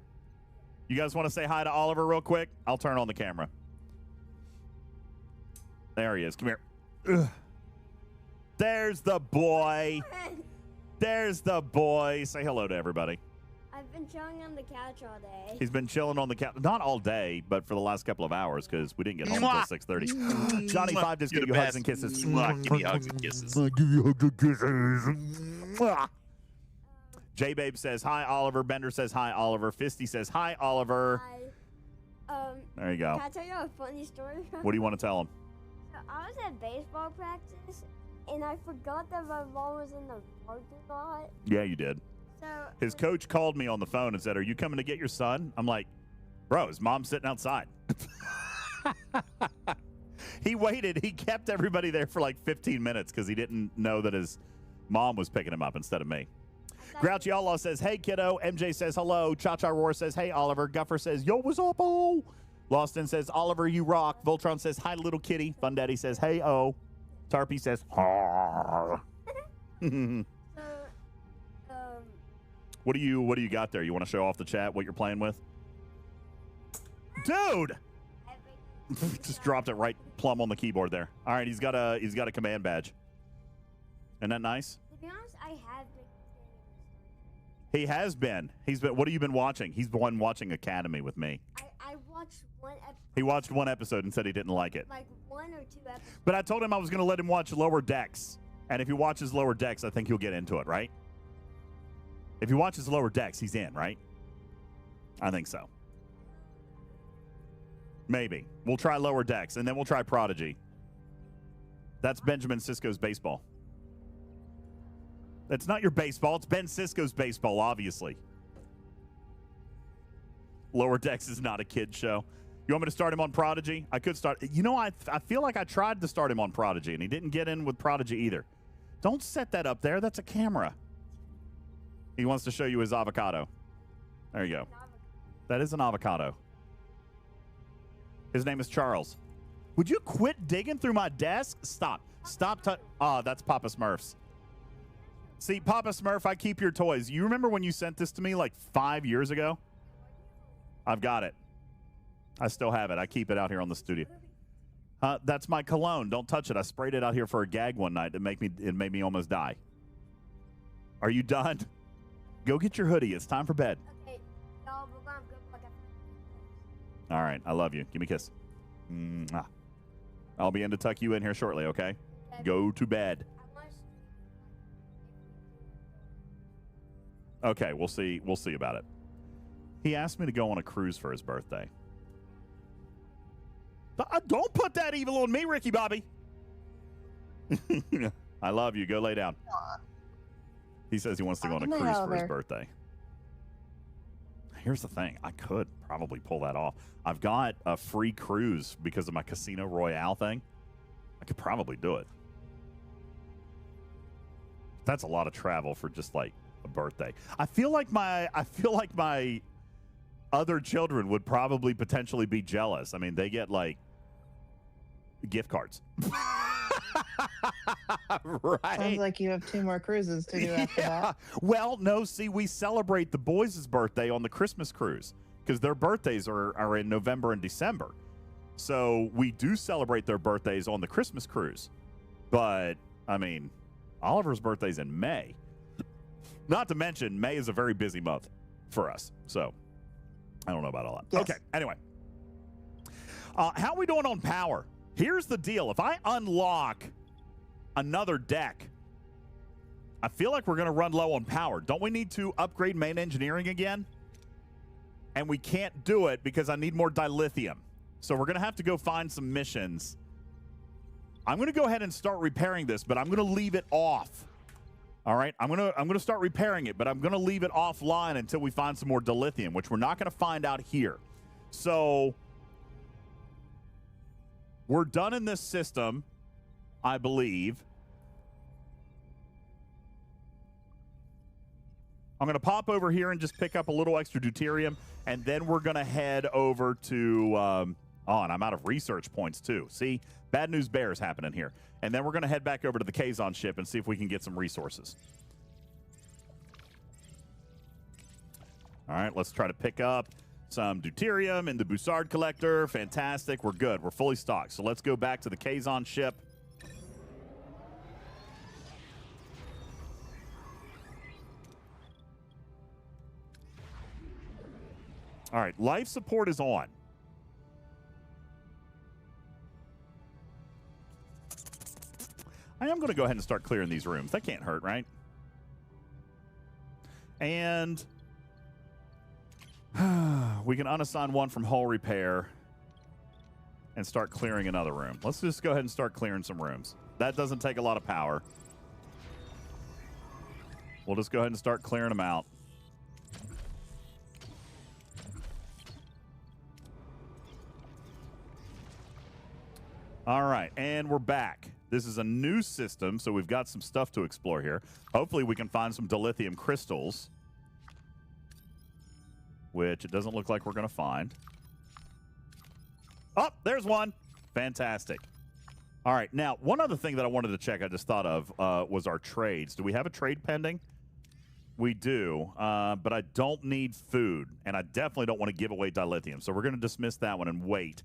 You guys want to say hi to Oliver real quick? I'll turn on the camera. There he is. Come here. Ugh. There's the boy. There's the boy. Say hello to everybody. I've been chilling on the couch all day. He's been chilling on the couch. Not all day, but for the last couple of hours because we didn't get home until 6:30. Johnny 5 just give you hugs and kisses. Give me hugs and kisses. J-Babe says, hi, Oliver. Bender says, hi, Oliver. Fisty says, hi, Oliver. Hi. There you go. Can I tell you a funny story? What do you want to tell him? So I was at baseball practice, and I forgot that my ball was in the parking lot. Yeah, you did. So his coach called me on the phone and said, are you coming to get your son? I'm like, bro, his mom's sitting outside. He waited. He kept everybody there for like 15 minutes because he didn't know that his mom was picking him up instead of me. Grouchy Outlaw says, hey, kiddo. MJ says, hello. Cha-Cha Roar says, hey, Oliver. Guffer says, yo, what's up, oh? Loston says, Oliver, you rock. Voltron says, hi, little kitty. Fun Daddy says, hey, oh. Tarpy says, ha. What do you got there? You want to show off the chat what you're playing with? Dude! Just dropped it right plumb on the keyboard there. All right, he's got a command badge. Isn't that nice? To be honest, I have been. He has been. He's been. What have you been watching? He's been watching Academy with me. I watched one episode. He watched one episode and said he didn't like it. Like 1 or 2 episodes. But I told him I was going to let him watch Lower Decks. And if he watches Lower Decks, I think he'll get into it, right? If he watches Lower Decks, he's in, right? I think so. Maybe. We'll try Lower Decks, and then we'll try Prodigy. That's Benjamin Sisko's baseball. That's not your baseball. It's Ben Sisko's baseball, obviously. Lower Decks is not a kid show. You want me to start him on Prodigy? I could start. You know, I feel like I tried to start him on Prodigy, and he didn't get in with Prodigy either. Don't set that up there. That's a camera. He wants to show you his avocado. There you go. That is an avocado. His name is Charles. Would you quit digging through my desk? Stop. Stop. That's Papa Smurf's. See, Papa Smurf, I keep your toys. You remember when you sent this to me like 5 years ago? I've got it. I still have it. I keep it out here on the studio. That's my cologne. Don't touch it. I sprayed it out here for a gag one night. It made me almost die. Are you done? Go get your hoodie. It's time for bed. Okay, y'all, we're going to go back. All right. I love you. Give me a kiss. Mwah. I'll be in to tuck you in here shortly, okay? Go to bed. Okay, we'll see. We'll see about it. He asked me to go on a cruise for his birthday. Don't put that evil on me, Ricky Bobby. I love you. Go lay down. He says he wants to go on a cruise for his birthday. Here's the thing. I could probably pull that off. I've got a free cruise because of my Casino Royale thing. I could probably do it. That's a lot of travel for just like a birthday. I feel like my other children would probably potentially be jealous. I mean, they get like gift cards. Right. Sounds like you have 2 more cruises to do after that. Well, no, see, we celebrate the boys' birthday on the Christmas cruise because their birthdays are in November and December. So we do celebrate their birthdays on the Christmas cruise. But I mean, Oliver's birthday's in May. Not to mention, May is a very busy month for us. So, I don't know about all that. Yes. Okay, anyway. How are we doing on power? Here's the deal. If I unlock another deck, I feel like we're going to run low on power. Don't we need to upgrade main engineering again? And we can't do it because I need more dilithium. So we're going to have to go find some missions. I'm going to go ahead and start repairing this, but I'm going to leave it off. All right, I'm gonna start repairing it, but I'm going to leave it offline until we find some more dilithium, which we're not going to find out here. So we're done in this system, I believe. I'm going to pop over here and just pick up a little extra deuterium, and then we're going to head over to, and I'm out of research points too. See, bad news bears happening here. And then we're going to head back over to the Kazon ship and see if we can get some resources. All right, let's try to pick up some deuterium in the Bussard collector. Fantastic. We're good. We're fully stocked. So let's go back to the Kazon ship. All right, life support is on. I am going to go ahead and start clearing these rooms. That can't hurt, right? And we can unassign one from hull repair and start clearing another room. Let's just go ahead and start clearing some rooms. That doesn't take a lot of power. We'll just go ahead and start clearing them out. All right, and we're back. This is a new system, so we've got some stuff to explore here. Hopefully we can find some dilithium crystals, which it doesn't look like we're going to find. Oh, there's one. Fantastic. All right, now, one other thing that I wanted to check I just thought of was our trades. Do we have a trade pending? We do, but I don't need food, and I definitely don't want to give away dilithium, so we're going to dismiss that one and wait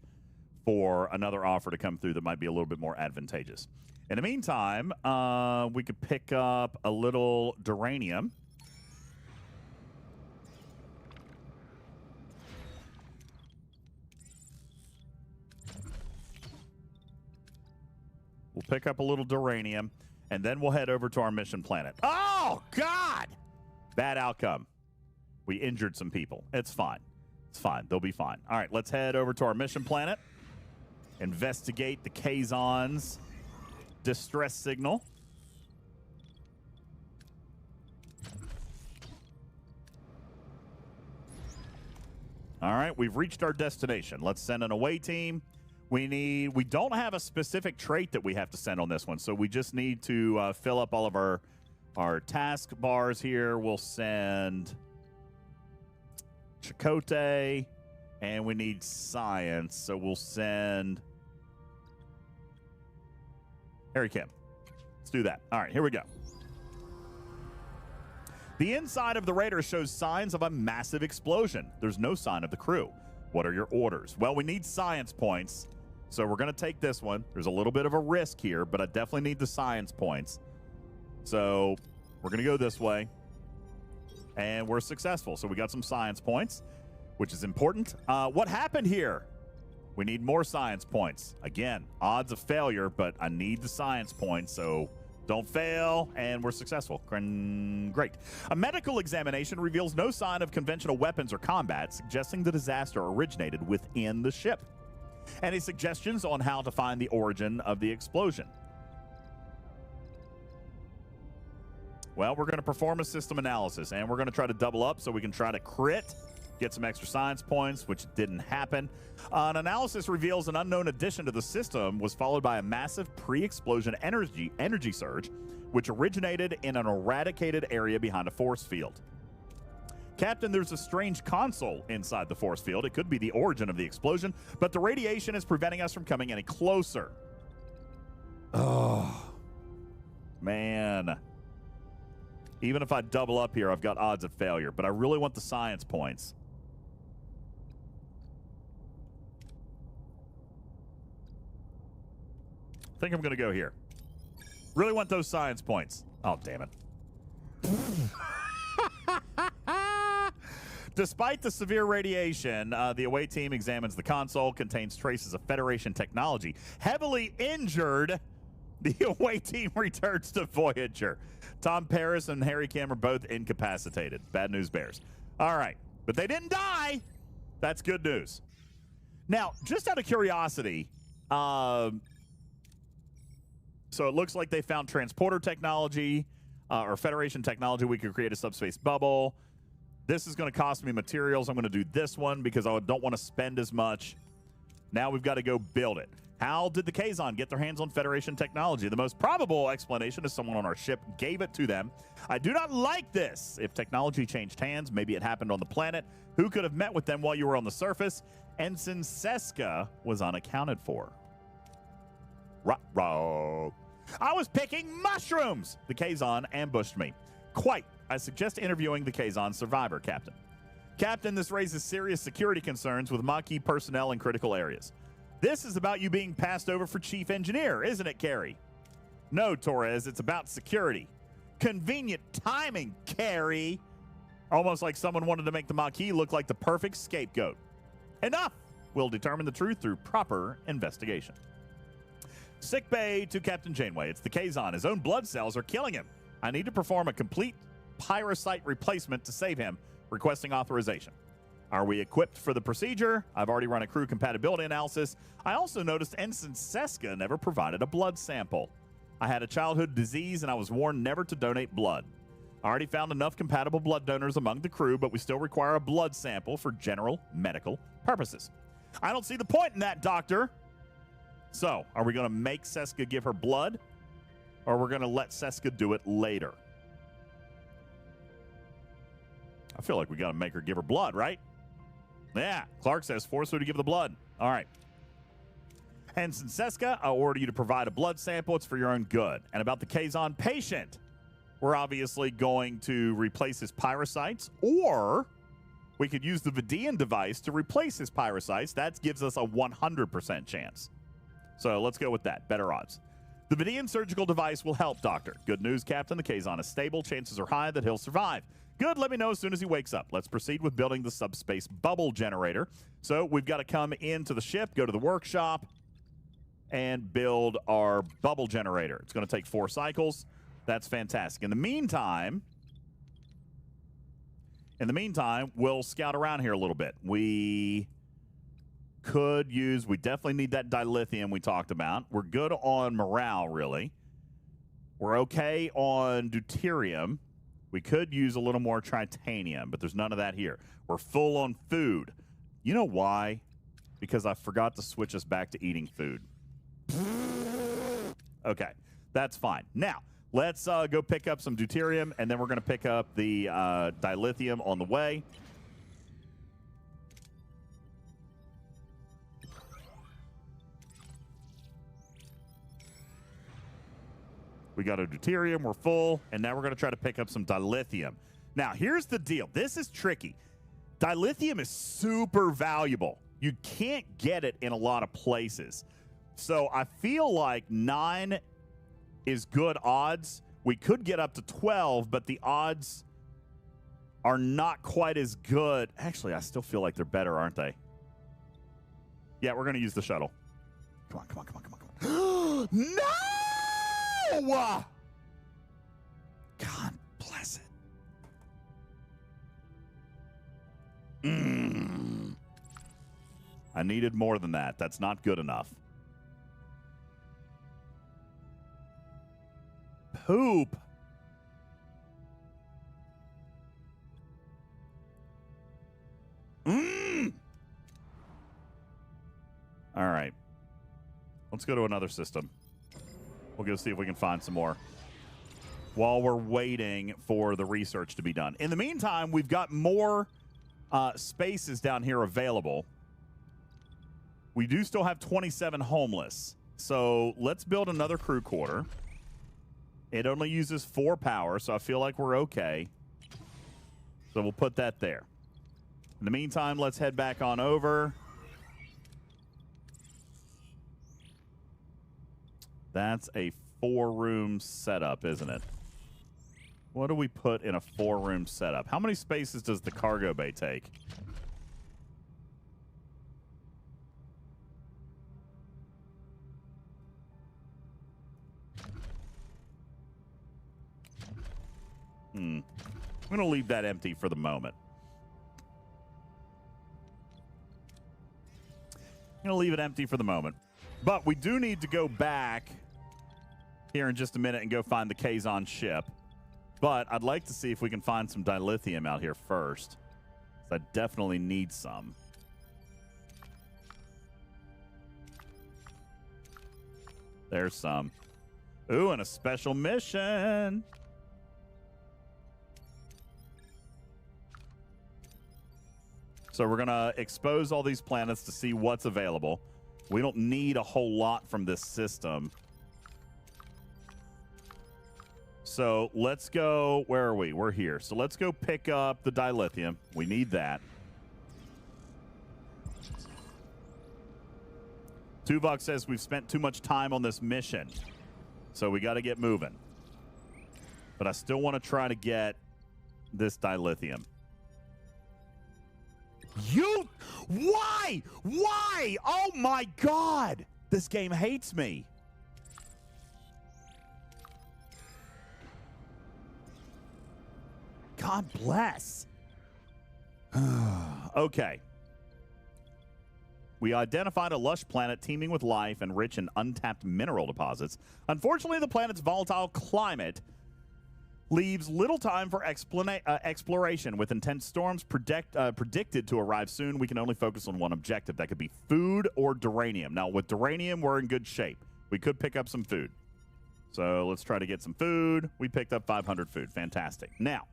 for another offer to come through that might be a little bit more advantageous. In the meantime, we could pick up a little duranium. We'll pick up a little duranium, and then we'll head over to our mission planet. Oh, God! Bad outcome. We injured some people. It's fine. It's fine. They'll be fine. All right, let's head over to our mission planet. Investigate the Kazon's distress signal. All right, we've reached our destination. Let's send an away team. We don't have a specific trait that we have to send on this one, so we just need to fill up all of our task bars here. We'll send Chakotay, and we need science, so we'll send Harry Kim. Let's do that. All right, here we go. The inside of the Raider shows signs of a massive explosion. There's no sign of the crew. What are your orders? Well, we need science points, so we're going to take this one. There's a little bit of a risk here, but I definitely need the science points. So we're going to go this way, and we're successful. So we got some science points, which is important. What happened here? We need more science points. Again, odds of failure, but I need the science points, so don't fail, and we're successful. Great. A medical examination reveals no sign of conventional weapons or combat, suggesting the disaster originated within the ship. Any suggestions on how to find the origin of the explosion? Well, we're going to perform a system analysis, and we're going to try to double up so we can try to crit, get some extra science points, which didn't happen. An analysis reveals an unknown addition to the system was followed by a massive pre-explosion energy surge, which originated in an eradicated area behind a force field. Captain, there's a strange console inside the force field. It could be the origin of the explosion, but the radiation is preventing us from coming any closer. Oh, man. Even if I double up here, I've got odds of failure, but I really want the science points. I think I'm going to go here. Really want those science points. Oh, damn it. Despite the severe radiation, the away team examines the console, contains traces of Federation technology. Heavily injured, the away team returns to Voyager. Tom Paris and Harry Kim are both incapacitated. Bad news bears. All right, but they didn't die. That's good news. Now, just out of curiosity, so it looks like they found transporter technology or Federation technology. We could create a subspace bubble. This is going to cost me materials. I'm going to do this one because I don't want to spend as much. Now we've got to go build it. How did the Kazon get their hands on Federation technology? The most probable explanation is someone on our ship gave it to them. I do not like this. If technology changed hands, maybe it happened on the planet. Who could have met with them while you were on the surface? Ensign Sisko was unaccounted for. Ruh-roh. I was picking mushrooms. The Kazon ambushed me. Quite. I suggest interviewing the Kazon survivor, Captain. Captain, this raises serious security concerns with Maquis personnel in critical areas. This is about you being passed over for chief engineer, isn't it, Carrie? No, Torres, it's about security. Convenient timing, Carrie. Almost like someone wanted to make the Maquis look like the perfect scapegoat. Enough! We'll determine the truth through proper investigation. Sick bay to Captain Janeway. It's the Kazon. His own blood cells are killing him. I need to perform a complete pyrocyte replacement to save him, requesting authorization. Are we equipped for the procedure? I've already run a crew compatibility analysis. I also noticed Ensign Sisko never provided a blood sample. I had a childhood disease and I was warned never to donate blood. I already found enough compatible blood donors among the crew, but we still require a blood sample for general medical purposes. I don't see the point in that, Doctor. So, are we going to make Sisko give her blood? Or we're going to let Sisko do it later? I feel like we got to make her give her blood, right? Yeah, Clark says force her to give the blood. All right. Ensign Sisko, I order you to provide a blood sample. It's for your own good. And about the Kazon patient, we're obviously going to replace his pyrocytes, or we could use the Vidian device to replace his pyrocytes. That gives us a 100% chance. So let's go with that. Better odds. The Vidian surgical device will help, Doctor. Good news, Captain. The Kazon is stable. Chances are high that he'll survive. Good. Let me know as soon as he wakes up. Let's proceed with building the subspace bubble generator. So we've got to come into the ship, go to the workshop, and build our bubble generator. It's going to take 4 cycles. That's fantastic. In the meantime, we'll scout around here a little bit. We definitely need that dilithium we talked about. We're good on morale, really. We're okay on deuterium. We could use a little more titanium, but there's none of that here. We're full on food. You know why? Because I forgot to switch us back to eating food. Okay, that's fine. Now, let's go pick up some deuterium, and then we're going to pick up the dilithium on the way. We got a deuterium, we're full, and now we're going to try to pick up some dilithium. Now, here's the deal. This is tricky. Dilithium is super valuable. You can't get it in a lot of places. So I feel like 9 is good odds. We could get up to 12, but the odds are not quite as good. Actually, I still feel like they're better, aren't they? Yeah, we're going to use the shuttle. Come on, come on, come on, come on, come on. No! God bless it. I needed more than that. That's not good enough. Poop. All right. Let's go to another system. We'll go see if we can find some more while we're waiting for the research to be done. In the meantime, we've got more spaces down here available. We do still have 27 homeless. So let's build another crew quarter. It only uses 4 power, so I feel like we're okay. So we'll put that there. In the meantime, let's head back on over. That's a 4-room setup, isn't it? What do we put in a 4-room setup? How many spaces does the cargo bay take? I'm going to leave that empty for the moment. I'm going to leave it empty for the moment. But we do need to go back here in just a minute and go find the Kazon ship. But I'd like to see if we can find some dilithium out here first. I definitely need some. There's some. Ooh, and a special mission. So we're going to expose all these planets to see what's available. We don't need a whole lot from this system. So let's go. Where are we? We're here. So let's go pick up the dilithium. We need that. Tuvix says we've spent too much time on this mission. So we got to get moving. But I still want to try to get this dilithium. Why? Why? Oh my God. This game hates me. God bless. Okay. We identified a lush planet teeming with life and rich in untapped mineral deposits. Unfortunately, the planet's volatile climate leaves little time for exploration. With intense storms predicted to arrive soon, we can only focus on one objective. That could be food or duranium. Now, with duranium, we're in good shape. We could pick up some food. So let's try to get some food. We picked up 500 food. Fantastic. Now,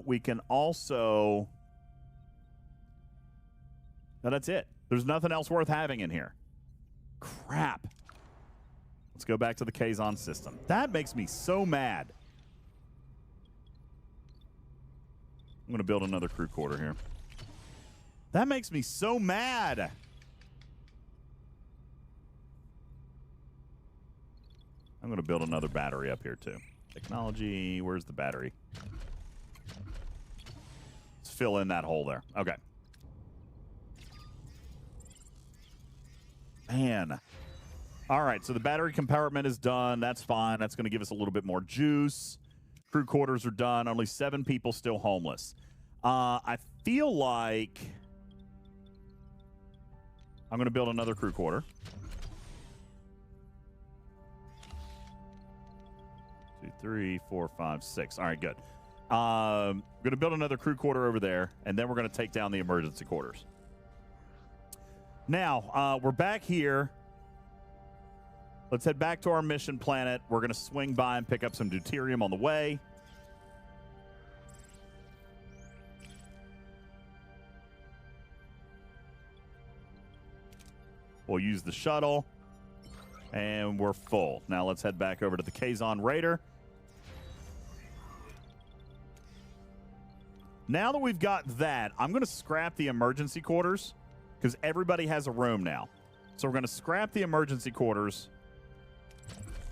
we can also... No, that's it. There's nothing else worth having in here. Crap. Let's go back to the Kazon system. That makes me so mad. I'm going to build another crew quarter here. That makes me so mad. I'm going to build another battery up here too. Technology, where's the battery? Let's fill in that hole there. Okay. Man. All right, so the battery compartment is done. That's fine. That's going to give us a little bit more juice. Crew quarters are done. Only 7 people still homeless. I feel like I'm going to build another crew quarter. 2, 3, 4, 5, 6. All right, good. I'm going to build another crew quarter over there, and then we're going to take down the emergency quarters. Now, we're back here. Let's head back to our mission planet. We're going to swing by and pick up some deuterium on the way. We'll use the shuttle. And we're full. Now let's head back over to the Kazon Raider. Now that we've got that, I'm going to scrap the emergency quarters because everybody has a room now. So we're going to scrap the emergency quarters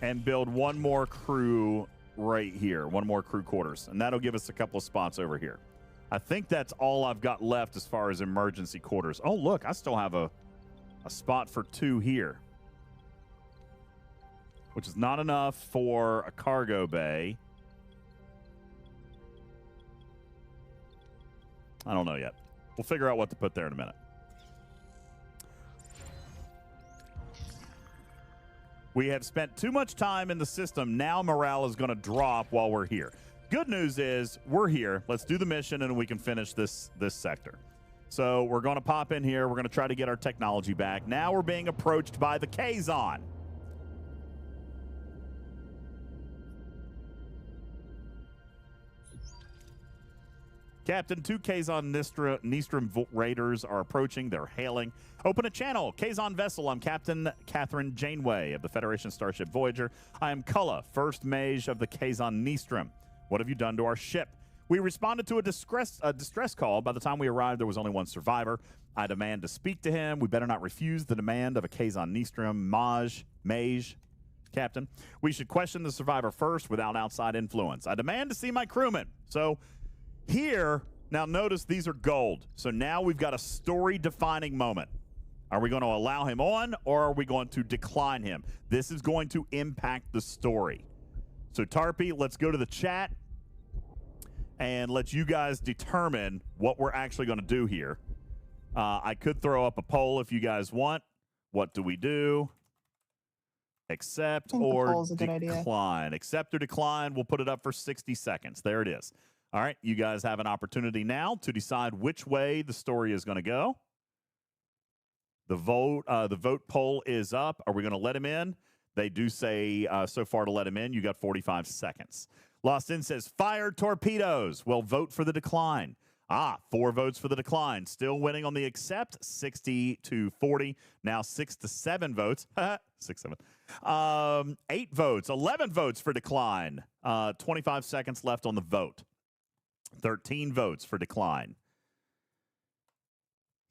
and build one more crew right here. One more crew quarters. And that'll give us a couple of spots over here. I think that's all I've got left as far as emergency quarters. Oh, look, I still have a spot for 2 here, which is not enough for a cargo bay. I don't know yet. We'll figure out what to put there in a minute. We have spent too much time in the system. Now morale is going to drop while we're here. Good news is we're here. Let's do the mission and we can finish this sector. So we're going to pop in here. We're going to try to get our technology back. Now we're being approached by the Kazon. Captain, 2 Kazon Nistrum Raiders are approaching. They're hailing. Open a channel. Kazon vessel. I'm Captain Catherine Janeway of the Federation starship Voyager. I am Kulla, first mage of the Kazon Nistrum. What have you done to our ship? We responded to a distress call. By the time we arrived, there was only 1 survivor. I demand to speak to him. We better not refuse the demand of a Kazon Nistrum mage. Captain. We should question the survivor first without outside influence. I demand to see my crewman. So here, now notice these are gold. So now we've got a story-defining moment. Are we going to allow him on, or are we going to decline him? This is going to impact the story. So Tarpy, let's go to the chat and let you guys determine what we're actually going to do here. I could throw up a poll if you guys want. What do we do? Accept or decline. Accept or decline. We'll put it up for 60 seconds. There it is. All right, you guys have an opportunity now to decide which way the story is going to go. The vote poll is up. Are we going to let him in? They do say so far to let him in. You got 45 seconds. Lost In says, fire torpedoes. Well, vote for the decline. 4 votes for the decline. Still winning on the accept, 60-40. Now 6-7 votes. 6-7. 8 votes. 11 votes for decline. 25 seconds left on the vote. 13 votes for decline.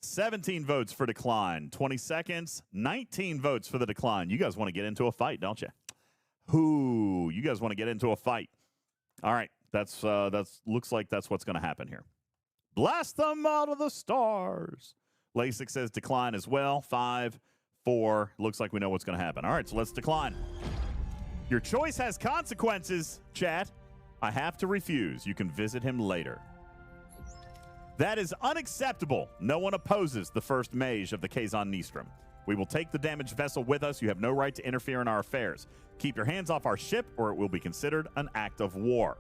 17 votes for decline. 20 seconds. 19 votes for the decline. You guys want to get into a fight, don't you? You guys want to get into a fight. All right. That's looks like that's what's going to happen here. Blast them out of the stars. LASIK says decline as well. 5, 4. Looks like we know what's going to happen. All right, so let's decline. Your choice has consequences, chat. I have to refuse. You can visit him later. That is unacceptable. No one opposes the first mage of the Kazon Nistrum. We will take the damaged vessel with us. You have no right to interfere in our affairs. Keep your hands off our ship, or it will be considered an act of war.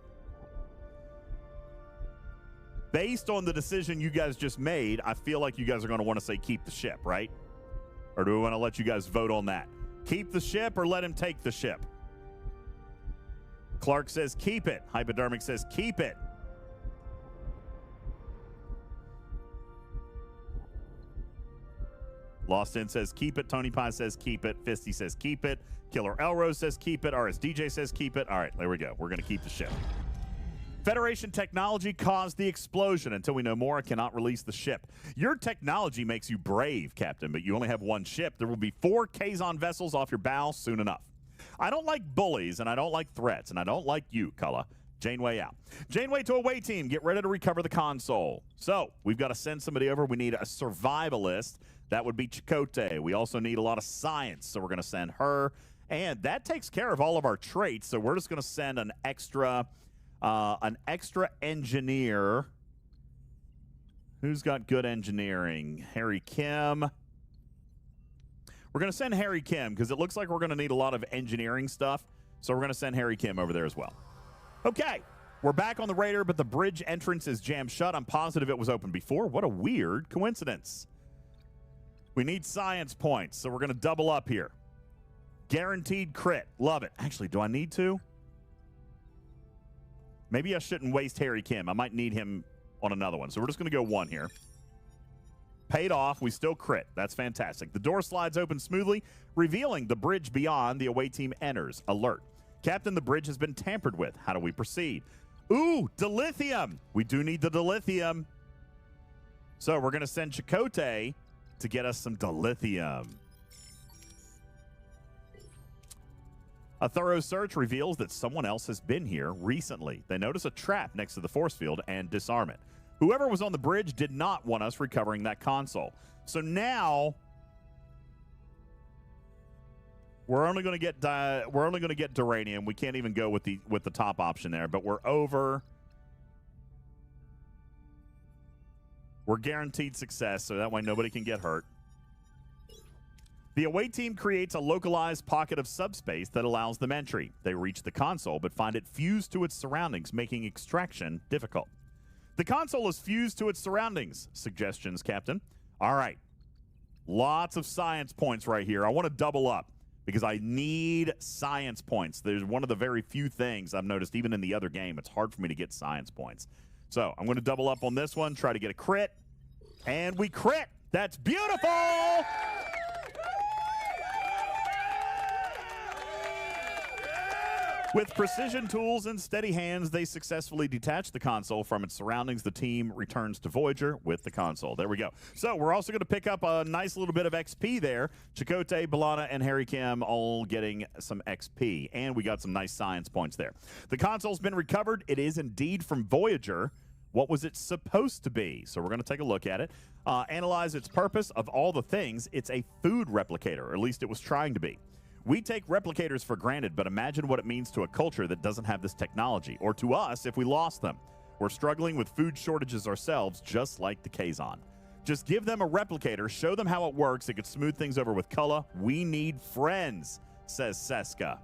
Based on the decision you guys just made, I feel like you guys are going to want to say keep the ship, right? Or do we want to let you guys vote on that? Keep the ship or let him take the ship? Clark says keep it. Hypodermic says keep it. Lost In says keep it. Tony Pie says keep it. Fisty says keep it. Killer Elrose says keep it. RSDJ says keep it. All right, there we go. We're going to keep the ship. Federation technology caused the explosion. Until we know more, I cannot release the ship. Your technology makes you brave, Captain, but you only have 1 ship. There will be 4 Kazon vessels off your bow soon enough. I don't like bullies, and I don't like threats, and I don't like you, Kulla. Janeway out. Janeway to away team. Get ready to recover the console. So, we've got to send somebody over. We need a survivalist. That would be Chakotay. We also need a lot of science, so we're going to send her. And that takes care of all of our traits, so we're just going to send an extra engineer. Who's got good engineering? Harry Kim. We're going to send Harry Kim because it looks like we're going to need a lot of engineering stuff. So we're going to send Harry Kim over there as well. Okay, we're back on the Raider, but the bridge entrance is jammed shut. I'm positive it was open before. What a weird coincidence. We need science points, so we're going to double up here. Guaranteed crit. Love it. Actually, do I need to? Maybe I shouldn't waste Harry Kim. I might need him on another one. So we're just going to go 1 here. Paid off. We still crit. That's fantastic. The door slides open smoothly, revealing the bridge beyond. The away team enters. Alert. Captain, the bridge has been tampered with. How do we proceed? Ooh, dilithium. We do need the dilithium. So we're going to send Chakotay to get us some dilithium. A thorough search reveals that someone else has been here recently. They notice a trap next to the force field and disarm it. Whoever was on the bridge did not want us recovering that console. So now we're only going to get duranium. We can't even go with the top option there, but we're over. We're guaranteed success, so that way nobody can get hurt. The away team creates a localized pocket of subspace that allows them entry. They reach the console, but find it fused to its surroundings, making extraction difficult. The console is fused to its surroundings. Suggestions, Captain? All right. Lots of science points right here. I want to double up because I need science points. There's one of the very few things I've noticed, even in the other game, it's hard for me to get science points. So I'm going to double up on this one, try to get a crit, and we crit. That's beautiful! With precision tools and steady hands, they successfully detach the console from its surroundings. The team returns to Voyager with the console. There we go. So we're also going to pick up a nice little bit of XP there. Chakotay, Balana, and Harry Kim all getting some XP. And we got some nice science points there. The console's been recovered. It is indeed from Voyager. What was it supposed to be? So we're going to take a look at it. Analyze its purpose. Of all the things, it's a food replicator, or at least it was trying to be. We take replicators for granted, but imagine what it means to a culture that doesn't have this technology, or to us if we lost them. We're struggling with food shortages ourselves, just like the Kazon. Just give them a replicator, show them how it works. It could smooth things over with Kulla. We need friends, says Sisko.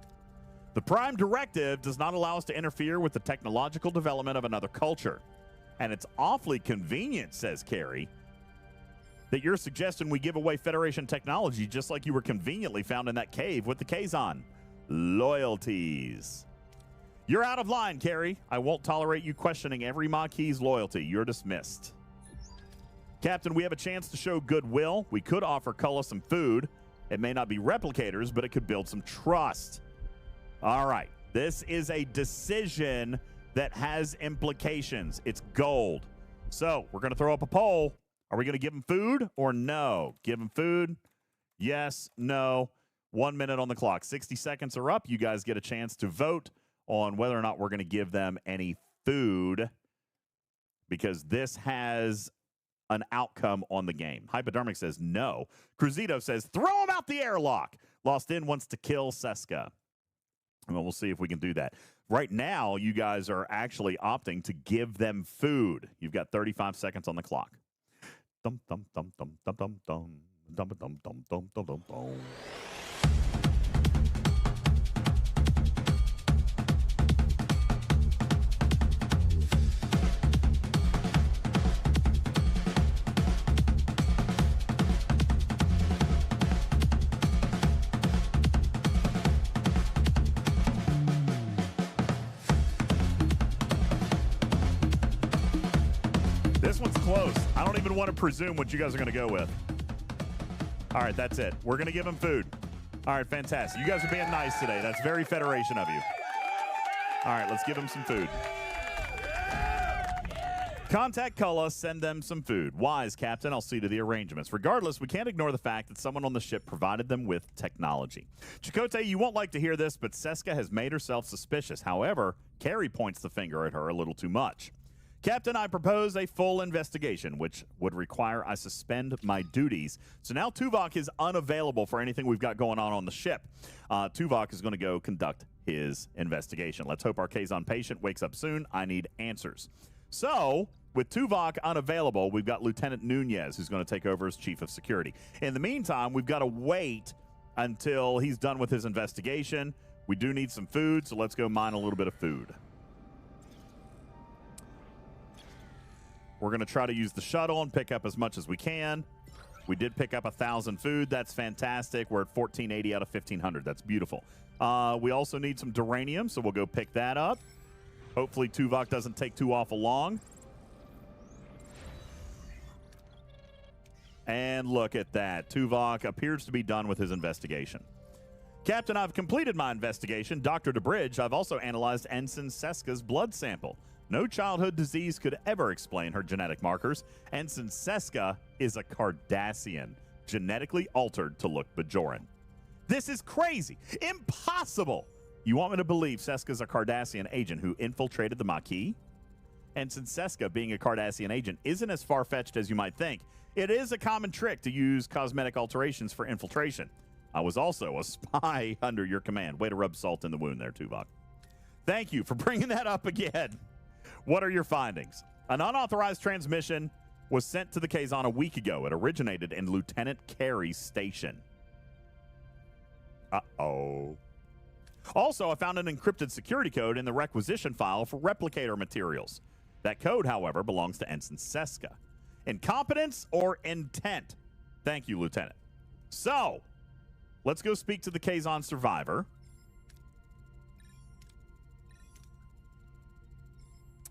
The Prime Directive does not allow us to interfere with the technological development of another culture. And it's awfully convenient, says Carrie, that you're suggesting we give away Federation technology just like you were conveniently found in that cave with the Kazon. Loyalties. You're out of line, Carrie. I won't tolerate you questioning every Maquis' loyalty. You're dismissed. Captain, we have a chance to show goodwill. We could offer Kulla some food. It may not be replicators, but it could build some trust. All right. This is a decision that has implications. It's gold. So we're going to throw up a poll. Are we going to give them food or no? Give them food? Yes, no. 1 minute on the clock. 60 seconds are up. You guys get a chance to vote on whether or not we're going to give them any food, because this has an outcome on the game. Hypodermic says no. Cruzito says throw him out the airlock. Lost In wants to kill Sisko. Well, we'll see if we can do that. Right now, you guys are actually opting to give them food. You've got 35 seconds on the clock. Dum dum dum dum dum dum dum dum dum dum dum dum dum dum. This one's close. I don't even want to presume what you guys are going to go with. All right, that's it. We're going to give them food. All right, fantastic. You guys are being nice today. That's very Federation of you. All right, let's give them some food. Contact Kulla, send them some food. Wise, Captain. I'll see to the arrangements. Regardless, we can't ignore the fact that someone on the ship provided them with technology. Chakotay, you won't like to hear this, but Sisko has made herself suspicious. However, Carrie points the finger at her a little too much. Captain, I propose a full investigation, which would require I suspend my duties. So now Tuvok is unavailable for anything we've got going on the ship. Tuvok is going to go conduct his investigation. Let's hope our Kazon patient wakes up soon. I need answers. So, with Tuvok unavailable, we've got Lieutenant Nunez, who's going to take over as Chief of Security. In the meantime, we've got to wait until he's done with his investigation. We do need some food, so let's go mine a little bit of food. We're going to try to use the shuttle and pick up as much as we can. We did pick up 1,000 food. That's fantastic. We're at 1,480 out of 1,500. That's beautiful. We also need some duranium, so we'll go pick that up. Hopefully Tuvok doesn't take too awful long. And look at that. Tuvok appears to be done with his investigation. Captain, I've completed my investigation. Dr. DeBridge, I've also analyzed Ensign Sisko's blood sample. No childhood disease could ever explain her genetic markers. Ensign Sisko is a Cardassian, genetically altered to look Bajoran. This is crazy. Impossible. You want me to believe Sisko's a Cardassian agent who infiltrated the Maquis? Ensign Sisko being a Cardassian agent isn't as far-fetched as you might think. It is a common trick to use cosmetic alterations for infiltration. I was also a spy under your command. Way to rub salt in the wound there, Tuvok. Thank you for bringing that up again. What are your findings? An unauthorized transmission was sent to the Kazon a week ago. It originated in Lieutenant Carey's station. Uh-oh. Also, I found an encrypted security code in the requisition file for replicator materials. That code, however, belongs to Ensign Sisko. Incompetence or intent? Thank you, Lieutenant. So, let's go speak to the Kazon survivor.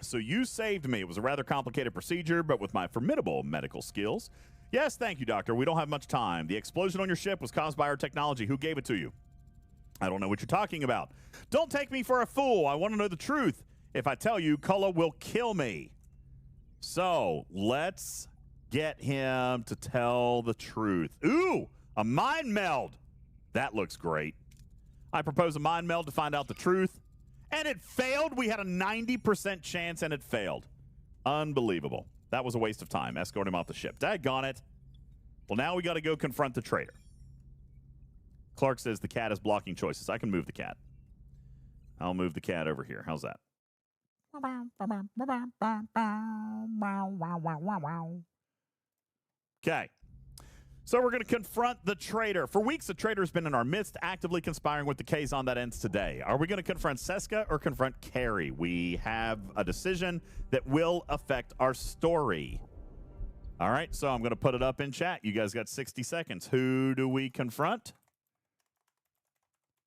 So you saved me. It was a rather complicated procedure, but with my formidable medical skills. Yes, thank you, Doctor. We don't have much time. The explosion on your ship was caused by our technology. Who gave it to you? I don't know what you're talking about. Don't take me for a fool. I want to know the truth. If I tell you, Kulla will kill me. So let's get him to tell the truth. Ooh, a mind meld. That looks great. I propose a mind meld to find out the truth. And it failed. We had a 90% chance and it failed. Unbelievable. That was a waste of time. Escort him off the ship. Daggone it. Well, now we got to go confront the traitor. Clark says the cat is blocking choices. I can move the cat. I'll move the cat over here. How's that? Okay. So we're going to confront the traitor. For weeks, the traitor has been in our midst, actively conspiring with the Kazon that ends today. Are we going to confront Sisko or confront Carrie? We have a decision that will affect our story. All right, so I'm going to put it up in chat. You guys got 60 seconds. Who do we confront?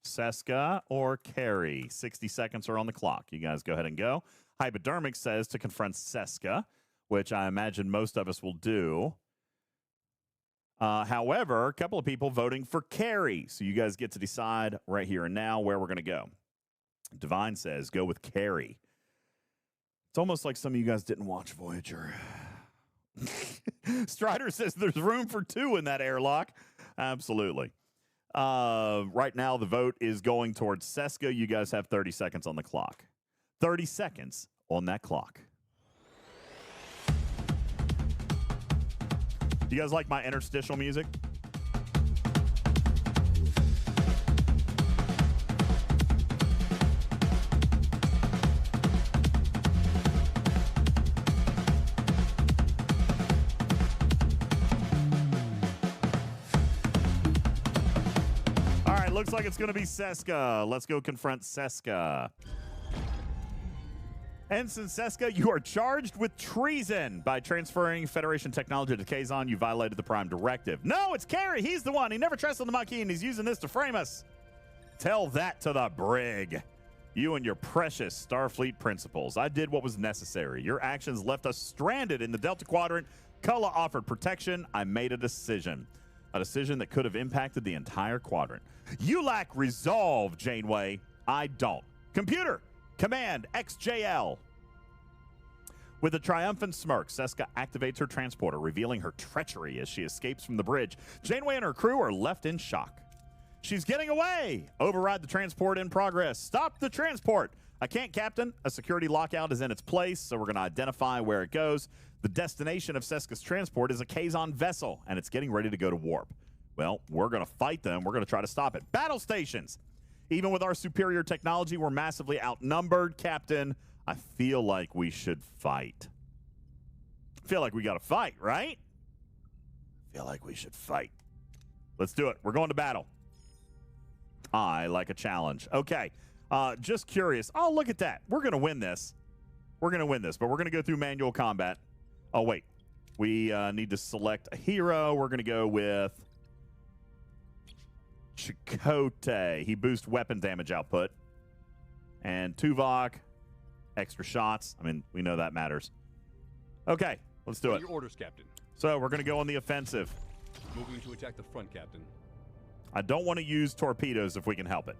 Sisko or Carrie? 60 seconds are on the clock. You guys go ahead and go. Hypodermic says to confront Sisko, which I imagine most of us will do. However, a couple of people voting for Carrie. So you guys get to decide right here and now where we're going to go. Divine says go with Carrie. It's almost like some of you guys didn't watch Voyager. Strider says there's room for 2 in that airlock. Absolutely. Right now, the vote is going towards Sisko. You guys have 30 seconds on the clock. 30 seconds on that clock. Do you guys like my interstitial music? All right, looks like it's going to be Sisko. Let's go confront Sisko. Ensign Sisko, you are charged with treason by transferring Federation technology to Kazon. You violated the Prime Directive. No, it's Carrie. He's the one. He never trusted the Maquis, and he's using this to frame us. Tell that to the brig. You and your precious Starfleet principles. I did what was necessary. Your actions left us stranded in the Delta Quadrant. Kulla offered protection. I made a decision. A decision that could have impacted the entire quadrant. You lack resolve, Janeway. I don't. Computer. Command XJL. With a triumphant smirk, Sisko activates her transporter, revealing her treachery as she escapes from the bridge. Janeway and her crew are left in shock. She's getting away! Override the transport in progress. Stop the transport! I can't, Captain. A security lockout is in its place, so we're going to identify where it goes. The destination of Sisko's transport is a Kazon vessel, and it's getting ready to go to warp. Well, we're going to fight them. We're going to try to stop it. Battle stations! Even with our superior technology, we're massively outnumbered, Captain. I feel like we should fight. Feel like we got to fight, right? Feel like we should fight. Let's do it. We're going to battle. I like a challenge. Okay. Just curious. Oh, look at that. We're going to win this. We're going to win this, but we're going to go through manual combat. Oh, wait. We need to select a hero. We're going to go with Chakotay. He boosts weapon damage output. And Tuvok, extra shots. I mean, we know that matters. Okay, let's do it. Your orders, Captain. So we're going to go on the offensive. Moving to attack the front, Captain. I don't want to use torpedoes if we can help it.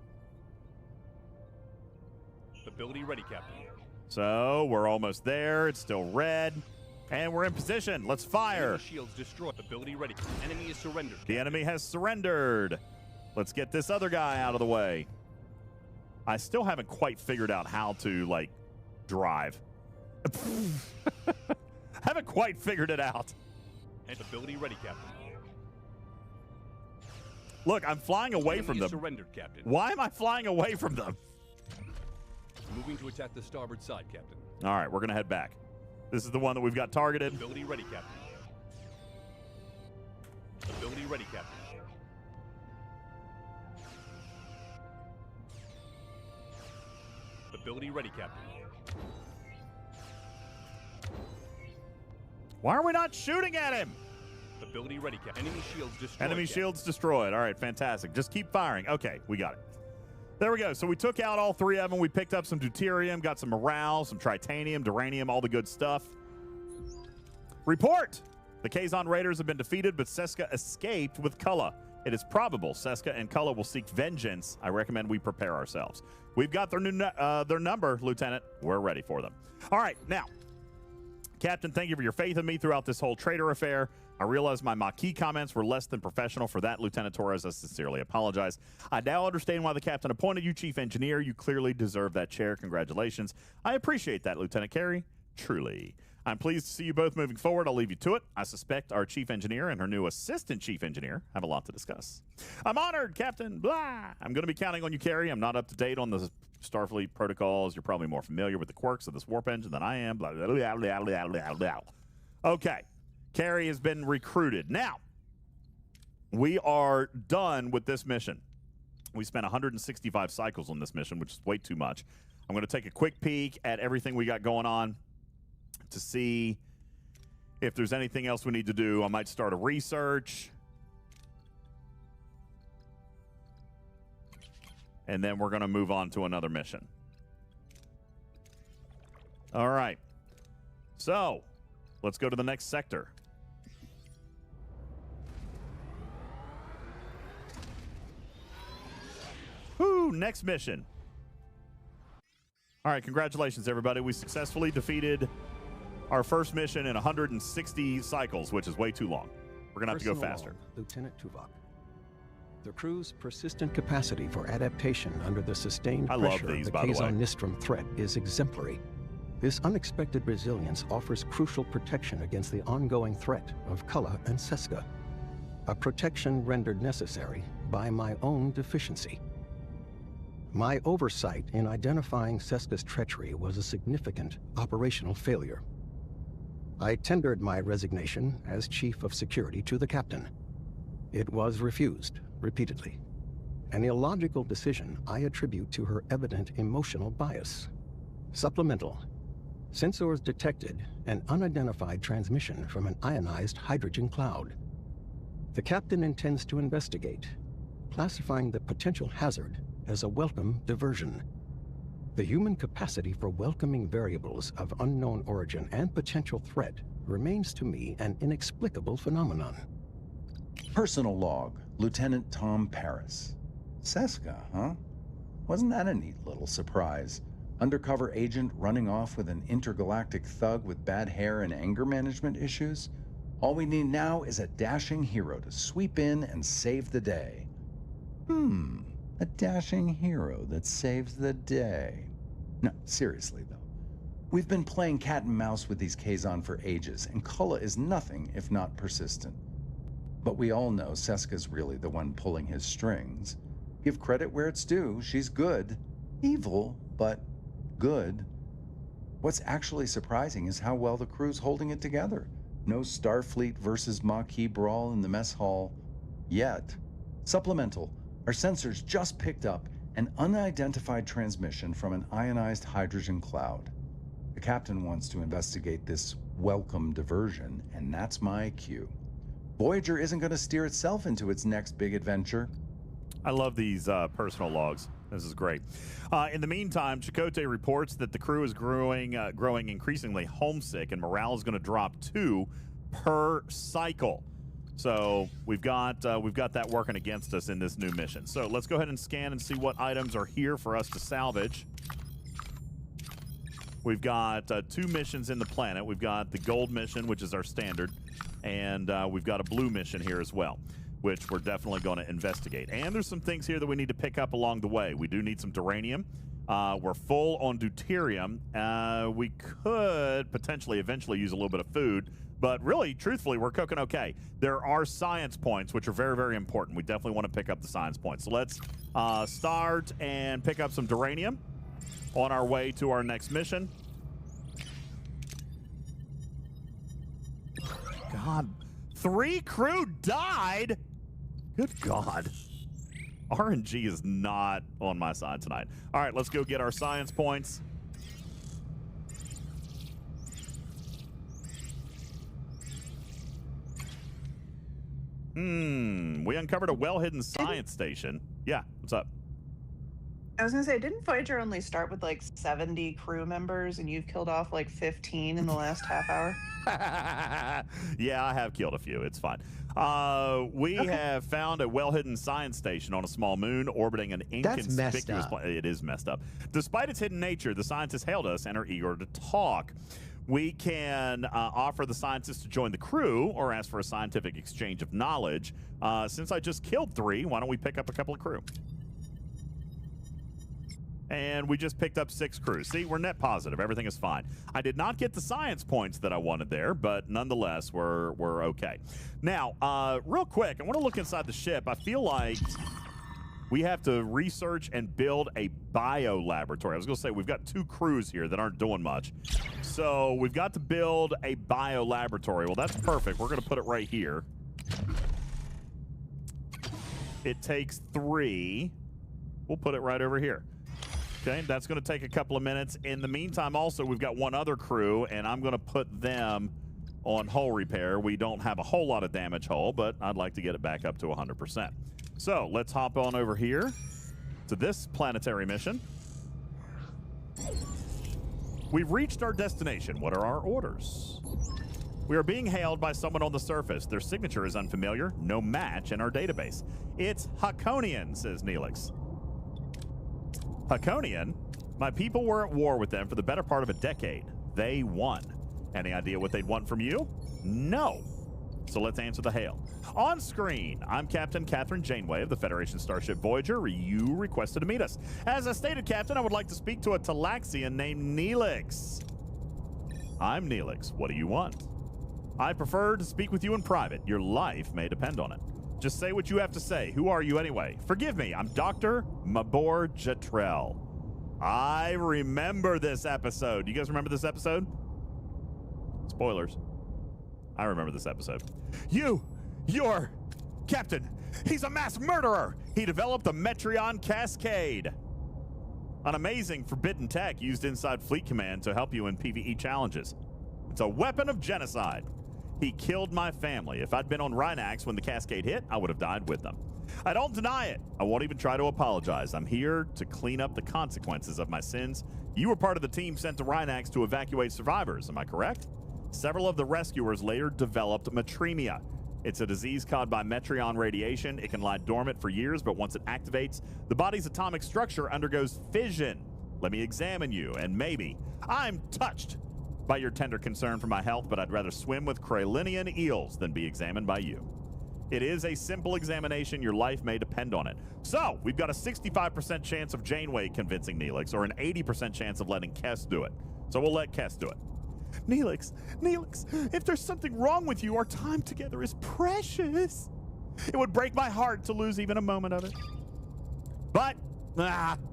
Ability ready, Captain. So we're almost there. It's still red. And we're in position. Let's fire. Enemy shields destroyed. Ability ready. Enemy is surrendered. The enemy has surrendered. Let's get this other guy out of the way. I still haven't quite figured out how to, like, drive. Haven't quite figured it out. And ability ready, Captain. Look, I'm flying away from them. Surrendered, Captain. Why am I flying away from them? Moving to attack the starboard side, Captain. All right, we're going to head back. This is the one that we've got targeted. Ability ready, Captain. Ability ready, Captain. Ability ready, Captain. Why are we not shooting at him? Ability ready, Captain. Enemy shields destroyed. Enemy shields destroyed. All right, fantastic. Just keep firing. Okay, we got it. There we go. So we took out all three of them. We picked up some deuterium, got some morale, some tritanium, duranium, all the good stuff. Report! The Kazon Raiders have been defeated, but Sisko escaped with Kulla. It is probable Sisko and Kulla will seek vengeance. I recommend we prepare ourselves. We've got their number, Lieutenant. We're ready for them. All right, now, Captain, thank you for your faith in me throughout this whole traitor affair. I realize my Maquis comments were less than professional. For that, Lieutenant Torres, I sincerely apologize. I now understand why the captain appointed you chief engineer. You clearly deserve that chair. Congratulations. I appreciate that, Lieutenant Carey. Truly. I'm pleased to see you both moving forward. I'll leave you to it. I suspect our chief engineer and her new assistant chief engineer have a lot to discuss. I'm honored, Captain. Blah. I'm going to be counting on you, Carey. I'm not up to date on the Starfleet protocols. You're probably more familiar with the quirks of this warp engine than I am. Blah, blah, blah, blah, blah, blah, blah. Okay. Carey has been recruited. Now, we are done with this mission. We spent 165 cycles on this mission, which is way too much. I'm going to take a quick peek at everything we got going on to see if there's anything else we need to do. I might start a research. And then we're going to move on to another mission. All right. So, let's go to the next sector. Woo, next mission. All right, congratulations, everybody. We successfully defeated our first mission in 160 cycles, which is way too long. We're going to have to go faster. Lieutenant Tuvix. The crew's persistent capacity for adaptation under the sustained pressure of the Kazon Nistrum threat is exemplary. This unexpected resilience offers crucial protection against the ongoing threat of Kulla and Sisko, a protection rendered necessary by my own deficiency. My oversight in identifying Sisko's treachery was a significant operational failure. I tendered my resignation as Chief of Security to the captain. It was refused repeatedly, an illogical decision I attribute to her evident emotional bias. Supplemental. Sensors detected an unidentified transmission from an ionized hydrogen cloud. The captain intends to investigate, classifying the potential hazard as a welcome diversion. The human capacity for welcoming variables of unknown origin and potential threat remains to me an inexplicable phenomenon. Personal log, Lieutenant Tom Paris. Sisko, huh? Wasn't that a neat little surprise? Undercover agent running off with an intergalactic thug with bad hair and anger management issues? All we need now is a dashing hero to sweep in and save the day. A dashing hero that saves the day. No, seriously though. We've been playing cat and mouse with these Kazon for ages, and Kulla is nothing if not persistent. But we all know Sisko's really the one pulling his strings. Give credit where it's due, she's good. Evil, but good. What's actually surprising is how well the crew's holding it together. No Starfleet versus Maquis brawl in the mess hall. Yet. Supplemental. Our sensors just picked up an unidentified transmission from an ionized hydrogen cloud. The captain wants to investigate this welcome diversion, and that's my cue. Voyager isn't going to steer itself into its next big adventure. I love these personal logs. This is great. In the meantime, Chakotay reports that the crew is growing increasingly homesick, and morale is going to drop 2 per cycle. So we've got that working against us in this new mission. So let's go ahead and scan and see what items are here for us to salvage. We've got 2 missions in the planet. We've got the gold mission, which is our standard, and we've got a blue mission here as well, which we're definitely going to investigate. And there's some things here that we need to pick up along the way. We do need some duranium. We're full on deuterium. We could potentially eventually use a little bit of food, but really, truthfully, we're cooking okay. There are science points, which are very, very important. We definitely want to pick up the science points. So let's start and pick up some duranium on our way to our next mission. God, 3 crew died? Good God. RNG is not on my side tonight. All right, let's go get our science points. We uncovered a well-hidden science station. Yeah, what's up? I was going to say, didn't Voyager only start with like 70 crew members and you've killed off like 15 in the last half hour? Yeah, I have killed a few. It's fine. We have found a well-hidden science station on a small moon orbiting an inconspicuous planet. It is messed up. Despite its hidden nature, the scientists hailed us and are eager to talk. We can offer the scientists to join the crew or ask for a scientific exchange of knowledge. Since I just killed 3, why don't we pick up a couple of crew? And we just picked up 6 crews. See, we're net positive. Everything is fine. I did not get the science points that I wanted there, but nonetheless, we're okay. Now, real quick, I want to look inside the ship. I feel like we have to research and build a bio laboratory. I was going to say, we've got 2 crews here that aren't doing much. So we've got to build a bio laboratory. Well, that's perfect. We're going to put it right here. It takes 3. We'll put it right over here. Okay, that's going to take a couple of minutes. In the meantime, also, we've got 1 other crew, and I'm going to put them on hull repair. We don't have a whole lot of damage hull, but I'd like to get it back up to 100%. So let's hop on over here to this planetary mission. We've reached our destination. What are our orders? We are being hailed by someone on the surface. Their signature is unfamiliar. No match in our database. It's Hakonian, says Neelix. Hakonian? My people were at war with them for the better part of a decade. They won. Any idea what they'd want from you? No. So let's answer the hail. On screen, I'm Captain Catherine Janeway of the Federation Starship Voyager. You requested to meet us. As I stated, Captain, I would like to speak to a Talaxian named Neelix. I'm Neelix. What do you want? I prefer to speak with you in private. Your life may depend on it. Just say what you have to say. Who are you anyway? Forgive me. I'm Dr. Mabor Jetrel. I remember this episode. You guys remember this episode? Spoilers. I remember this episode. You're Captain. He's a mass murderer. He developed the Metreon Cascade, an amazing forbidden tech used inside Fleet Command to help you in PvE challenges. It's a weapon of genocide. He killed my family. If I'd been on Rhinax when the Cascade hit, I would have died with them. I don't deny it. I won't even try to apologize. I'm here to clean up the consequences of my sins. You were part of the team sent to Rhinax to evacuate survivors, am I correct? Several of the rescuers later developed metremia. It's a disease caused by Metreon radiation. It can lie dormant for years, but once it activates, the body's atomic structure undergoes fission. Let me examine you, and maybe I'm touched by your tender concern for my health, but I'd rather swim with Kralinian eels than be examined by you. It is a simple examination. Your life may depend on it. So, we've got a 65% chance of Janeway convincing Neelix, or an 80% chance of letting Kess do it. So we'll let Kess do it. Neelix, if there's something wrong with you, our time together is precious. It would break my heart to lose even a moment of it. But,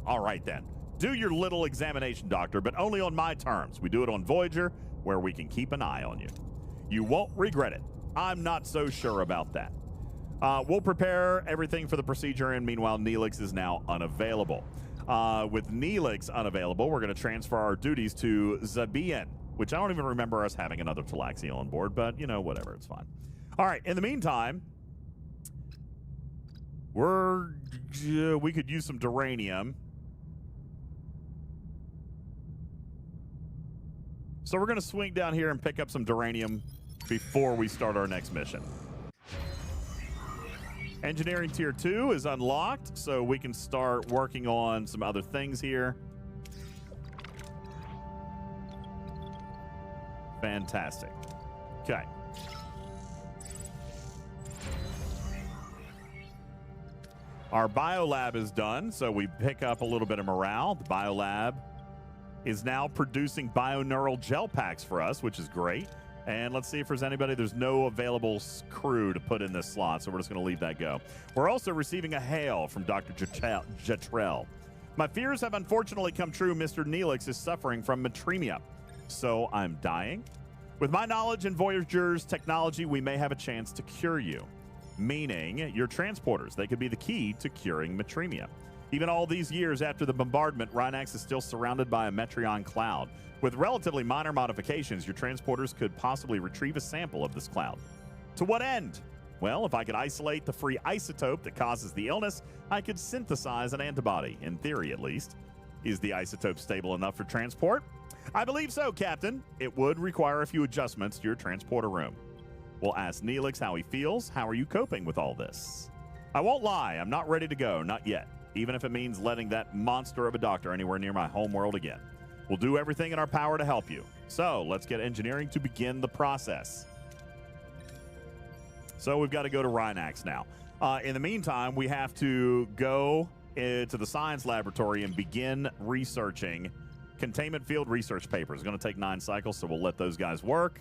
all right then. Do your little examination, Doctor, but only on my terms. We do it on Voyager, where we can keep an eye on you. You won't regret it. I'm not so sure about that. We'll prepare everything for the procedure, and meanwhile, Neelix is now unavailable. With Neelix unavailable, we're going to transfer our duties to Zabian, which I don't even remember us having another Talaxian on board, but, you know, whatever, it's fine. All right, in the meantime, we could use some duranium. So we're going to swing down here and pick up some duranium before we start our next mission. Engineering Tier 2 is unlocked, so we can start working on some other things here. Fantastic. Okay. Our biolab is done, so we pick up a little bit of morale. The biolab is now producing bioneural gel packs for us, which is great. And let's see if there's anybody. There's no available crew to put in this slot, so we're just going to leave that go. We're also receiving a hail from Dr. Jetrel. My fears have unfortunately come true. Mr. Neelix is suffering from metremia. So I'm dying. With my knowledge and Voyager's technology, we may have a chance to cure you. Meaning, your transporters. They could be the key to curing metremia. Even all these years after the bombardment, Rhinax is still surrounded by a Metreon cloud. With relatively minor modifications, your transporters could possibly retrieve a sample of this cloud. To what end? Well, if I could isolate the free isotope that causes the illness, I could synthesize an antibody, in theory at least. Is the isotope stable enough for transport? I believe so, Captain. It would require a few adjustments to your transporter room. We'll ask Neelix how he feels. How are you coping with all this? I won't lie. I'm not ready to go. Not yet. Even if it means letting that monster of a doctor anywhere near my home world again. We'll do everything in our power to help you. So let's get engineering to begin the process. So we've got to go to Rhinax now. In the meantime, we have to go to the science laboratory and begin researching containment field research papers. It's going to take 9 cycles, so we'll let those guys work.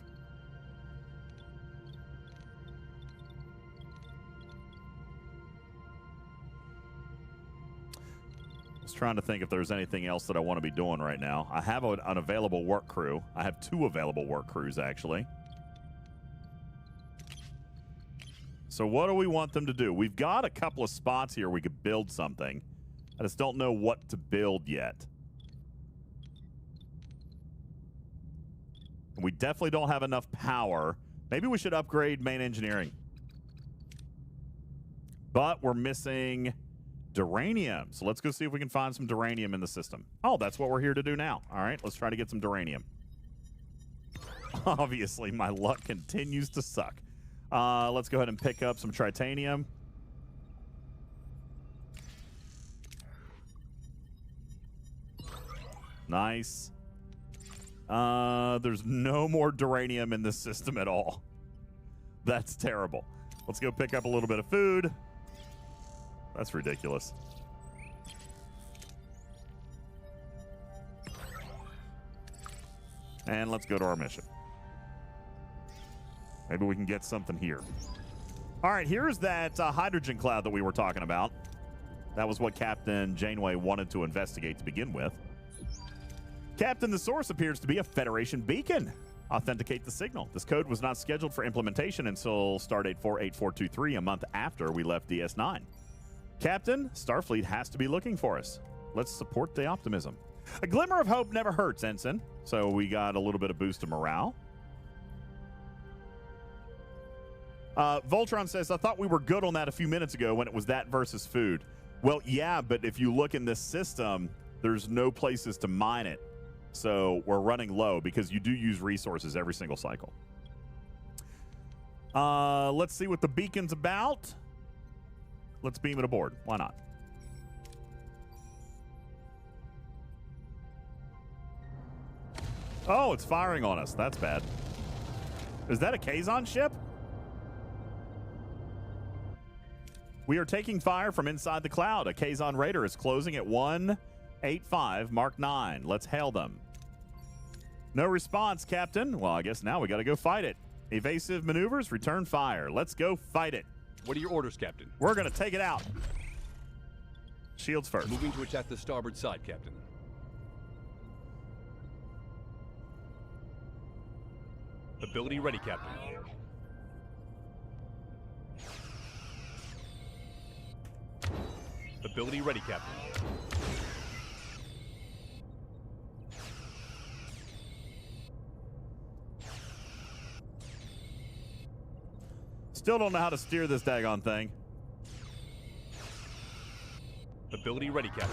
Trying to think if there's anything else that I want to be doing right now. I have an available work crew. I have 2 available work crews, actually. So what do we want them to do? We've got a couple of spots here we could build something. I just don't know what to build yet. We definitely don't have enough power. Maybe we should upgrade main engineering. But we're missing duranium. So let's go see if we can find some duranium in the system. Oh, that's what we're here to do now. All right, let's try to get some duranium. Obviously, my luck continues to suck. Let's go ahead and pick up some tritanium. Nice. There's no more duranium in this system at all. That's terrible. Let's go pick up a little bit of food. That's ridiculous. And let's go to our mission. Maybe we can get something here. All right, here's that hydrogen cloud that we were talking about. That was what Captain Janeway wanted to investigate to begin with. Captain, the source appears to be a Federation beacon. Authenticate the signal. This code was not scheduled for implementation until Stardate 48423, a month after we left DS9. Captain, Starfleet has to be looking for us. Let's support the optimism. A glimmer of hope never hurts, Ensign. So we got a little bit of boost of morale. Voltron says, I thought we were good on that a few minutes ago when it was that versus food. Well, yeah, but if you look in this system, there's no places to mine it. So we're running low because you do use resources every single cycle. Let's see what the beacon's about. Let's beam it aboard. Why not? Oh, it's firing on us. That's bad. Is that a Kazon ship? We are taking fire from inside the cloud. A Kazon raider is closing at 185 Mark 9. Let's hail them. No response, Captain. Well, I guess now we got to go fight it. Evasive maneuvers, return fire. Let's go fight it. What are your orders, Captain? We're going to take it out. Shields first. Moving to attack the starboard side, Captain. Ability ready, Captain. Ability ready, Captain. Still don't know how to steer this daggone thing. Ability ready, Captain.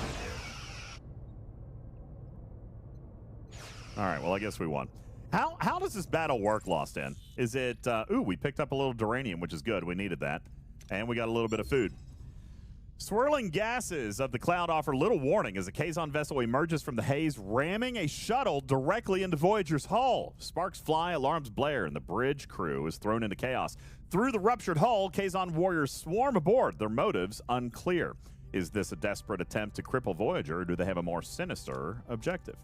All right, well, I guess we won. How does this battle work, Lost In? Is it, ooh, we picked up a little duranium, which is good. We needed that. And we got a little bit of food. Swirling gases of the cloud offer little warning as a Kazon vessel emerges from the haze, ramming a shuttle directly into Voyager's hull. Sparks fly, alarms blare, and the bridge crew is thrown into chaos. Through the ruptured hull, Kazon warriors swarm aboard, their motives unclear. Is this a desperate attempt to cripple Voyager, or do they have a more sinister objective?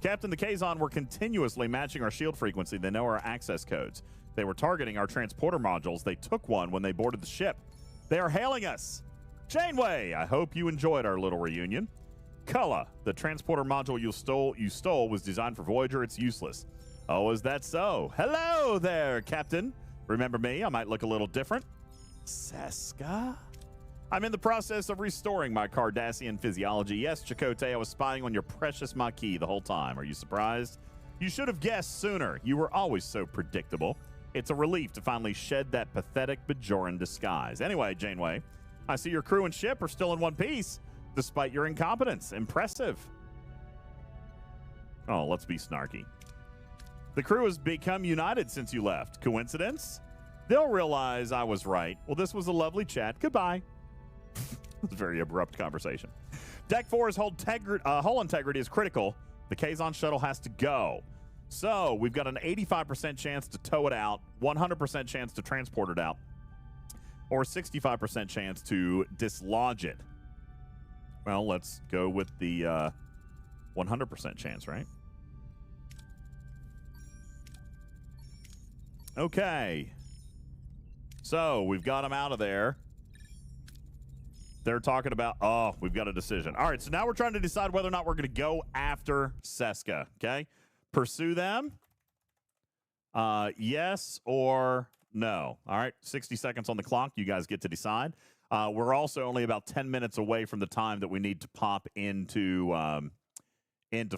Captain, the Kazon were continuously matching our shield frequency. They know our access codes. They were targeting our transporter modules. They took one when they boarded the ship. They are hailing us. Janeway, I hope you enjoyed our little reunion. Kulla, the transporter module you stole was designed for Voyager. It's useless. Oh, is that so? Hello there, Captain. Remember me? I might look a little different. Seska? I'm in the process of restoring my Cardassian physiology. Yes, Chakotay, I was spying on your precious Maquis the whole time. Are you surprised? You should have guessed sooner. You were always so predictable. It's a relief to finally shed that pathetic Bajoran disguise. Anyway, Janeway, I see your crew and ship are still in one piece, despite your incompetence. Impressive. Oh, let's be snarky. The crew has become united since you left. Coincidence? They'll realize I was right. Well, this was a lovely chat. Goodbye. It's a very abrupt conversation. Deck 4's hull integrity is critical. The Kazon shuttle has to go. So we've got an 85% chance to tow it out, 100% chance to transport it out, or 65% chance to dislodge it. Well, let's go with the 100% chance, right? Okay. So we've got them out of there. They're talking about, oh, we've got a decision. All right, so now we're trying to decide whether or not we're going to go after Seska, okay? Pursue them? Yes or no. All right, 60 seconds on the clock. You guys get to decide. We're also only about 10 minutes away from the time that we need to pop into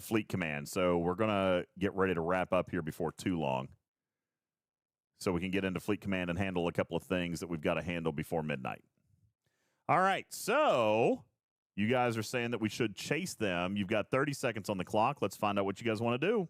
Fleet Command. So we're going to get ready to wrap up here before too long, so we can get into Fleet Command and handle a couple of things that we've got to handle before midnight. All right, so you guys are saying that we should chase them. You've got 30 seconds on the clock. Let's find out what you guys want to do.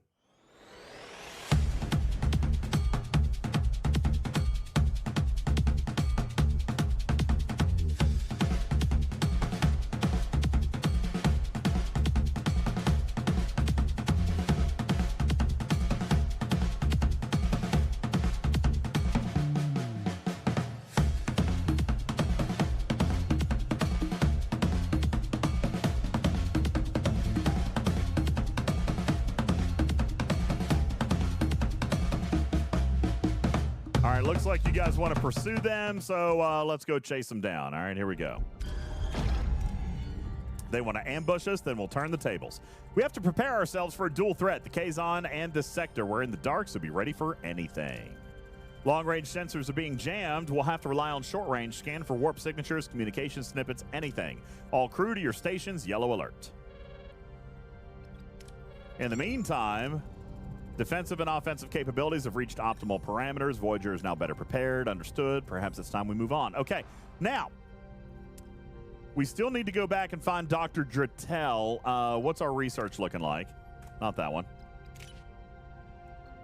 Looks like you guys want to pursue them, so let's go chase them down. All right, here we go. They want to ambush us, then we'll turn the tables. We have to prepare ourselves for a dual threat, the Kazon and this sector. We're in the dark, so be ready for anything. Long-range sensors are being jammed. We'll have to rely on short-range. Scan for warp signatures, communication snippets, anything. All crew to your stations, yellow alert. In the meantime, defensive and offensive capabilities have reached optimal parameters. Voyager is now better prepared. Understood. Perhaps it's time we move on. Okay, now, we still need to go back and find Dr. Drattel. What's our research looking like? Not that one.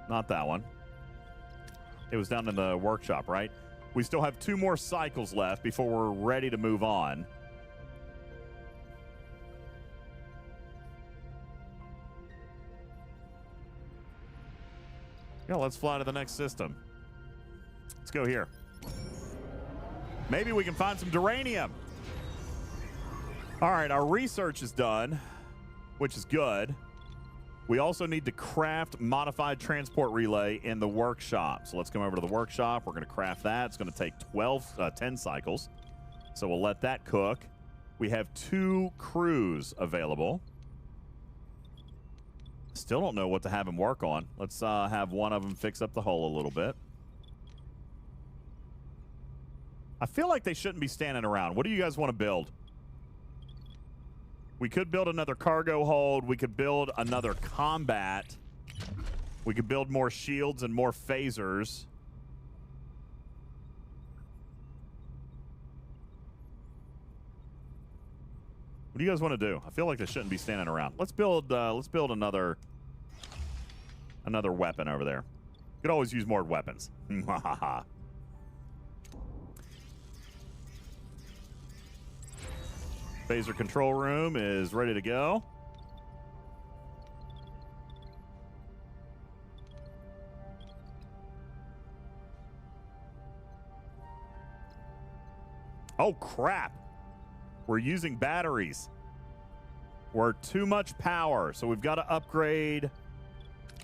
Not that one. It was down in the workshop, right? We still have 2 more cycles left before we're ready to move on. Yeah, let's fly to the next system. Let's go here. Maybe we can find some duranium. All right, our research is done, which is good. We also need to craft modified transport relay in the workshop. So let's come over to the workshop. We're going to craft that. It's going to take 10 cycles. So we'll let that cook. We have 2 crews available. Still don't know what to have him work on. Let's have one of them fix up the hull a little bit. I feel like they shouldn't be standing around. What do you guys want to build? We could build another cargo hold. We could build another combat. We could build more shields and more phasers. What do you guys want to do? I feel like they shouldn't be standing around. Let's build another weapon over there. You could always use more weapons. Phaser control room is ready to go. Oh, crap. We're using batteries. We're too much power, so we've got to upgrade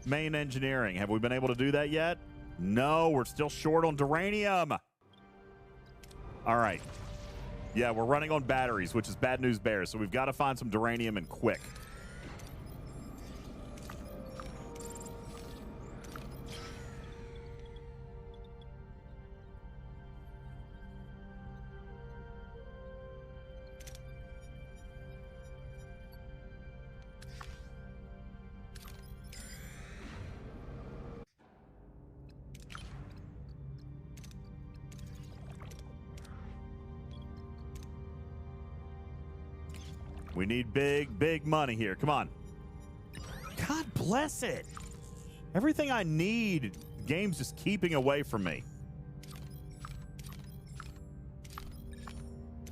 main engineering. Have we been able to do that yet? No, we're still short on duranium. All right. Yeah, we're running on batteries, which is bad news bears, so we've got to find some duranium and quick. We need big, big money here. Come on. God blessed. Everything I need, game's just keeping away from me.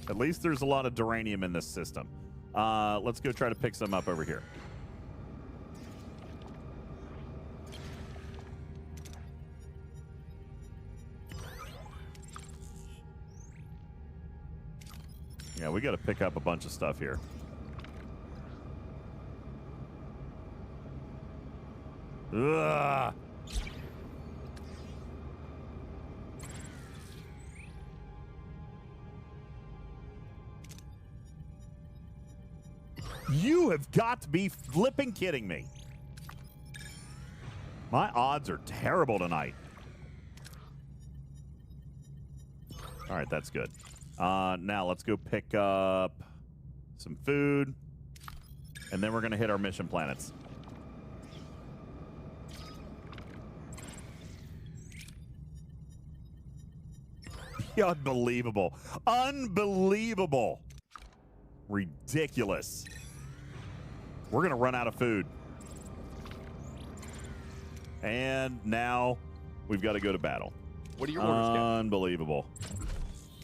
At least there's a lot of duranium in this system. Let's go try to pick some up over here. Yeah, we got to pick up a bunch of stuff here. Ugh. You have got to be flipping kidding me. My odds are terrible tonight. All right, that's good. Now let's go pick up some food, and then we're going to hit our mission planets. Unbelievable. Unbelievable. Ridiculous. We're going to run out of food. And now we've got to go to battle. What are your orders, Captain? Unbelievable.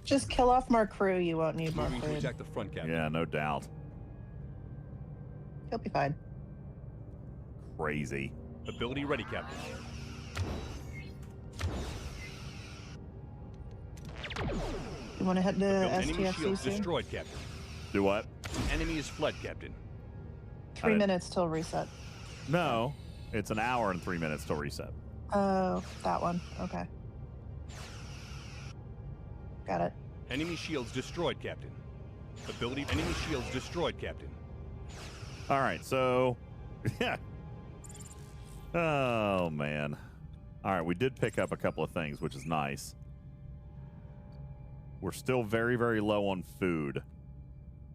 Just kill off more crew. You won't need more Moving to food. attack the front, Captain. Yeah, no doubt. He'll be fine. Crazy. Ability ready, Captain. You want to head to Enemy STFC shields soon? destroyed, Captain. Do what? Enemy is fled, Captain. 3 minutes till reset. No, it's an hour and 3 minutes till reset. Oh, that one. Okay. Got it. Enemy shields destroyed, Captain. Ability enemy shields destroyed, Captain. All right, so yeah. Oh man. All right, we did pick up a couple of things, which is nice. We're still very, very low on food,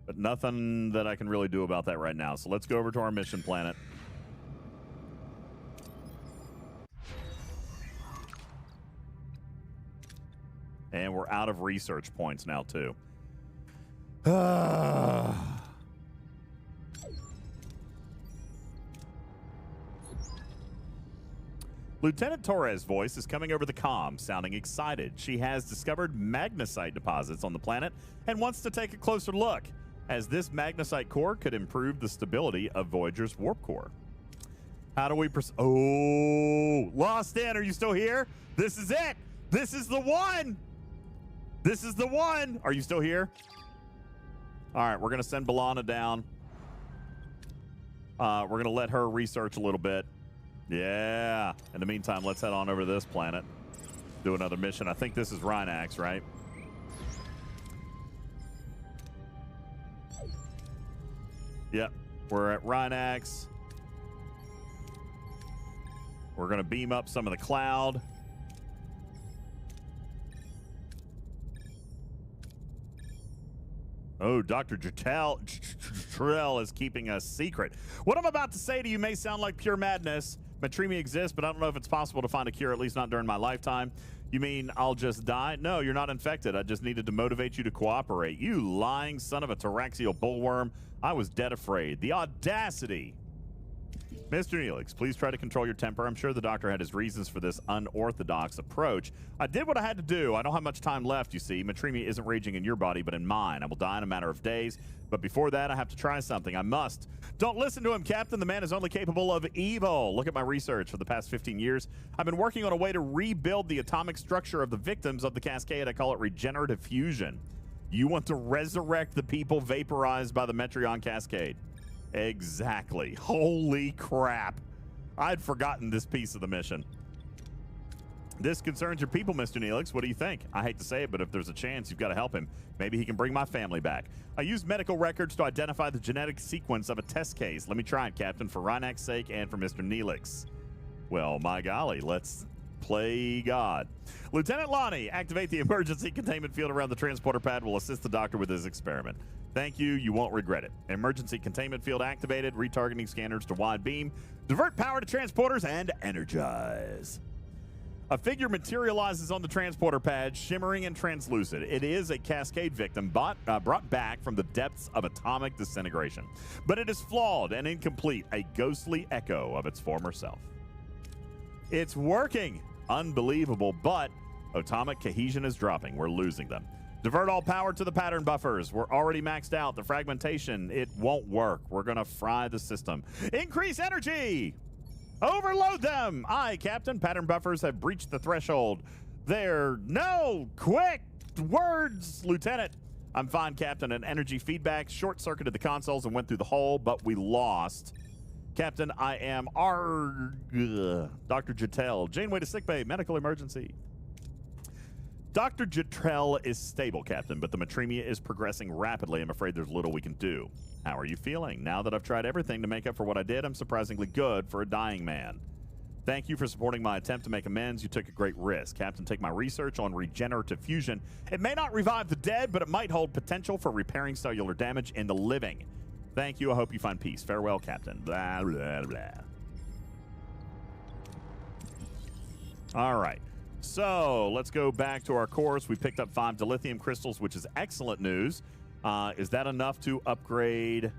but nothing that I can really do about that right now. So let's go over to our mission planet. And we're out of research points now, too. Lieutenant Torres' voice is coming over the comm, sounding excited. She has discovered magnesite deposits on the planet and wants to take a closer look, as this magnesite core could improve the stability of Voyager's warp core. How do we Oh, Lost In, are you still here? This is it. This is the one. This is the one. Are you still here? All right, we're going to send B'Elanna down. We're going to let her research a little bit. Yeah. In the meantime, let's head on over to this planet. Do another mission. I think this is Rhinax, right? Yep. We're at Rhinax. We're going to beam up some of the cloud. Oh, Dr. Trell is keeping a secret. What I'm about to say to you may sound like pure madness. Matrimi exists, but I don't know if it's possible to find a cure, at least not during my lifetime. You mean I'll just die? No, you're not infected. I just needed to motivate you to cooperate. You lying son of a Tyraxial bullworm. I was dead afraid. The audacity. Mr. Neelix, please try to control your temper. I'm sure the doctor had his reasons for this unorthodox approach. I did what I had to do. I don't have much time left, you see. Matrimi isn't raging in your body, but in mine. I will die in a matter of days. But before that, I have to try something. I must. Don't listen to him, Captain. The man is only capable of evil. Look at my research for the past 15 years. I've been working on a way to rebuild the atomic structure of the victims of the Cascade. I call it regenerative fusion. You want to resurrect the people vaporized by the Metreon Cascade. Exactly. Holy crap. I'd forgotten this piece of the mission. This concerns your people, Mr. Neelix. What do you think? I hate to say it, but if there's a chance, you've got to help him. Maybe he can bring my family back. I used medical records to identify the genetic sequence of a test case. Let me try it, Captain, for Rhinax's sake and for Mr. Neelix. Well, my golly, let's play God. Lieutenant Lonnie, activate the emergency containment field around the transporter pad. Will assist the doctor with his experiment. Thank you. You won't regret it. Emergency containment field activated. Retargeting scanners to wide beam. Divert power to transporters and energize. A figure materializes on the transporter pad, shimmering and translucent. It is a Cascade victim brought back from the depths of atomic disintegration. But it is flawed and incomplete, a ghostly echo of its former self. It's working! Unbelievable, but atomic cohesion is dropping. We're losing them. Divert all power to the pattern buffers. We're already maxed out. The fragmentation, it won't work. We're going to fry the system. Increase energy! Overload them! Aye, Captain. Pattern buffers have breached the threshold. No! Quick! Words, Lieutenant! I'm fine, Captain. An energy feedback short-circuited the consoles and went through the hole, but we lost. Captain, I am Dr. Jetel. Janeway to sickbay. Medical emergency. Dr. Jetrell is stable, Captain, but the matremia is progressing rapidly. I'm afraid there's little we can do. How are you feeling? Now that I've tried everything to make up for what I did, I'm surprisingly good for a dying man. Thank you for supporting my attempt to make amends. You took a great risk. Captain, take my research on regenerative fusion. It may not revive the dead, but it might hold potential for repairing cellular damage in the living. Thank you. I hope you find peace. Farewell, Captain. Blah, blah, blah. All right. So let's go back to our course. We picked up 5 dilithium crystals, which is excellent news. Is that enough to upgrade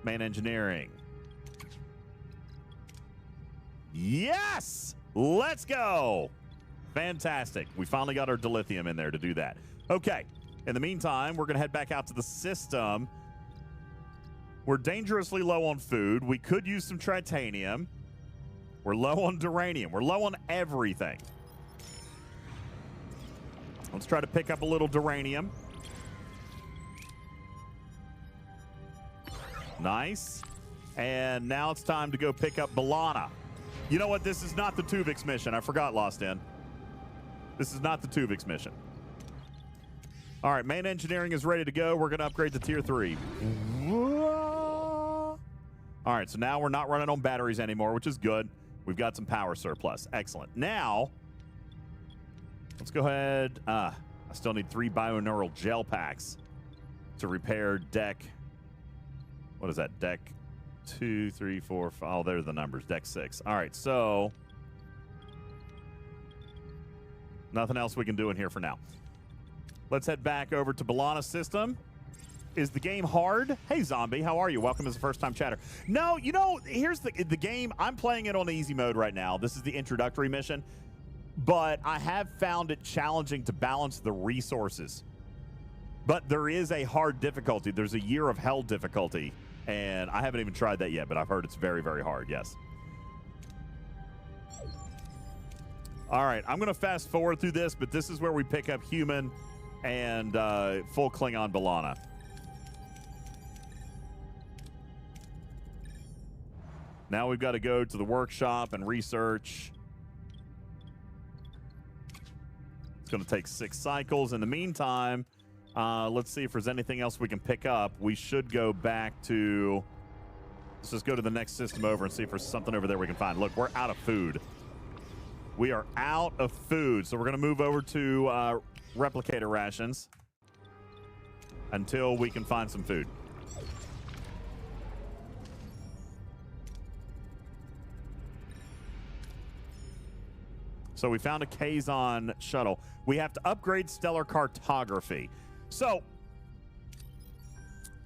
main engineering? Yes! Let's go! Fantastic. We finally got our dilithium in there to do that. Okay. In the meantime, we're going to head back out to the system. We're dangerously low on food. We could use some tritanium. We're low on duranium. We're low on everything. Let's try to pick up a little duranium. Nice. And now it's time to go pick up B'Elanna. You know what? This is not the Tuvix mission. I forgot, Lost In. This is not the Tuvix mission. All right, main engineering is ready to go. We're going to upgrade to tier 3. All right, so now we're not running on batteries anymore, which is good. We've got some power surplus. Excellent. Now, let's go ahead. I still need 3 bioneural gel packs to repair deck. What is that? Deck 2, 3, 4, 5. Oh, there's the numbers. Deck 6. All right, so nothing else we can do in here for now. Let's head back over to B'Elanna's system. Is the game hard? Hey, Zombie, how are you? Welcome as a first-time chatter. No, you know, here's the game. I'm playing it on easy mode right now. This is the introductory mission. But I have found it challenging to balance the resources. But there is a hard difficulty. There's a Year of Hell difficulty. And I haven't even tried that yet, but I've heard it's very, very hard, yes. All right, I'm going to fast forward through this, but this is where we pick up human and full Klingon B'Elanna. Now we've got to go to the workshop and research. It's going to take 6 cycles. In the meantime, let's see if there's anything else we can pick up. We should go back to... Let's just go to the next system over and see if there's something over there we can find. Look, we're out of food. We are out of food. So we're going to move over to replicator rations until we can find some food. So we found a Kazon shuttle. We have to upgrade stellar cartography. So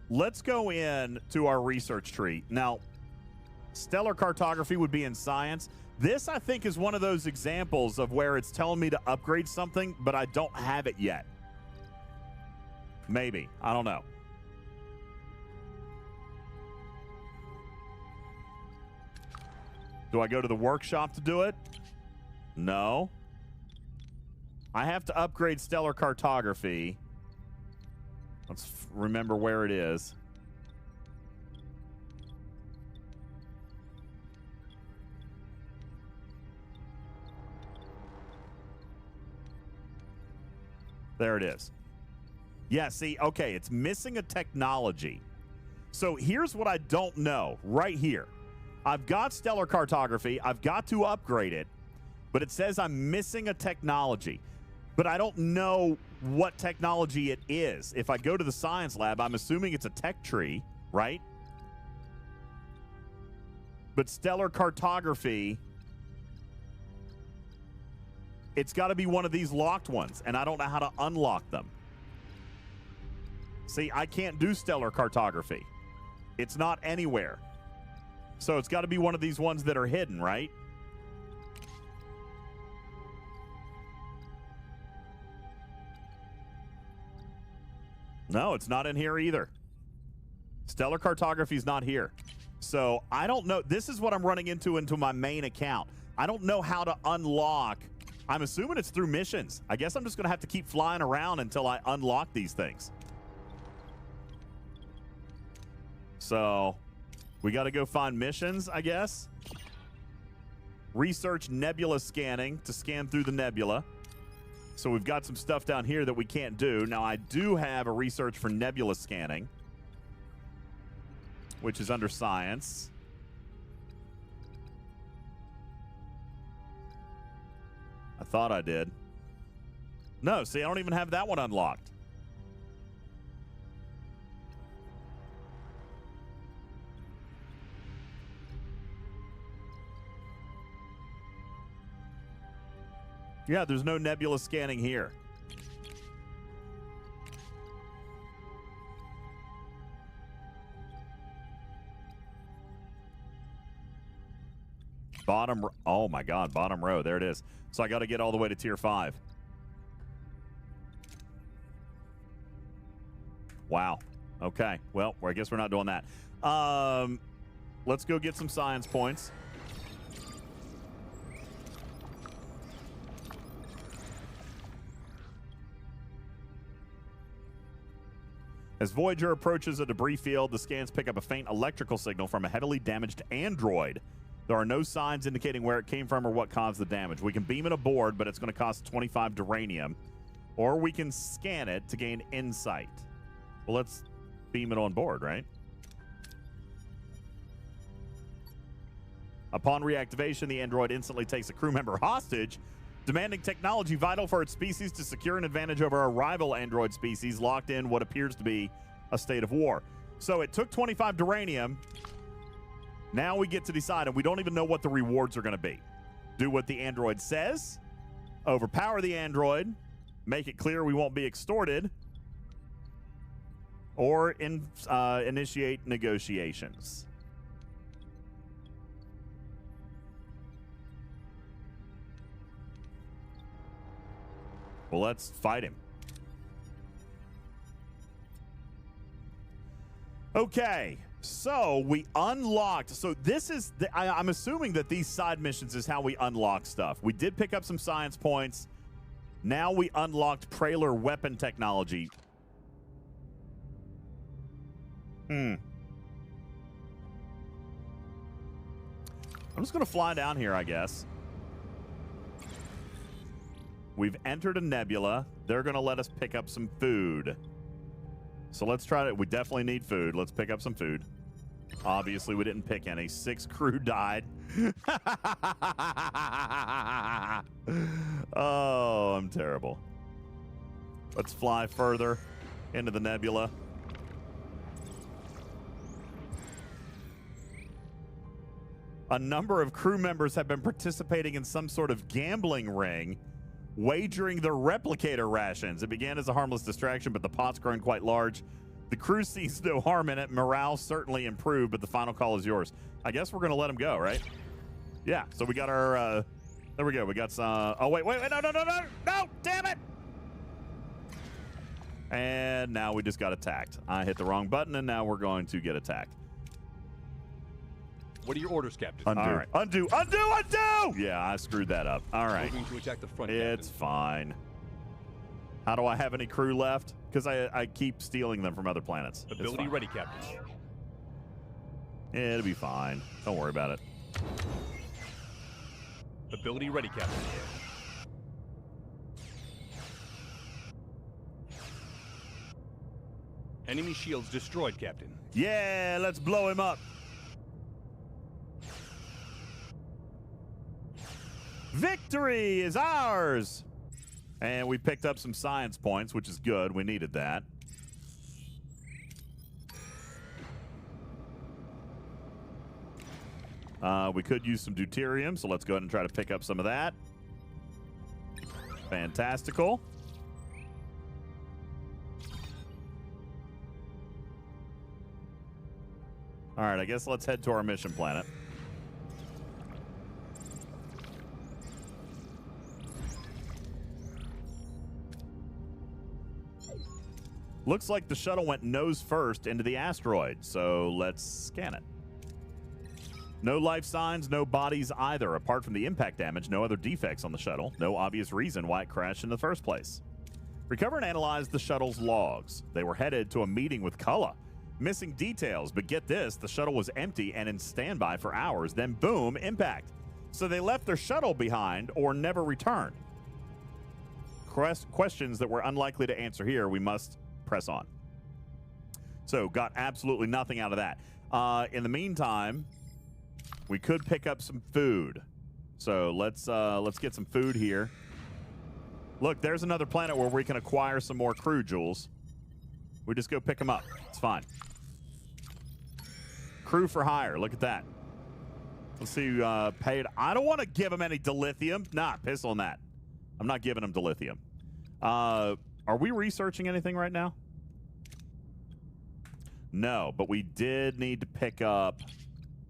let's go in to our research tree. Now, stellar cartography would be in science. This, I think, is one of those examples of where it's telling me to upgrade something, but I don't have it yet. Maybe. I don't know. Do I go to the workshop to do it? No. I have to upgrade stellar cartography. Let's remember where it is. There it is. Yeah, see, okay, it's missing a technology. So here's what I don't know right here. I've got stellar cartography. I've got to upgrade it. But it says I'm missing a technology. But I don't know what technology it is. If I go to the science lab, I'm assuming it's a tech tree, right? But stellar cartography It's got to be one of these locked ones, and I don't know how to unlock them. See, I can't do stellar cartography. It's not anywhere. So it's got to be one of these ones that are hidden, right? No, it's not in here either. Stellar cartography is not here. So I don't know. This is what I'm running into my main account. I don't know how to unlock. I'm assuming it's through missions. I guess I'm just going to have to keep flying around until I unlock these things. So we got to go find missions, I guess. Research nebula scanning to scan through the nebula. So we've got some stuff down here that we can't do. Now, I do have a research for nebula scanning, which is under science. I thought I did. No, see, I don't even have that one unlocked. Yeah, there's no nebula scanning here. Bottom, oh my God, bottom row. There it is. So I got to get all the way to tier 5. Wow. Okay. Well, I guess we're not doing that. Let's go get some science points. As Voyager approaches a debris field, the scans pick up a faint electrical signal from a heavily damaged android. There are no signs indicating where it came from or what caused the damage. We can beam it aboard, but it's going to cost 25 duranium. Or we can scan it to gain insight. Well, let's beam it on board, right? Upon reactivation, the android instantly takes a crew member hostage, demanding technology vital for its species to secure an advantage over a rival android species locked in what appears to be a state of war. So it took 25 duranium. Now we get to decide, and we don't even know what the rewards are going to be. Do what the android says, overpower the android, make it clear we won't be extorted, or initiate negotiations. Well, let's fight him. Okay, so we unlocked. So this is, I'm assuming that these side missions is how we unlock stuff. We did pick up some science points. Now we unlocked Praelar weapon technology. I'm just going to fly down here, I guess. We've entered a nebula. They're going to let us pick up some food. So let's try to... We definitely need food. Let's pick up some food. Obviously, we didn't pick any. 6 crew died. Oh, I'm terrible. Let's fly further into the nebula. A number of crew members have been participating in some sort of gambling ring, wagering their replicator rations. It began as a harmless distraction, but the pot's grown quite large. The crew sees no harm in it. Morale certainly improved, but the final call is yours. I guess we're going to let him go, right? Yeah, so we got our... there we go. We got some... Oh, wait, no, damn it! And now we just got attacked. I hit the wrong button, and now we're going to get attacked. What are your orders, Captain? Undo. All right. Undo! Yeah, I screwed that up. All right. Moving to attack the front, It's fine. How do I have any crew left? Because I keep stealing them from other planets. Ability ready, Captain. It'll be fine. Don't worry about it. Ability ready, Captain. Enemy shields destroyed, Captain. Yeah, let's blow him up. Victory is ours! And we picked up some science points, which is good. We needed that. We could use some deuterium, so let's go ahead and try to pick up some of that. Fantastical. All right, I guess let's head to our mission planet. Looks like the shuttle went nose first into the asteroid, so let's scan it. No life signs, no bodies either. Apart from the impact damage, no other defects on the shuttle. No obvious reason why it crashed in the first place. Recover and analyze the shuttle's logs. They were headed to a meeting with Kulla. Missing details, but get this, the shuttle was empty and in standby for hours, then boom, impact. So they left their shuttle behind or never returned. Questions that we're unlikely to answer here. We must press on. So got absolutely nothing out of that. In the meantime, we could pick up some food. So let's get some food here. Look, there's another planet where we can acquire some more crew jewels. We just go pick them up. It's fine. Crew for hire. Look at that. Let's see who paid. I don't want to give them any dilithium. Nah, piss on that. I'm not giving them dilithium. Are we researching anything right now? No, but we did need to pick up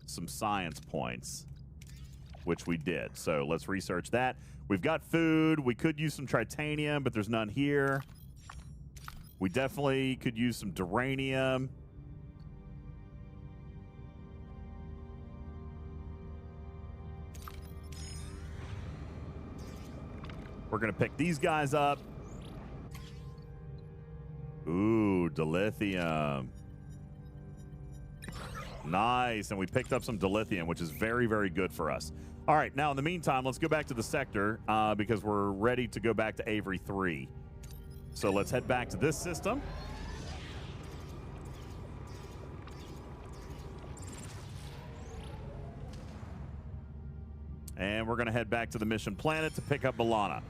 some science points, which we did. So let's research that. We've got food. We could use some tritanium, but there's none here. We definitely could use some duranium. We're going to pick these guys up. Ooh, dilithium. Nice, and we picked up some dilithium, which is very, very good for us. All right, now in the meantime, let's go back to the sector because we're ready to go back to Avery 3. So let's head back to this system. And we're going to head back to the mission planet to pick up B'Elanna.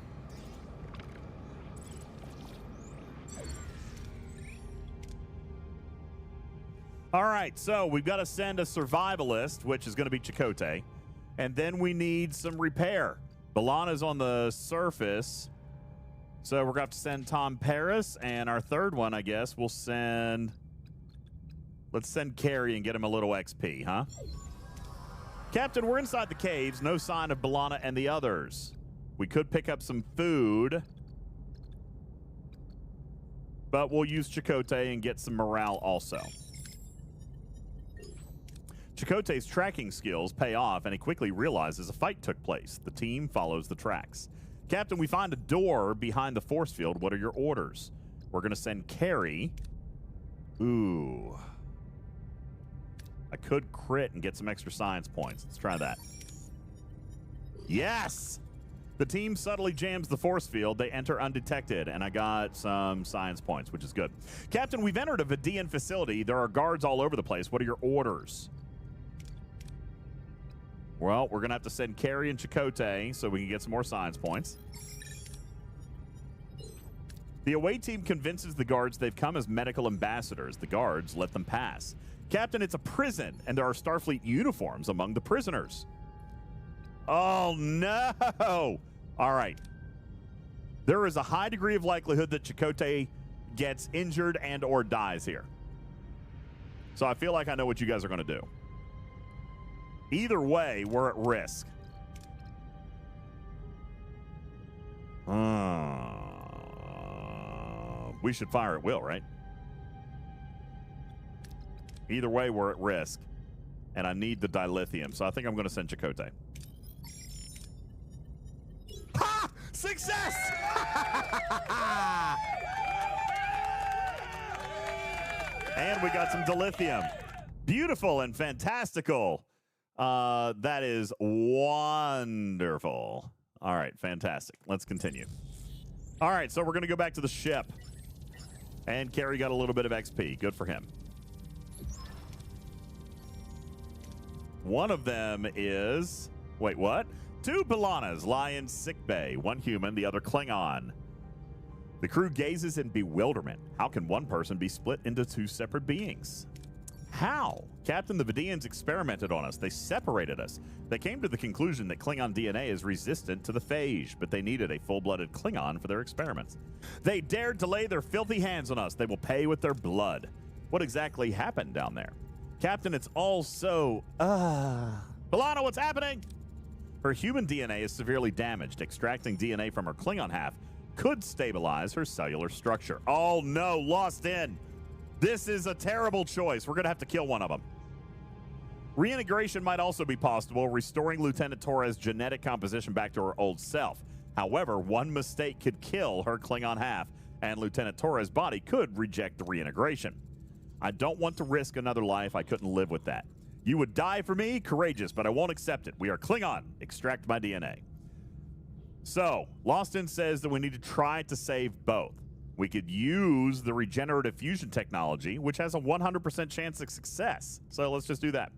All right, so we've got to send a survivalist, which is going to be Chakotay. And then we need some repair. B'Elanna's on the surface. So we're going to have to send Tom Paris. And our third one, I guess, we'll send... Let's send Carrie and get him a little XP, huh? Captain, we're inside the caves. No sign of B'Elanna and the others. We could pick up some food. But we'll use Chakotay and get some morale also. Chakotay's tracking skills pay off, and he quickly realizes a fight took place. The team follows the tracks. Captain, we find a door behind the force field. What are your orders? We're going to send Carrie. Ooh. I could crit and get some extra science points. Let's try that. Yes! The team subtly jams the force field. They enter undetected, and I got some science points, which is good. Captain, we've entered a Vidian facility. There are guards all over the place. What are your orders? Well, we're going to have to send Carrie and Chakotay so we can get some more science points. The away team convinces the guards they've come as medical ambassadors. The guards let them pass. Captain, it's a prison, and there are Starfleet uniforms among the prisoners. Oh, no! All right. There is a high degree of likelihood that Chakotay gets injured and or dies here. So I feel like I know what you guys are going to do. Either way, we're at risk. We should fire at will, right? Either way, we're at risk. And I need the dilithium, so I think I'm going to send Chakotay. Ha! Success! And we got some dilithium. Beautiful and fantastical. That is wonderful. All right, fantastic. Let's continue. All right, so we're going to go back to the ship. And Carrie got a little bit of XP. Good for him. One of them is... Wait, what? 2 B'Elannas lie in sickbay. One human, the other Klingon. The crew gazes in bewilderment. How can one person be split into 2 separate beings? How? Captain, the Vidians experimented on us. They separated us. They came to the conclusion that Klingon DNA is resistant to the phage, but they needed a full-blooded Klingon for their experiments. They dared to lay their filthy hands on us. They will pay with their blood. What exactly happened down there? Captain, it's all so... B'Elanna, what's happening? Her human DNA is severely damaged. Extracting DNA from her Klingon half could stabilize her cellular structure. Oh, no, lost in. This is a terrible choice. We're going to have to kill one of them. Reintegration might also be possible, restoring Lieutenant Torres' genetic composition back to her old self. However, one mistake could kill her Klingon half, and Lieutenant Torres' body could reject the reintegration. I don't want to risk another life. I couldn't live with that. You would die for me? Courageous, but I won't accept it. We are Klingon. Extract my DNA. So, Lostin says that we need to try to save both. We could use the regenerative fusion technology, which has a 100% chance of success. So let's just do that.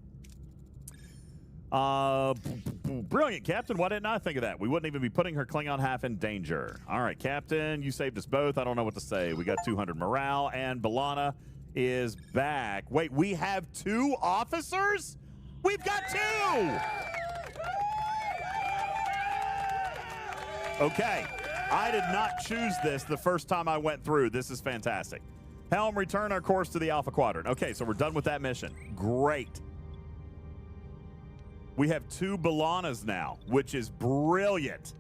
Brilliant, Captain. Why didn't I think of that? We wouldn't even be putting her Klingon half in danger. All right, Captain, you saved us both. I don't know what to say. We got 200 morale, and B'Elanna is back. Wait, we have 2 officers? We've got 2! Okay. I did not choose this the first time I went through. This is fantastic. Helm, return our course to the Alpha Quadrant. Okay, so we're done with that mission. Great. We have 2 B'Elannas now, which is brilliant.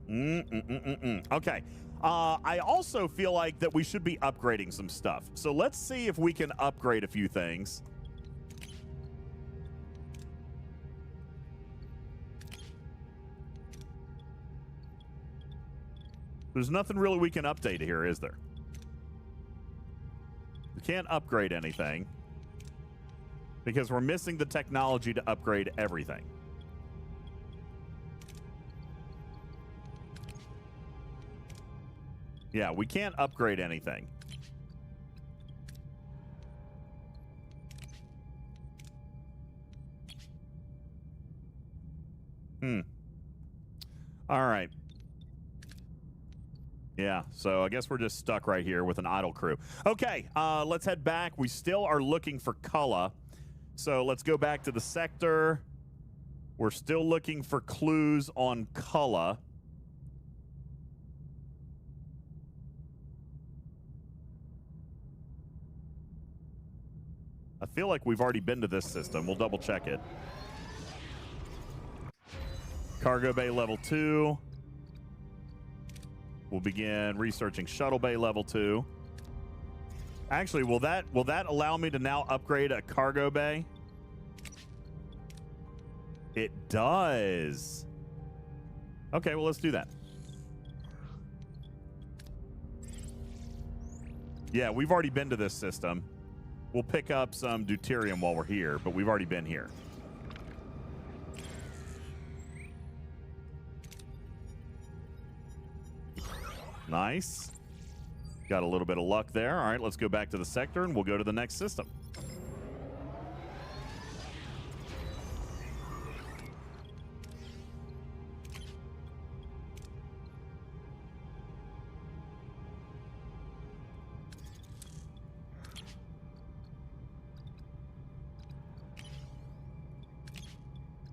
Okay. I also feel like that we should be upgrading some stuff. So let's see if we can upgrade a few things. There's nothing really we can update here, is there? We can't upgrade anything because we're missing the technology to upgrade everything. Yeah, we can't upgrade anything. All right. Yeah, so I guess we're just stuck right here with an idle crew. Okay, let's head back. We still are looking for Kulla. So let's go back to the sector. We're still looking for clues on Kulla. I feel like we've already been to this system. We'll double check it. Cargo Bay Level 2. We'll begin researching Shuttle Bay Level 2. Actually, will that allow me to now upgrade a cargo bay? It does. Okay, well, let's do that. Yeah, we've already been to this system. We'll pick up some deuterium while we're here, but we've already been here. Nice. Got a little bit of luck there. All right, let's go back to the sector and we'll go to the next system.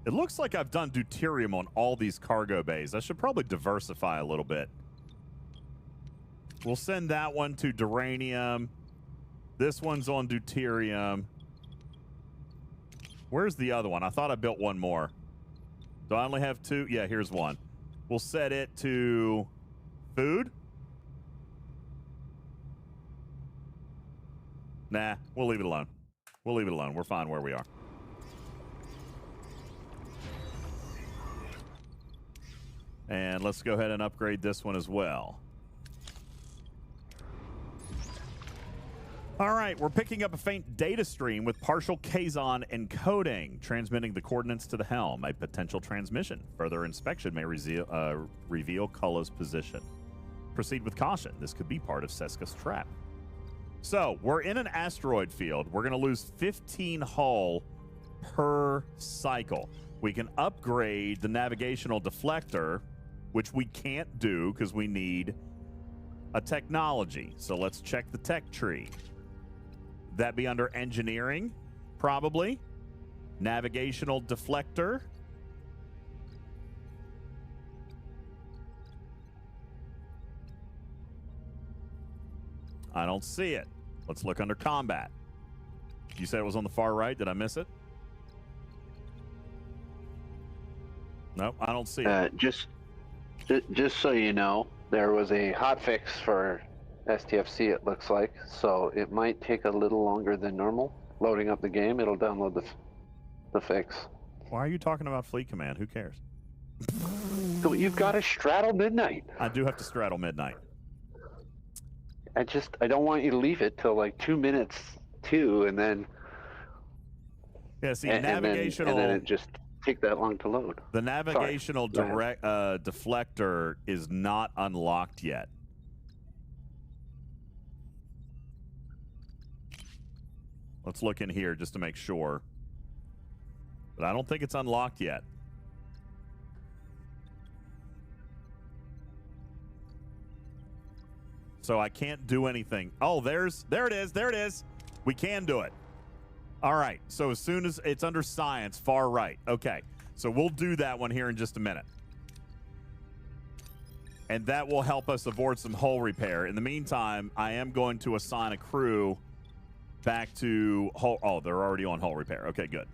It looks like I've done deuterium on all these cargo bays. I should probably diversify a little bit. We'll send that one to duranium. This one's on deuterium. Where's the other one? I thought I built one more. Do I only have 2? Yeah, here's one. We'll set it to food. Nah, we'll leave it alone. We'll leave it alone. We're fine where we are. And let's go ahead and upgrade this one as well. All right, we're picking up a faint data stream with partial Kazon encoding, transmitting the coordinates to the helm. A potential transmission. Further inspection may reveal Kulla's position. Proceed with caution. This could be part of Seska's trap. So, we're in an asteroid field. We're going to lose 15 hull per cycle. We can upgrade the navigational deflector, which we can't do because we need a technology. So let's check the tech tree. That be under engineering, probably. Navigational deflector. I don't see it. Let's look under combat. You said it was on the far right. Did I miss it? Nope, I don't see it. Just so you know, there was a hotfix for STFC, it looks like, so it might take a little longer than normal. Loading up the game, it'll download the fix. Why are you talking about Fleet Command? Who cares? So you've got to straddle midnight. I do have to straddle midnight. I don't want you to leave it till like 2 minutes to, and then yeah, see, navigational, and then it just take that long to load. The navigational deflector is not unlocked yet. Let's look in here just to make sure. But I don't think it's unlocked yet. So I can't do anything. Oh, there it is. There it is. We can do it. All right. So as soon as it's under science, far right. Okay. So we'll do that one here in just a minute. And that will help us avoid some hull repair. In the meantime, I am going to assign a crew back to hull. Oh, they're already on hull repair. Okay, good.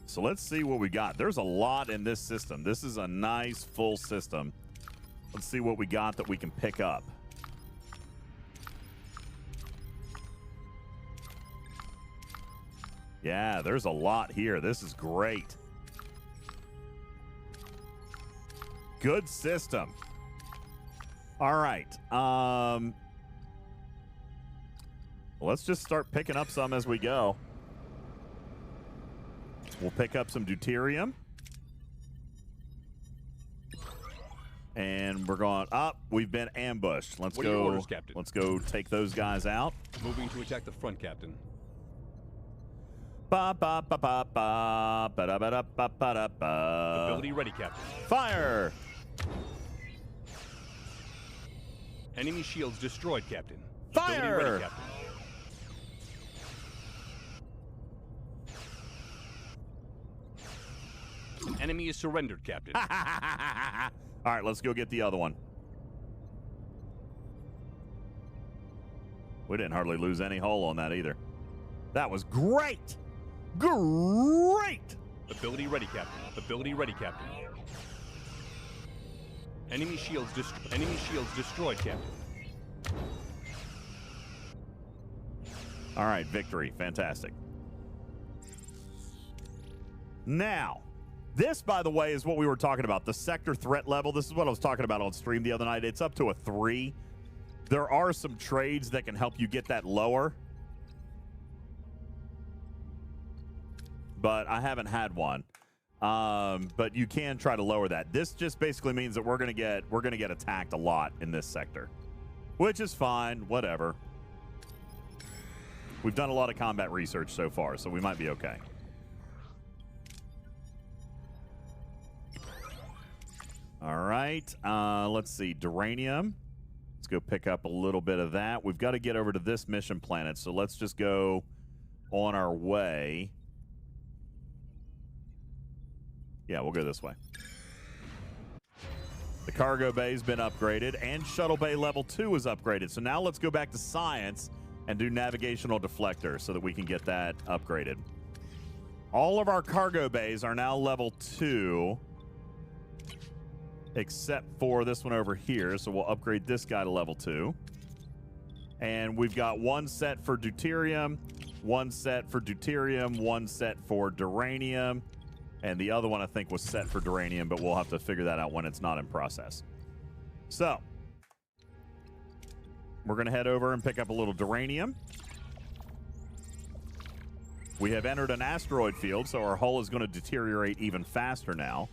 So let's see what we got. There's a lot in this system. This is a nice full system. Let's see what we got that we can pick up. Yeah, there's a lot here. This is great. Good system. All right. Let's just start picking up some as we go. We'll pick up some deuterium. And we're going up. We've been ambushed. Let's What are go. your orders, Captain? Let's go take those guys out. Moving to attack the front, Captain. Ba ba ba ba ba ba da ba da ba ba da ba. Ability ready, Captain. Fire! Enemy shields destroyed, Captain. Fire! Ability ready, Captain. Enemy is surrendered, Captain. All right, let's go get the other one. We didn't hardly lose any hull on that either. That was great! Great! Ability ready, Captain. Ability ready, Captain. Enemy shields destroyed, Captain. All right, victory. Fantastic. Now, this, by the way, is what we were talking about. The sector threat level. This is what I was talking about on stream the other night. It's up to a 3. There are some trades that can help you get that lower. But I haven't had one. But you can try to lower that. This just basically means that we're gonna get attacked a lot in this sector, which is fine. Whatever. We've done a lot of combat research so far, so we might be okay. All right. Let's see. Duranium. Let's go pick up a little bit of that. We've got to get over to this mission planet, so let's just go on our way. Yeah, we'll go this way. The cargo bay's been upgraded, and shuttle bay level 2 is upgraded. So now let's go back to science and do navigational deflector so that we can get that upgraded. All of our cargo bays are now level 2, except for this one over here. So we'll upgrade this guy to level 2. And we've got one set for deuterium, one set for deuterium, one set for duranium. And the other one, I think, was set for duranium, but we'll have to figure that out when it's not in process. So, we're going to head over and pick up a little duranium. We have entered an asteroid field, so our hull is going to deteriorate even faster now.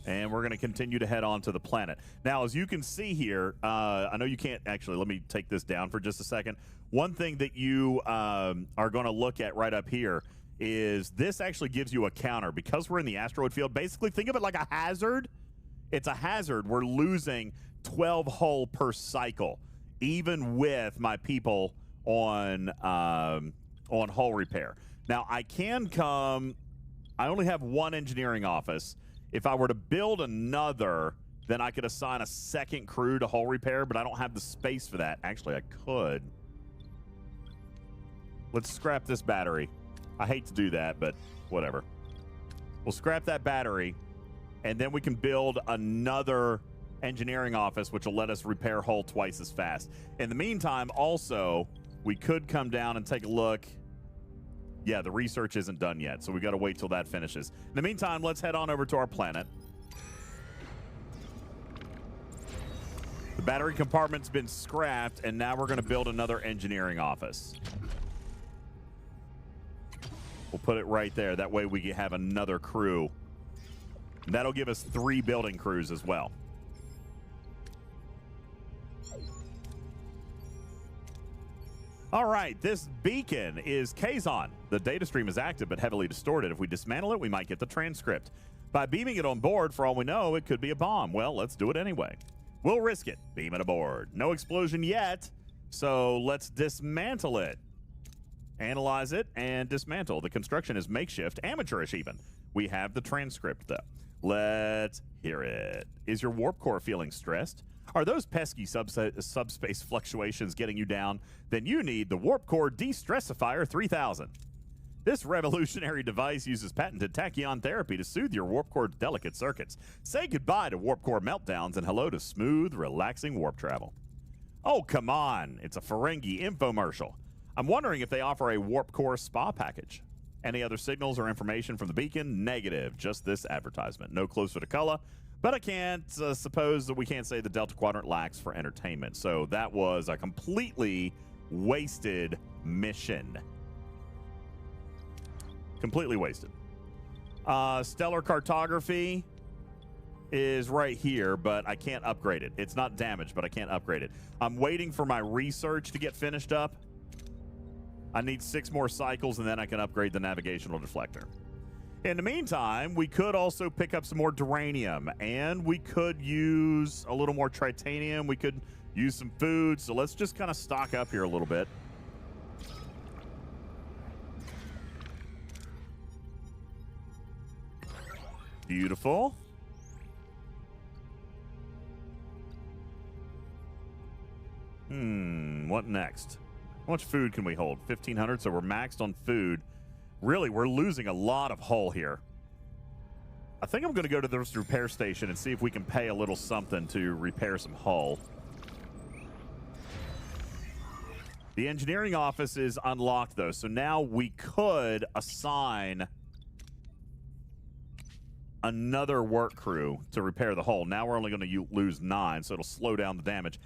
And we're going to continue to head on to the planet. Now, as you can see here, I know you can't actually, let me take this down for just a second. One thing that you are going to look at right up here is this actually gives you a counter. Because we're in the asteroid field, basically think of it like a hazard. It's a hazard. We're losing 12 hull per cycle, even with my people on hull repair. Now, I can come, I only have one engineering office. If I were to build another, then I could assign a second crew to hull repair, but I don't have the space for that. Actually, I could. Let's scrap this battery. I hate to do that, but whatever. We'll scrap that battery, and then we can build another engineering office, which will let us repair hull twice as fast. In the meantime, also, we could come down and take a look. Yeah, the research isn't done yet, so we got to wait till that finishes. In the meantime, let's head on over to our planet. The battery compartment's been scrapped, and now we're going to build another engineering office. We'll put it right there. That way we can have another crew. And that'll give us 3 building crews as well. All right, this beacon is Kazon. The data stream is active but heavily distorted. If we dismantle it, we might get the transcript. By beaming it on board, for all we know, it could be a bomb. Well, let's do it anyway. We'll risk it. Beam it aboard. No explosion yet, so let's dismantle it. Analyze it and dismantle. The construction is makeshift, amateurish even. We have the transcript, though. Let's hear it. Is your warp core feeling stressed? Are those pesky subspace fluctuations getting you down? Then you need the Warp Core De-Stressifier 3000. This revolutionary device uses patented tachyon therapy to soothe your Warp Core's delicate circuits. Say goodbye to Warp Core meltdowns and hello to smooth, relaxing warp travel. Oh, come on. It's a Ferengi infomercial. I'm wondering if they offer a Warp Core spa package. Any other signals or information from the beacon? Negative. Just this advertisement. No closer to Kulla. But I can't suppose that we can't say the Delta Quadrant lacks for entertainment. So that was a completely wasted mission. Completely wasted. Stellar cartography is right here, but I can't upgrade it. It's not damaged, but I can't upgrade it. I'm waiting for my research to get finished up. I need 6 more cycles, and then I can upgrade the navigational deflector. In the meantime, we could also pick up some more duranium, and we could use a little more tritanium. We could use some food, so let's just kind of stock up here a little bit. Beautiful. What next? How much food can we hold? 1,500, so we're maxed on food. Really, we're losing a lot of hull here. I think I'm going to go to this repair station and see if we can pay a little something to repair some hull. The engineering office is unlocked, though, so now we could assign another work crew to repair the hull. Now we're only going to lose 9, so it'll slow down the damage.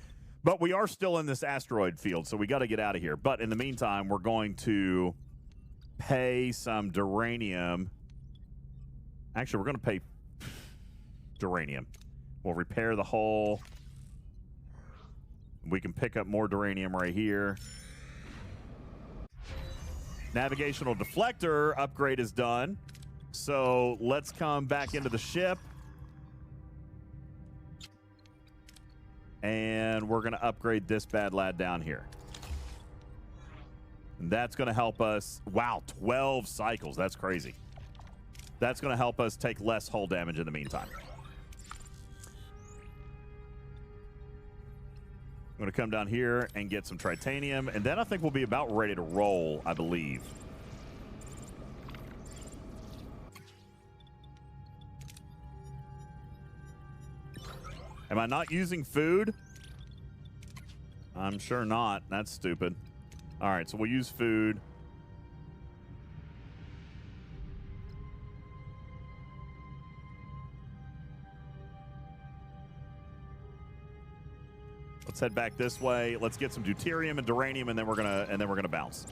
But we are still in this asteroid field, so we got to get out of here. But in the meantime, we're going to pay some duranium. Actually, we're going to pay duranium. We'll repair the hull. We can pick up more duranium right here. Navigational deflector upgrade is done. So let's come back into the ship. And we're going to upgrade this bad lad down here. And that's going to help us. Wow, 12 cycles. That's crazy. That's going to help us take less hull damage in the meantime. I'm going to come down here and get some tritanium. And then I think we'll be about ready to roll, I believe. Am I not using food? I'm sure not. That's stupid. All right, so we'll use food. Let's head back this way. Let's get some deuterium and duranium, and then we're gonna bounce.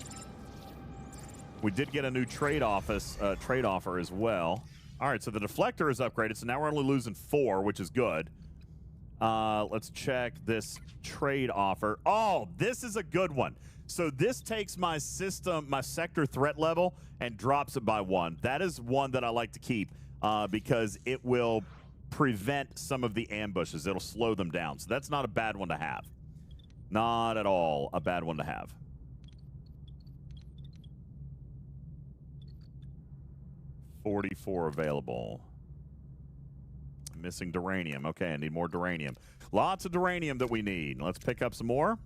We did get a new trade offer as well. All right, so the deflector is upgraded, so now we're only losing 4, which is good. Let's check this trade offer. Oh, this is a good one. So this takes my system, my sector threat level, and drops it by 1. That is one that I like to keep because it will prevent some of the ambushes. It'll slow them down. So that's not a bad one to have. Not at all a bad one to have. $44 available. Missing duranium. Okay, I need more duranium. Lots of duranium that we need. Let's pick up some more.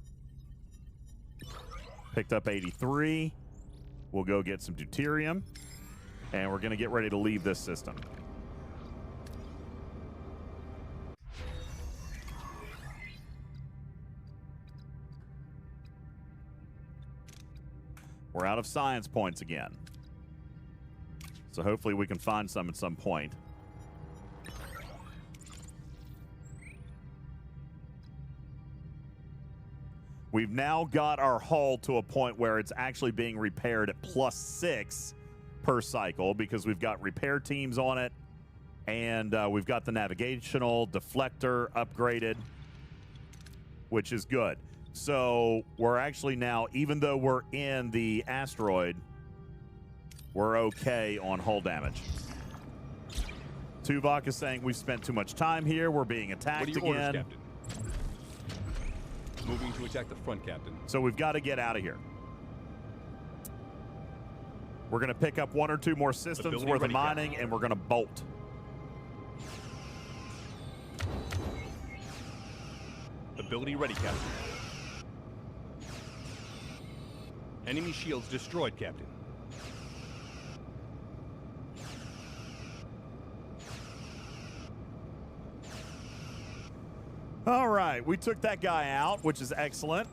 Picked up 83. We'll go get some deuterium. And we're going to get ready to leave this system. We're out of science points again. So hopefully we can find some at some point. We've now got our hull to a point where it's actually being repaired at +6 per cycle because we've got repair teams on it, and we've got the navigational deflector upgraded, which is good. So we're actually now, even though we're in the asteroid, we're okay on hull damage. Tuvok is saying we've spent too much time here. We're being attacked again. Orders, Captain? Moving to attack the front, Captain. So we've got to get out of here. We're going to pick up 1 or 2 more systems worth of mining, and we're going to bolt. Ability ready, Captain. Enemy shields destroyed, Captain. All right, we took that guy out, which is excellent.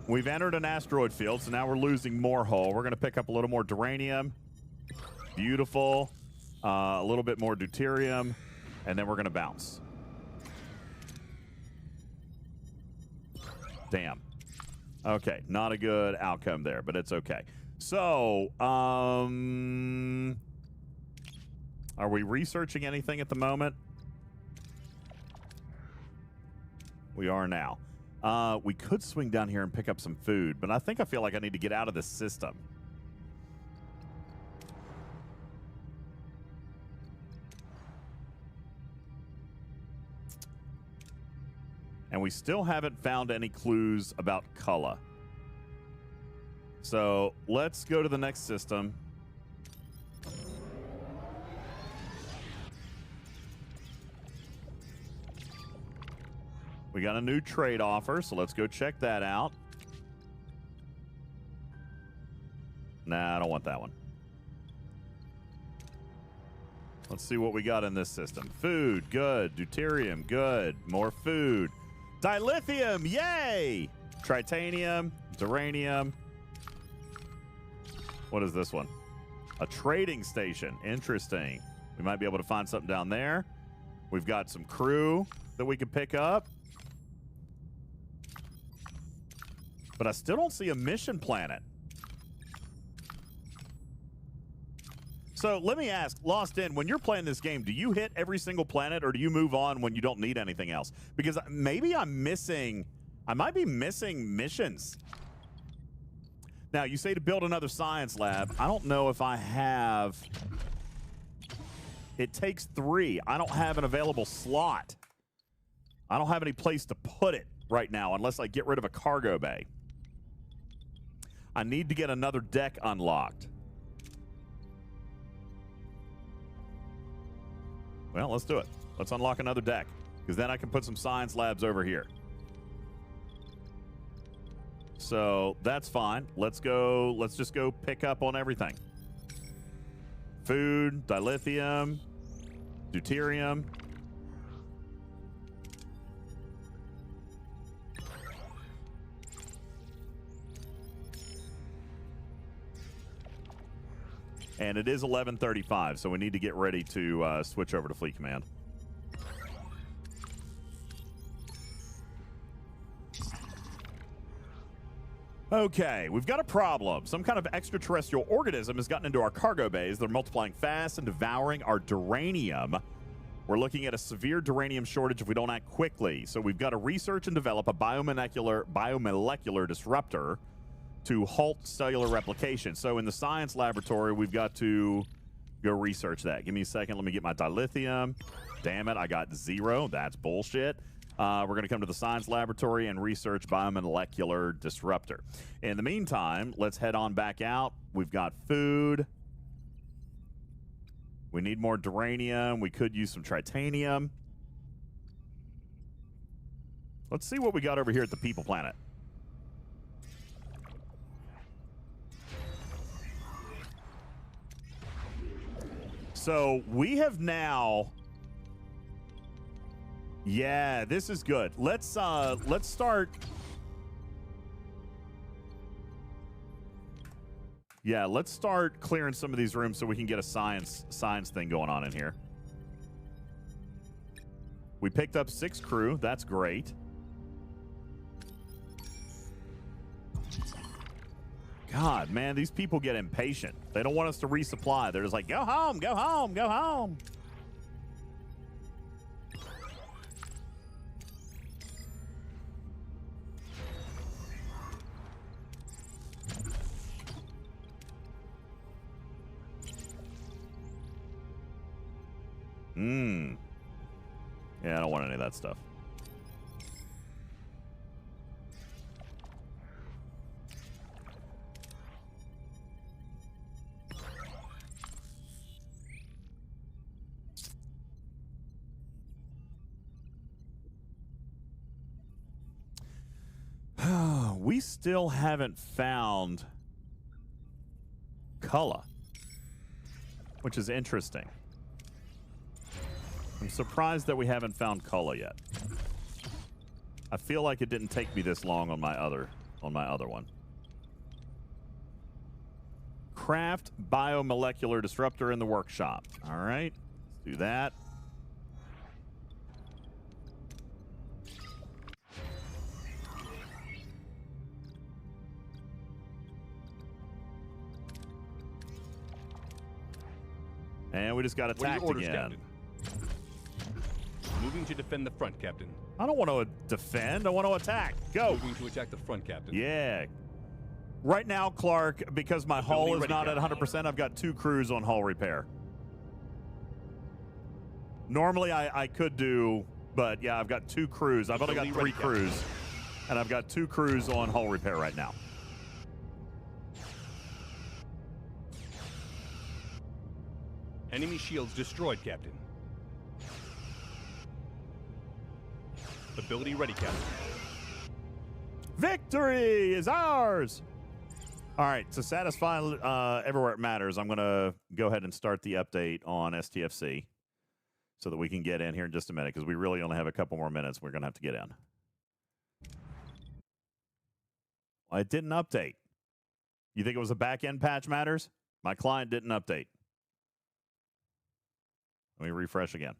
We've entered an asteroid field, so now we're losing more hull. We're going to pick up a little more duranium. Beautiful. A little bit more deuterium, and then we're going to bounce. Damn. Okay, not a good outcome there, but it's okay. So, are we researching anything at the moment? We are now. We could swing down here and pick up some food, but I feel like I need to get out of this system. And we still haven't found any clues about Kulla. So let's go to the next system. We got a new trade offer, so let's go check that out. Nah, I don't want that one. Let's see what we got in this system. Food, good. Deuterium, good. More food. Dilithium, yay! Tritanium, duranium. What is this one? A trading station. Interesting. We might be able to find something down there. We've got some crew that we could pick up. But I still don't see a mission planet. So let me ask, Lost In, when you're playing this game, do you hit every single planet or do you move on when you don't need anything else? Because maybe I might be missing missions. Now, you say to build another science lab. I don't know if I have. It takes 3. I don't have an available slot. I don't have any place to put it right now unless I get rid of a cargo bay. I need to get another deck unlocked. Well, let's do it. Let's unlock another deck, because then I can put some science labs over here. So that's fine. Let's go. Let's just go pick up on everything. Food, dilithium, deuterium. And it is 11:35, so we need to get ready to switch over to Fleet Command. Okay, we've got a problem. Some kind of extraterrestrial organism has gotten into our cargo bays. They're multiplying fast and devouring our duranium. We're looking at a severe duranium shortage if we don't act quickly. So we've got to research and develop a biomolecular disruptor to halt cellular replication. So in the science laboratory, we've got to go research that. Give me a second. Let me get my dilithium. Damn it, I got 0. That's bullshit. We're going to come to the science laboratory and research biomolecular disruptor. In the meantime, let's head on back out. We've got food. We need more duranium. We could use some tritanium. Let's see what we got over here at the People Planet. So we have now... Yeah, this is good. Let's start. Yeah, let's start clearing some of these rooms so we can get a science thing going on in here. We picked up 6 crew. That's great. God, man, these people get impatient. They don't want us to resupply. They're just like, go home, go home, go home. Yeah, I don't want any of that stuff. We still haven't found Kulla, which is interesting. I'm surprised that we haven't found Kulla yet. I feel like it didn't take me this long on my other one. Craft biomolecular disruptor in the workshop. All right, let's do that. And we just got attacked again. Captain? Moving to defend the front, Captain. I don't want to defend. I want to attack. Go. Moving to attack the front, Captain. Yeah. Right now, Clark, because my hull is not at 100%, I've got 2 crews on hull repair. Normally, I could do, but yeah, I've got 2 crews. I've only got 3 crews, and I've got 2 crews on hull repair right now. Enemy shields destroyed, Captain. Ability ready, Captain. Victory is ours! All right, to satisfy everywhere it matters, I'm going to go ahead and start the update on STFC so that we can get in here in just a minute, because we really only have a couple more minutes we're going to have to get in. Well, it didn't update. You think it was a back-end patch matters? My client didn't update. Let me refresh again.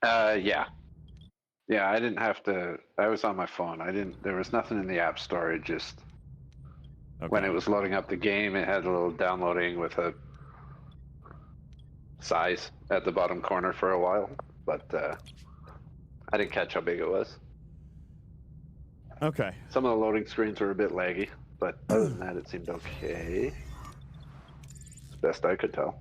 Yeah, I didn't have to. I was on my phone. There was nothing in the app store. It just when it was loading up the game, it had a little downloading with a size at the bottom corner for a while, but I didn't catch how big it was. Okay. Some of the loading screens were a bit laggy, but other than that, it seemed okay. As best I could tell.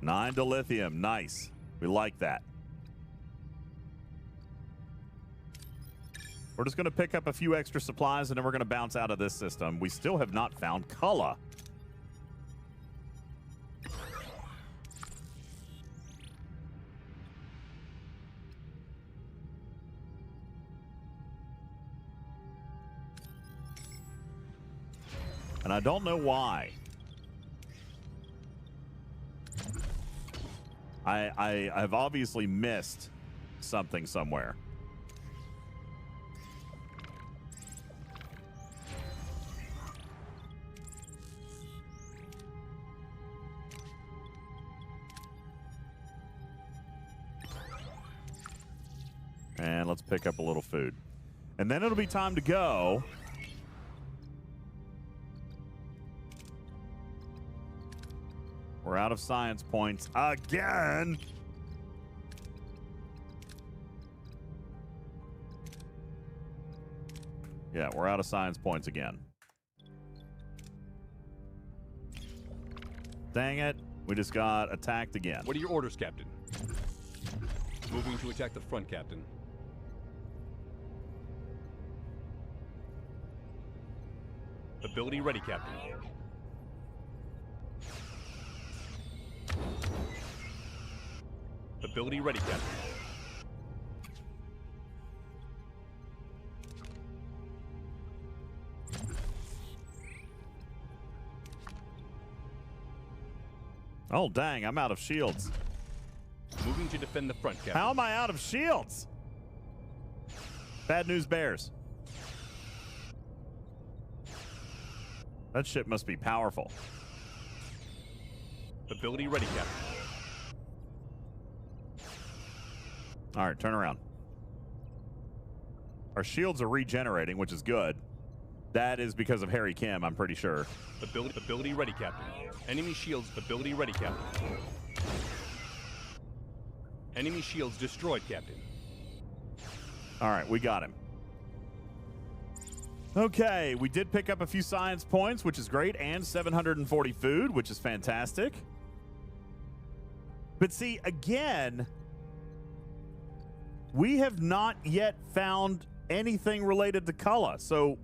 $9 to lithium. Nice. We like that. We're just going to pick up a few extra supplies, and then we're going to bounce out of this system. We still have not found Kulla. And I don't know why. I've obviously missed something somewhere. And let's pick up a little food. And then it'll be time to go. We're out of science points again. Yeah, we're out of science points again. Dang it. We just got attacked again. What are your orders, Captain? Moving to attack the front, Captain. Ability ready, Captain. Ability ready, Captain. Oh, dang, I'm out of shields. Moving to defend the front, Captain. How am I out of shields? Bad news bears. That shit must be powerful. Ability ready, Captain. All right, turn around. Our shields are regenerating, which is good. That is because of Harry Kim, I'm pretty sure. Ability ready, Captain. Enemy shields, ability ready, Captain. Enemy shields destroyed, Captain. All right, we got him. Okay, we did pick up a few science points, which is great, and 740 food, which is fantastic. But see, again, we have not yet found anything related to Kulla, so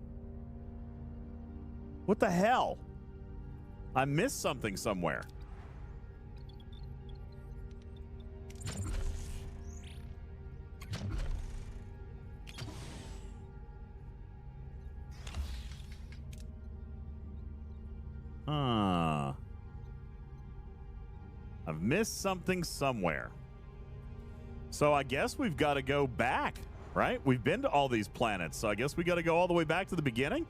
what the hell? I missed something somewhere. I've missed something somewhere. So I guess we've got to go back, right? We've been to all these planets, so I guess we got to go all the way back to the beginning?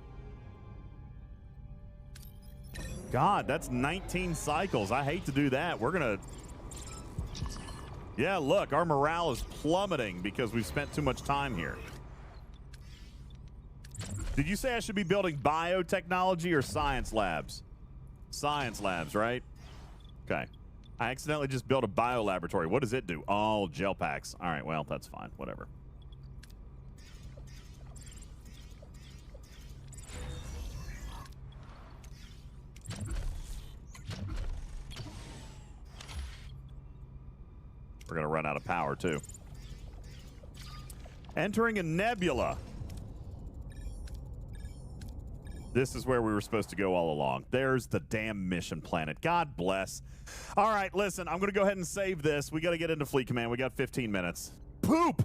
God, that's 19 cycles. I hate to do that. We're going to... Yeah, look, our morale is plummeting because we've spent too much time here. Did you say I should be building biotechnology or science labs? Science labs, right? Okay. I accidentally just built a bio laboratory. What does it do? Oh, gel packs. All right, well, that's fine. Whatever. We're going to run out of power, too. Entering a nebula. This is where we were supposed to go all along. There's the damn mission planet. God bless. All right, listen, I'm going to go ahead and save this. We got to get into Fleet Command. We got 15 minutes. Poop!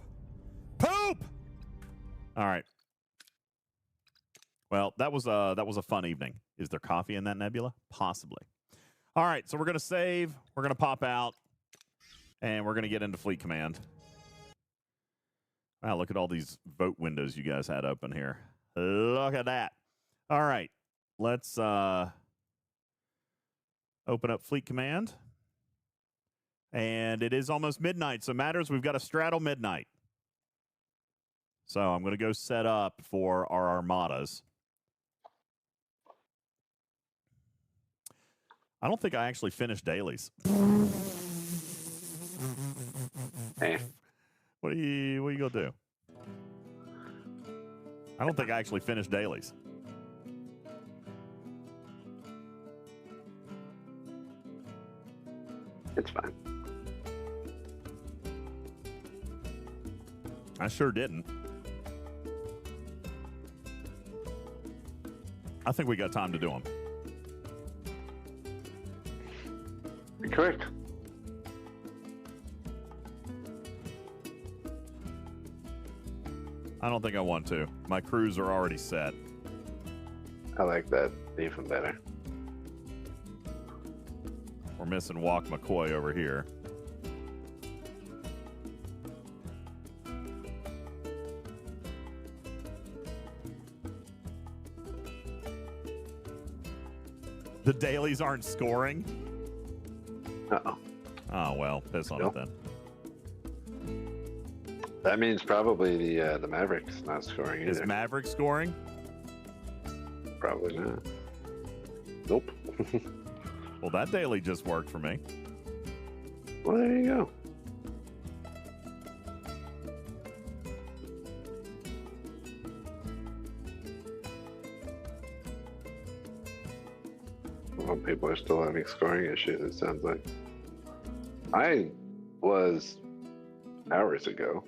Poop! All right. Well, that was a fun evening. Is there coffee in that nebula? Possibly. All right, so we're going to save. We're going to pop out. And we're going to get into Fleet Command. Wow, look at all these vote windows you guys had open here. Look at that. All right, let's open up Fleet Command. And it is almost midnight, so matters, we've got a straddle midnight. So I'm going to go set up for our armadas. I don't think I actually finished dailies. Hey. What are you gonna do? I don't think I actually finished dailies. It's fine. I sure didn't. I think we got time to do them. Correct. I don't think I want to. My crews are already set. I like that even better. We're missing Walk McCoy over here. The dailies aren't scoring? Uh-oh. Oh, well, piss on it then. That means probably the Maverick's not scoring either. Is Maverick scoring? Probably not. Nope. Well, that daily just worked for me. Well, there you go. Well, people are still having scoring issues, it sounds like. I was hours ago.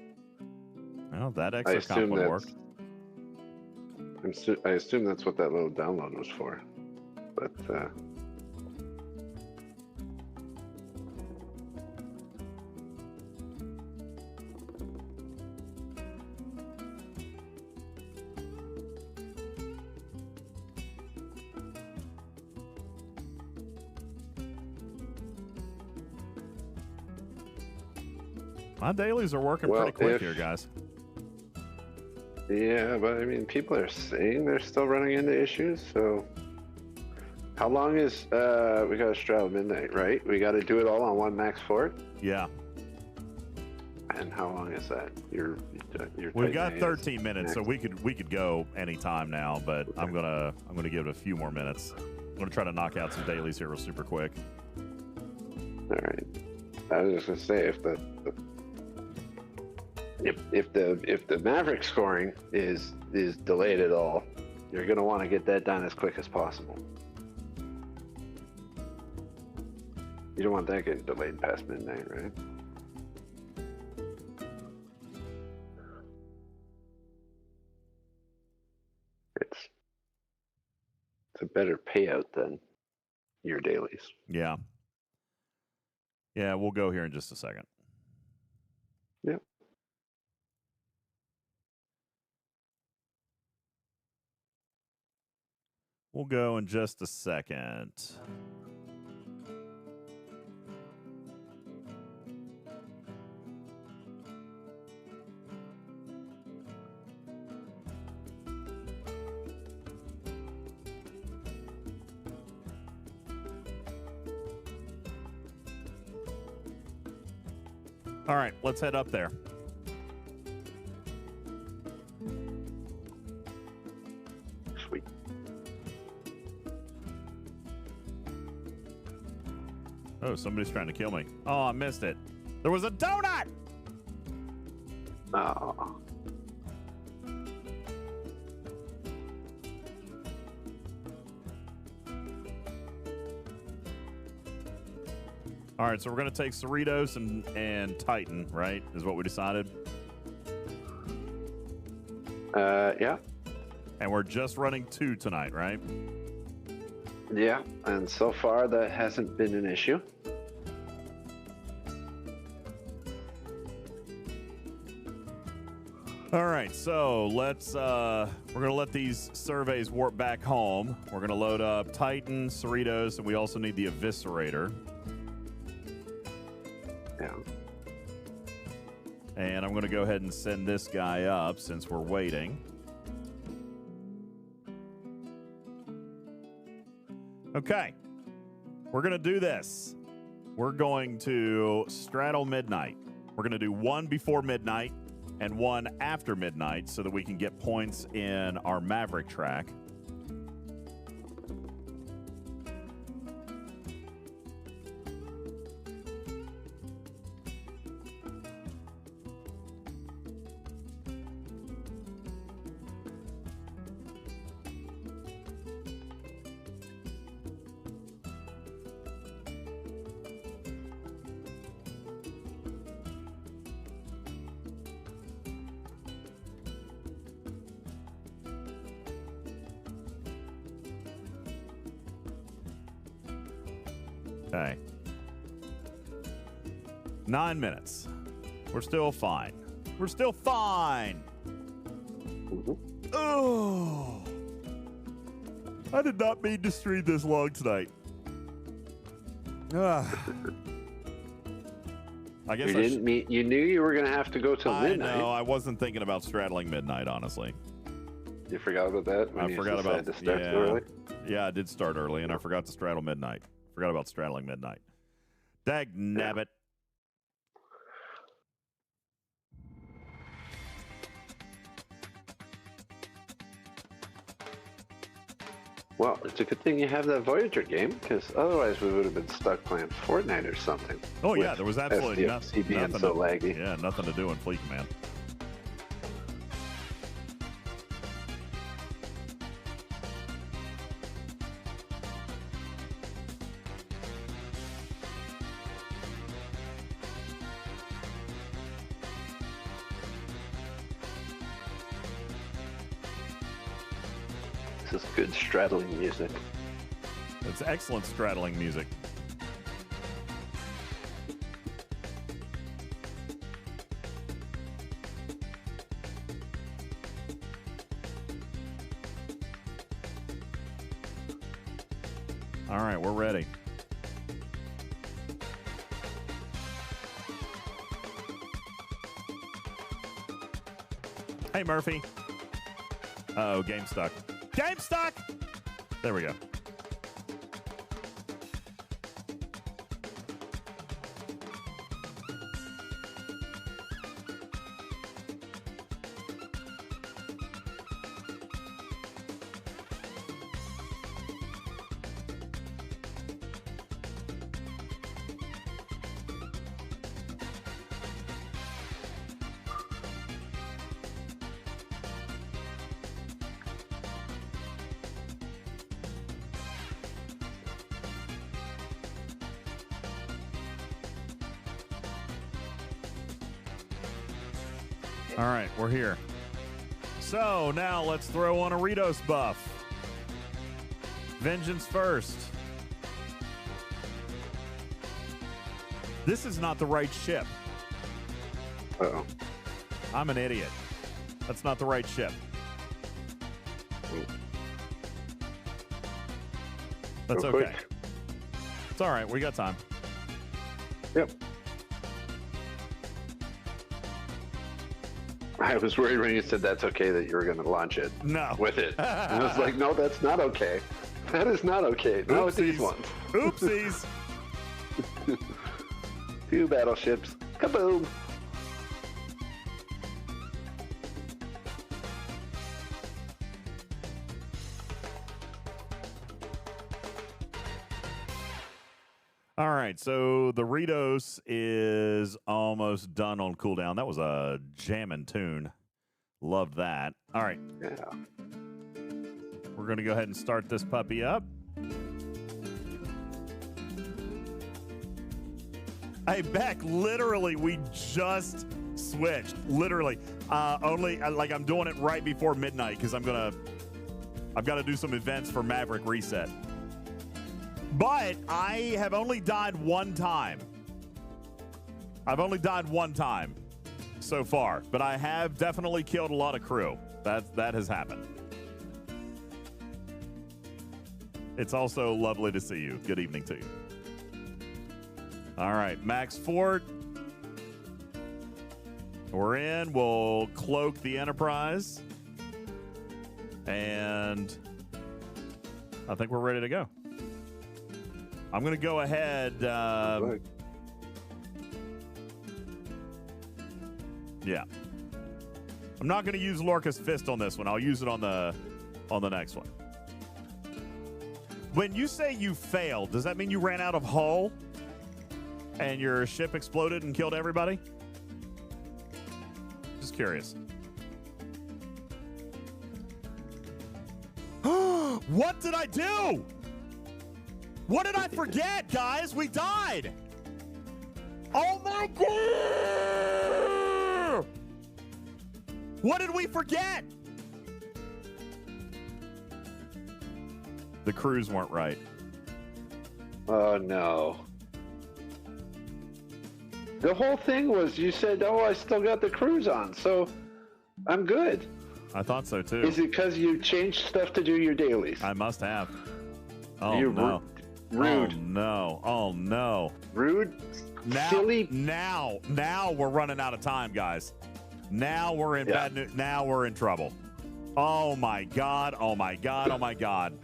Well, that extra comp would work. I assume that's what that little download was for. But, my dailies are working pretty quick here, guys. Yeah, but I mean, people are saying they're still running into issues, so... How long is, we got to straddle midnight, right? We got to do it all on one max fort? Yeah. And how long is that? We've got 13 minutes, so we could go anytime now, but okay. I'm gonna give it a few more minutes. I'm gonna try to knock out some dailies here real super quick. All right. I was just gonna say if the Maverick scoring is delayed at all, you're gonna want to get that done as quick as possible. You don't want that getting delayed past midnight, right? It's a better payout than your dailies. Yeah. Yeah, we'll go here in just a second. Yep. We'll go in just a second. All right, let's head up there. Sweet. Oh, somebody's trying to kill me. Oh, I missed it. There was a donut! Oh. All right, so we're going to take Cerritos and Titan, right? Is what we decided? Yeah. And we're just running 2 tonight, right? Yeah, and so far that hasn't been an issue. All right, so let's, we're going to let these surveys warp back home. We're going to load up Titan, Cerritos, and we also need the Eviscerator. Yeah. And I'm going to go ahead and send this guy up since we're waiting. Okay. We're going to do this. We're going to straddle midnight. We're going to do 1 before midnight and 1 after midnight so that we can get points in our Maverick track. Okay. 9 minutes. We're still fine. We're still fine. Oh. I did not mean to stream this long tonight. I guess you knew you were going to have to go till midnight. I know. I wasn't thinking about straddling midnight, honestly. You forgot about that? I forgot about to start so early? Yeah, I did start early, and I forgot to straddle midnight. Forgot about straddling midnight. Dag nabbit. Well, it's a good thing you have that Voyager game, because otherwise we would have been stuck playing Fortnite or something. Oh yeah, there was absolutely STFC being nothing so to, laggy. Yeah, nothing to do in Fleet Command. This is good straddling music. It's excellent straddling music. All right, we're ready. Hey, Murphy. Uh-oh, game stuck. Game stuck! There we go. All right, we're here. So now let's throw on a Ritos buff. Vengeance first. This is not the right ship. Uh-oh. I'm an idiot. That's not the right ship. That's Go okay. quick. It's all right. We got time. Yep. I was worried when you said that's okay that you were going to launch it. No. With it. And I was like, no, that's not okay. That is not okay. Not with these ones. Oopsies. 2 battleships. Kaboom. All right, so the Ritos is almost done on cooldown. That was a jammin' tune. Love that. All right. Yeah. We're going to go ahead and start this puppy up. Hey, Beck, literally, we just switched. Literally. Only, like, I'm doing it right before midnight because I've got to do some events for Maverick Reset. But I have only died one time. I've only died one time so far, but I have definitely killed a lot of crew. That has happened. It's also lovely to see you. Good evening to you. All right, Max Fort. We're in. We'll cloak the Enterprise. And I think we're ready to go. I'm going to go ahead. Yeah. I'm not going to use Lorca's Fist on this one. I'll use it on the next one. When you say you failed, does that mean you ran out of hull and your ship exploded and killed everybody? Just curious. What did I do? What did I forget, guys? We died. Oh my God! What did we forget? The crews weren't right. Oh, no. The whole thing was you said, oh, I still got the crews on, so I'm good. I thought so, too. Is it because you changed stuff to do your dailies? I must have. Oh, You're no. Rude. Oh, no. Oh, no. Rude? Now, Silly? Now we're running out of time, guys. Now we're in bad news. Now we're in trouble. Oh, my God. Oh, my God. Oh, my God.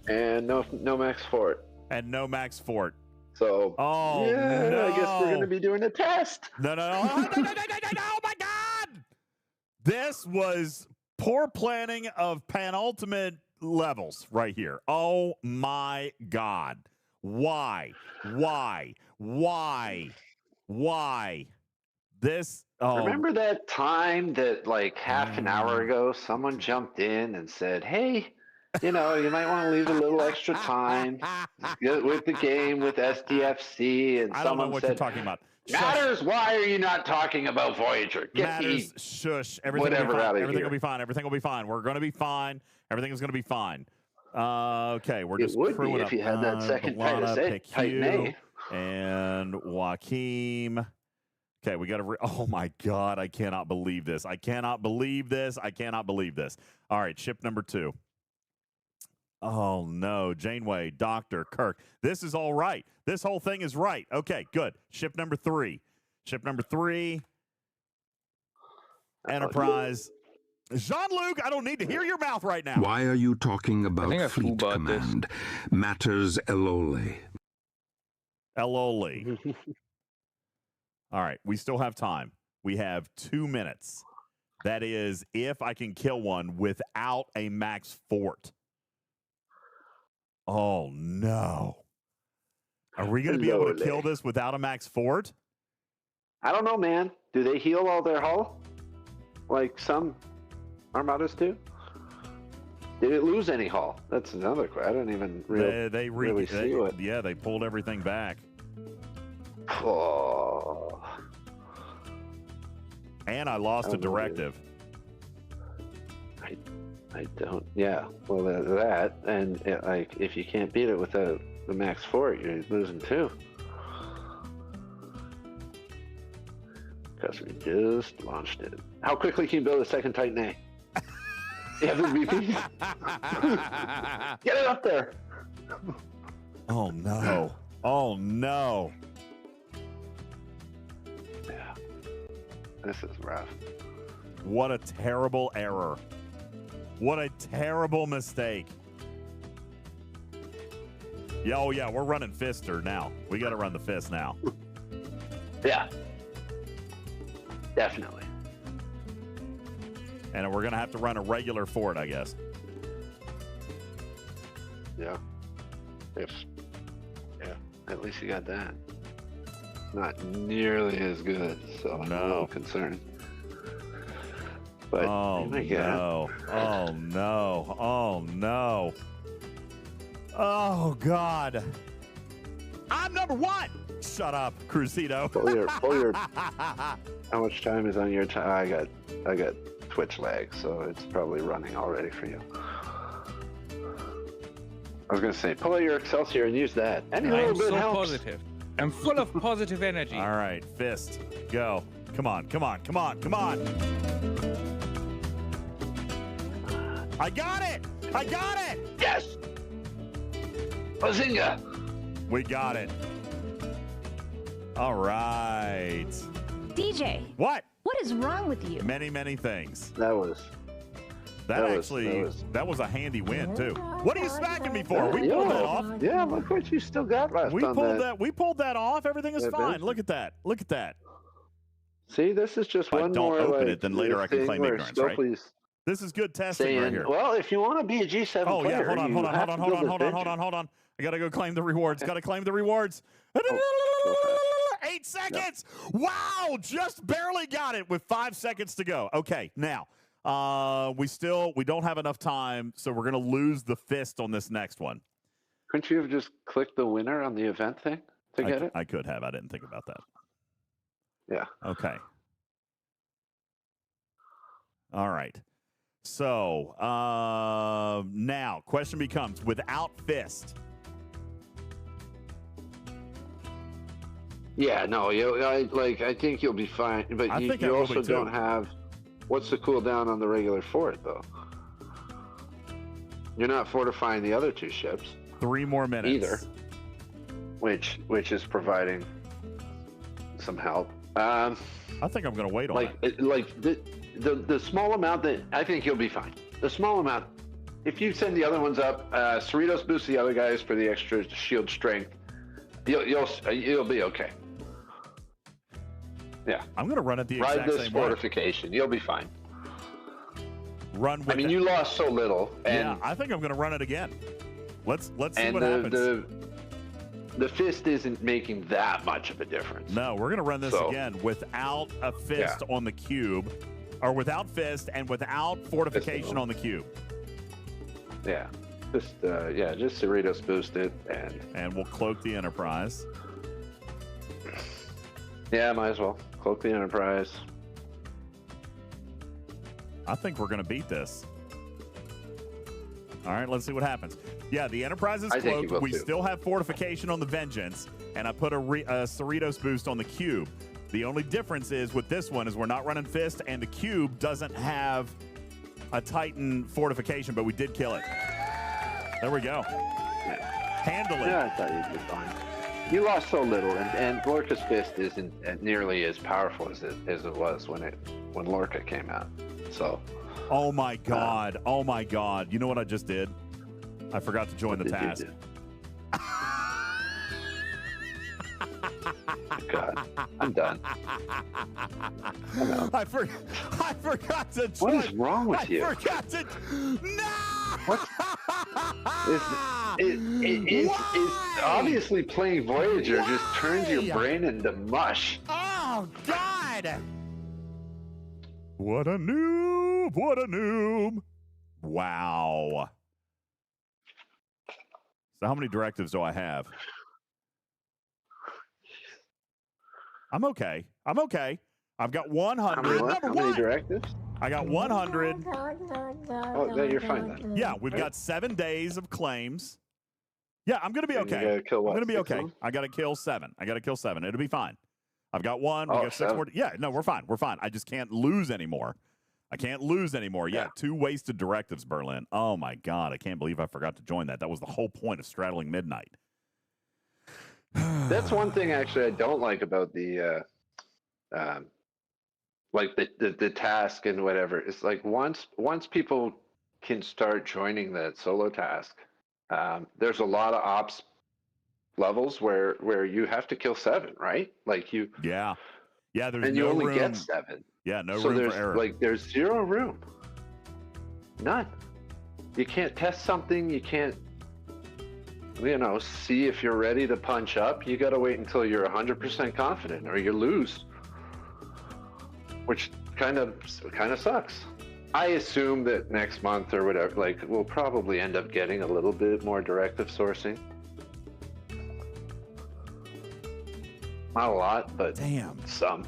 And no Max Fort. And no Max Fort. So, no. I guess we're going to be doing a test. No. Oh my God! This was poor planning of penultimate levels right here. Oh my God. Why? This. Remember that time that like half an hour ago, someone jumped in and said, hey, you might want to leave a little extra time with the game with STFC. And I don't know what you're talking about. Matters, why are you not talking about Voyager? Matters, shush. Everything will be fine. Everything will be fine. We're going to be fine. Everything is going to be fine. Okay, we're just crewing up. If you had that second Titan A. And Joaquim. Okay, we got to. Oh my God, I cannot believe this. I cannot believe this. All right, ship number 2. Oh no, Janeway, Doctor, Kirk. This is all right. This whole thing is right. Okay, good. Ship number 3. Enterprise. Jean-Luc, I don't need to hear your mouth right now. Why are you talking about Fleet Command? Matters Elole. All right, we still have time. We have 2 minutes. That is if I can kill one without a max fort. Oh, no. Are we going to be able to kill this without a max fort? I don't know, man. Do they heal all their hull? Like some armadas do? Did it lose any hull? That's another question. I don't even really see it. Yeah, they pulled everything back. Oh. And I lost a directive. I don't. Yeah. Well, that and like if you can't beat it without the max fort, you're losing too. Because we just launched it. How quickly can you build a second Titan A? You have the VP. Get it up there. Oh no. Oh no. Yeah. This is rough. What a terrible error. What a terrible mistake. Yeah, oh yeah, we're running Fister now. We got to run the Fist now. Yeah. Definitely. And we're going to have to run a regular fort, I guess. Yeah. Yeah. At least you got that. Not nearly as good, so I'm a little concerned. But oh no. Oh God. I'm number 1. Shut up, Crucito. Pull your how much time is on your time? I got Twitch lag, so it's probably running already for you. I was gonna say, pull out your Excelsior and use that. Any little bit helps. Positive. I'm full of positive energy. All right, Fist, go. Come on. I got it! Yes! Bazinga! We got it. All right. DJ. What? What is wrong with you? Many things. That was a handy win too. What are you smacking me for? We pulled that off. Yeah, look what you still got left. We pulled that off. Everything is fine. Look at that. See, this is just one more. Don't open it, then later I can claim ignorance, right? This is good testing right here. Well, if you want to be a G7 player, yeah, hold on. I gotta go claim the rewards. 8 seconds. No. Wow, just barely got it with 5 seconds to go. Okay, now we don't have enough time, so we're gonna lose the Fist on this next one. Couldn't you have just clicked the winner on the event thing to get it? I could have. I didn't think about that. Yeah. Okay. All right. So now question becomes, without Fist. Yeah, no, I think you'll be fine, but you also don't have. What's the cooldown on the regular fort, though? You're not fortifying the other 2 ships. 3 more minutes. Either. Which is providing some help. I think I'm going to wait on it. The small amount that I think you'll be fine. The small amount. If you send the other ones up, Cerritos boosts the other guys for the extra shield strength. You'll be okay. Yeah. I'm going to run at the exact same ride this fortification. You'll be fine. run with I mean, it. you lost so little. And, yeah, I think I'm going to run it again. Let's see what happens. The fist isn't making that much of a difference. No, we're going to run this again without a fist on the cube, or without fist and without fortification on the cube. Yeah. Just Cerritos boost it, and we'll cloak the Enterprise. Yeah, might as well cloak the Enterprise. I think we're going to beat this. All right, let's see what happens. Yeah, the Enterprise is cloaked. We still have fortification on the Vengeance, and I put a Cerritos boost on the cube. The only difference is with this one is we're not running fist, and the cube doesn't have a Titan fortification, but we did kill it. There we go. Handle it. Yeah, I thought you'd be fine. You lost so little, and Lorca's fist isn't nearly as powerful as it was when Lorca came out. So. Oh my God! Oh my God! You know what I just did? I forgot to join the task. God, I'm done. I forgot to join. What is wrong with you? I forgot to. No! What? It's obviously playing Voyager just turns your brain into mush. Oh God! What a noob! What a noob! Wow. So how many directives do I have? I'm okay. I'm okay. I've got 100. How many directives? I got 100. Oh, then you're fine then. Yeah, we've got 7 days of claims. Yeah, I'm going to be okay. I'm going to be okay. I got to kill 7. It'll be fine. I've got 1. We got 6 more. Yeah, no, we're fine. We're fine. I just can't lose anymore. Yeah, 2 wasted directives, Berlin. Oh, my God. I can't believe I forgot to join that. That was the whole point of straddling midnight. That's one thing, actually, I don't like about the task and whatever. It's like once people can start joining that solo task, there's a lot of ops levels where you have to kill 7, right? Like you. Yeah. There's and no you only room. get 7. Yeah, no so room for error. There's 0 room. None. You can't test something. You can't. See if you're ready to punch up. You got to wait until you're 100% confident, or you lose, which kind of sucks. I assume that next month or whatever, we'll probably end up getting a little bit more directive sourcing. Not a lot, but some.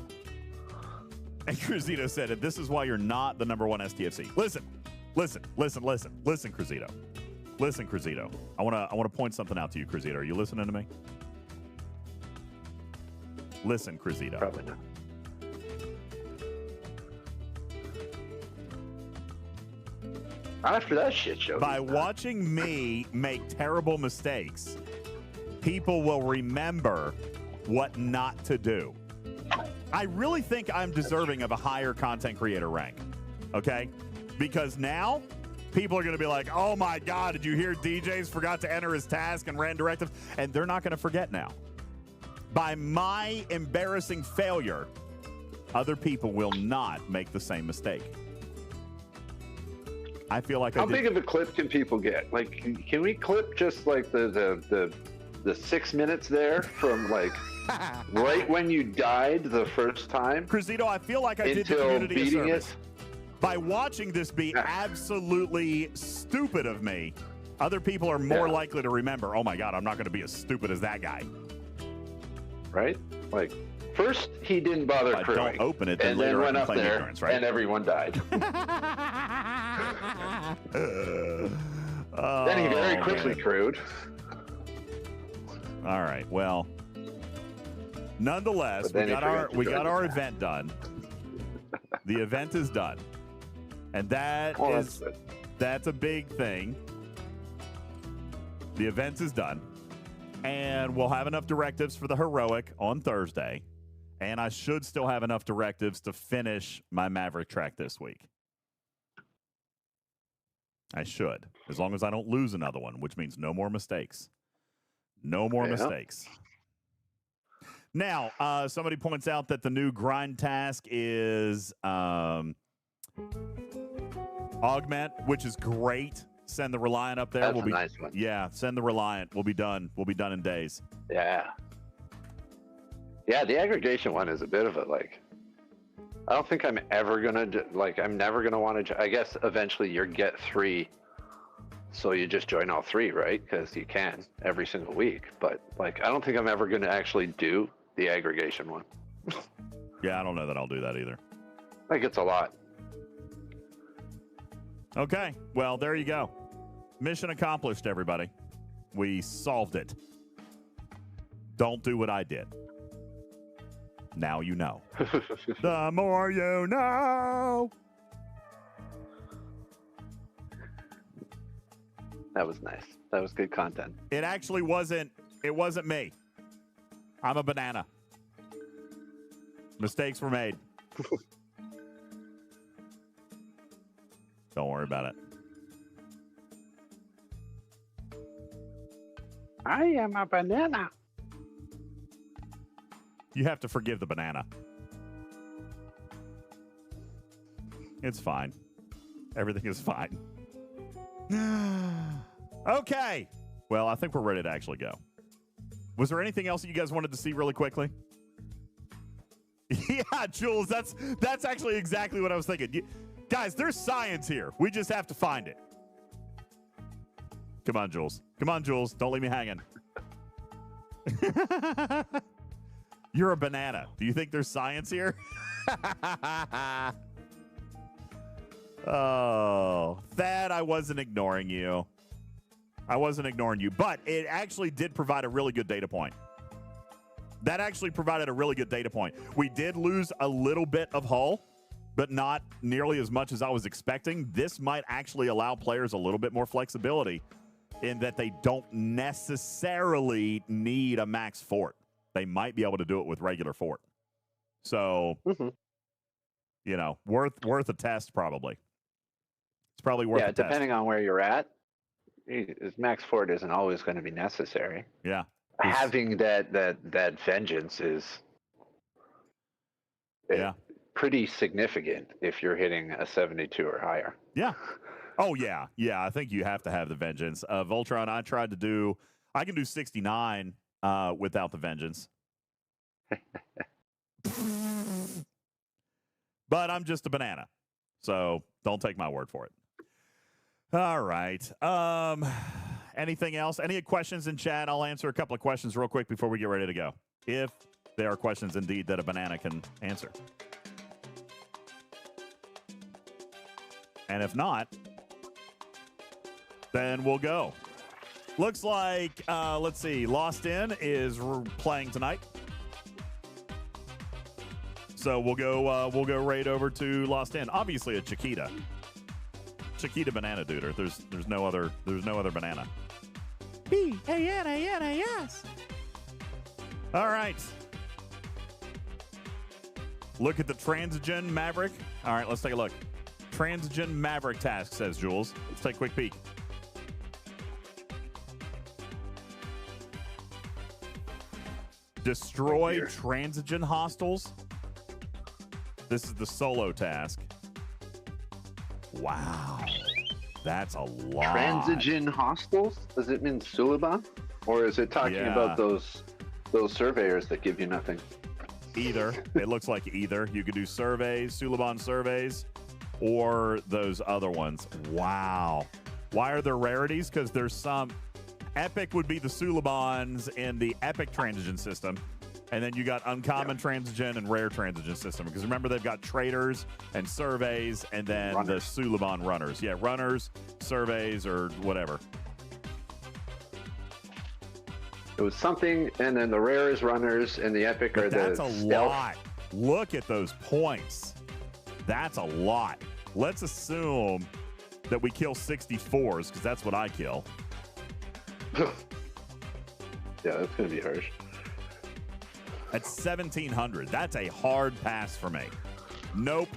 And Cruzito said it. This is why you're not the #1 STFC. Listen, Cruzito. Listen, Cruzito. I want to point something out to you, Cruzito. Are you listening to me? Listen, Cruzito. Probably not. After that shit show. By watching me make terrible mistakes, people will remember what not to do. I really think I'm deserving of a higher content creator rank. Okay? Because now people are going to be like, oh my God, did you hear DJs forgot to enter his task and ran directives? And they're not going to forget now. By my embarrassing failure, other people will not make the same mistake. I feel like How big of a clip can people get? Can we clip just the 6 minutes there from right when you died the first time? Cruzito, I feel like I did the community a service. By watching this be absolutely stupid of me, other people are more likely to remember, oh my God, I'm not going to be as stupid as that guy. Right? First he didn't bother crewing. Don't open it, and then went up there, ignorance, right? and everyone died. Then he very quickly crewed. All right, well, nonetheless, we got our event done. The event is done. And that's a big thing. The event is done. And we'll have enough directives for the heroic on Thursday. And I should still have enough directives to finish my Maverick track this week. I should, as long as I don't lose another one, which means no more mistakes. No more mistakes. Now, somebody points out that the new grind task is Augment, which is great. Send the Reliant up there. That's a nice one. Yeah, send the Reliant. We'll be done. We'll be done in days. Yeah. Yeah, the aggregation one is a bit of a like. I don't think I'm ever gonna like. I'm never gonna want to. I guess eventually you get 3, so you just join all 3, right? Because you can every single week. But like, I don't think I'm ever gonna actually do the aggregation one. Yeah, I don't know that I'll do that either. I think it's a lot. Okay, well, there you go. Mission accomplished, everybody. We solved it. Don't do what I did. Now you know. The more you know. That was nice. That was good content. It actually wasn't. It wasn't me. I'm a banana. Mistakes were made. Don't worry about it. I am a banana. You have to forgive the banana. It's fine. Everything is fine. Okay. Well, I think we're ready to actually go. Was there anything else that you guys wanted to see really quickly? Yeah, Jules, that's actually exactly what I was thinking. Guys, there's science here. We just have to find it. Come on, Jules. Come on, Jules. Don't leave me hanging. You're a banana. Do you think there's science here? Oh, Thad, I wasn't ignoring you. I wasn't ignoring you, but it actually did provide a really good data point. That actually provided a really good data point. We did lose a little bit of hull, but not nearly as much as I was expecting. This might actually allow players a little bit more flexibility in that they don't necessarily need a max fort. They might be able to do it with regular fort. So, you know, worth a test probably. It's probably worth a test. Yeah, depending on where you're at, max fort isn't always going to be necessary. Yeah. Having that vengeance is pretty significant if you're hitting a 72 or higher. Yeah. Oh, yeah. Yeah, I think you have to have the vengeance. Voltron, I can do 69 without the vengeance. But I'm just a banana. So don't take my word for it. All right. Anything else? Any questions in chat? I'll answer a couple of questions real quick before we get ready to go. If there are questions indeed that a banana can answer. And if not, then we'll go. Looks like, let's see, Lost In is playing tonight. So we'll go right over to Lost In. Obviously a Chiquita banana duder. There's no other banana. B-A-N-A-N-A-S. All right. Look at the Transigen Maverick. All right, let's take a look. Transigen Maverick-task, says Jules. Let's take a quick peek. Destroy Transigen hostiles. This is the solo task. Wow. That's a lot. Transigen hostiles? Does it mean Suliban? Or is it talking about those surveyors that give you nothing? Either. It looks like either. You could do surveys, Suliban surveys, or those other ones. Wow. Why are there rarities? Because there's some. Epic would be the Sulibans in the Epic Transigen system. And then you got uncommon Transigen and rare Transigen system. Because remember, they've got traders and surveys and then the Suliban runners. Yeah, runners, surveys, or whatever. It was something, and then the rare is runners, and the epic are That's the a stealth. lot. Look at those points. That's a lot. Let's assume that we kill 64s, because that's what I kill. Yeah, that's going to be harsh. At 1,700, that's a hard pass for me. Nope.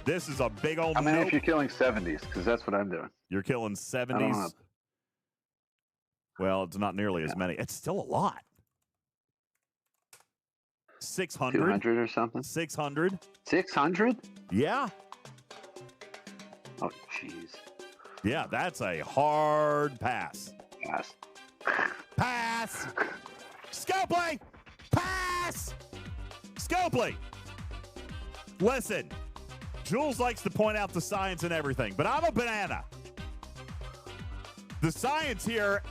This is a big old I mean, nope. if you're killing 70s, because that's what I'm doing. You're killing 70s. Well, it's not nearly as many. It's still a lot. 600? 200 or something? 600? 600? Yeah. Oh, jeez. Yeah, that's a hard pass. Pass. Pass. Scopely. Pass. Scopely. Listen, Jules likes to point out the science and everything, but I'm a banana. The science here.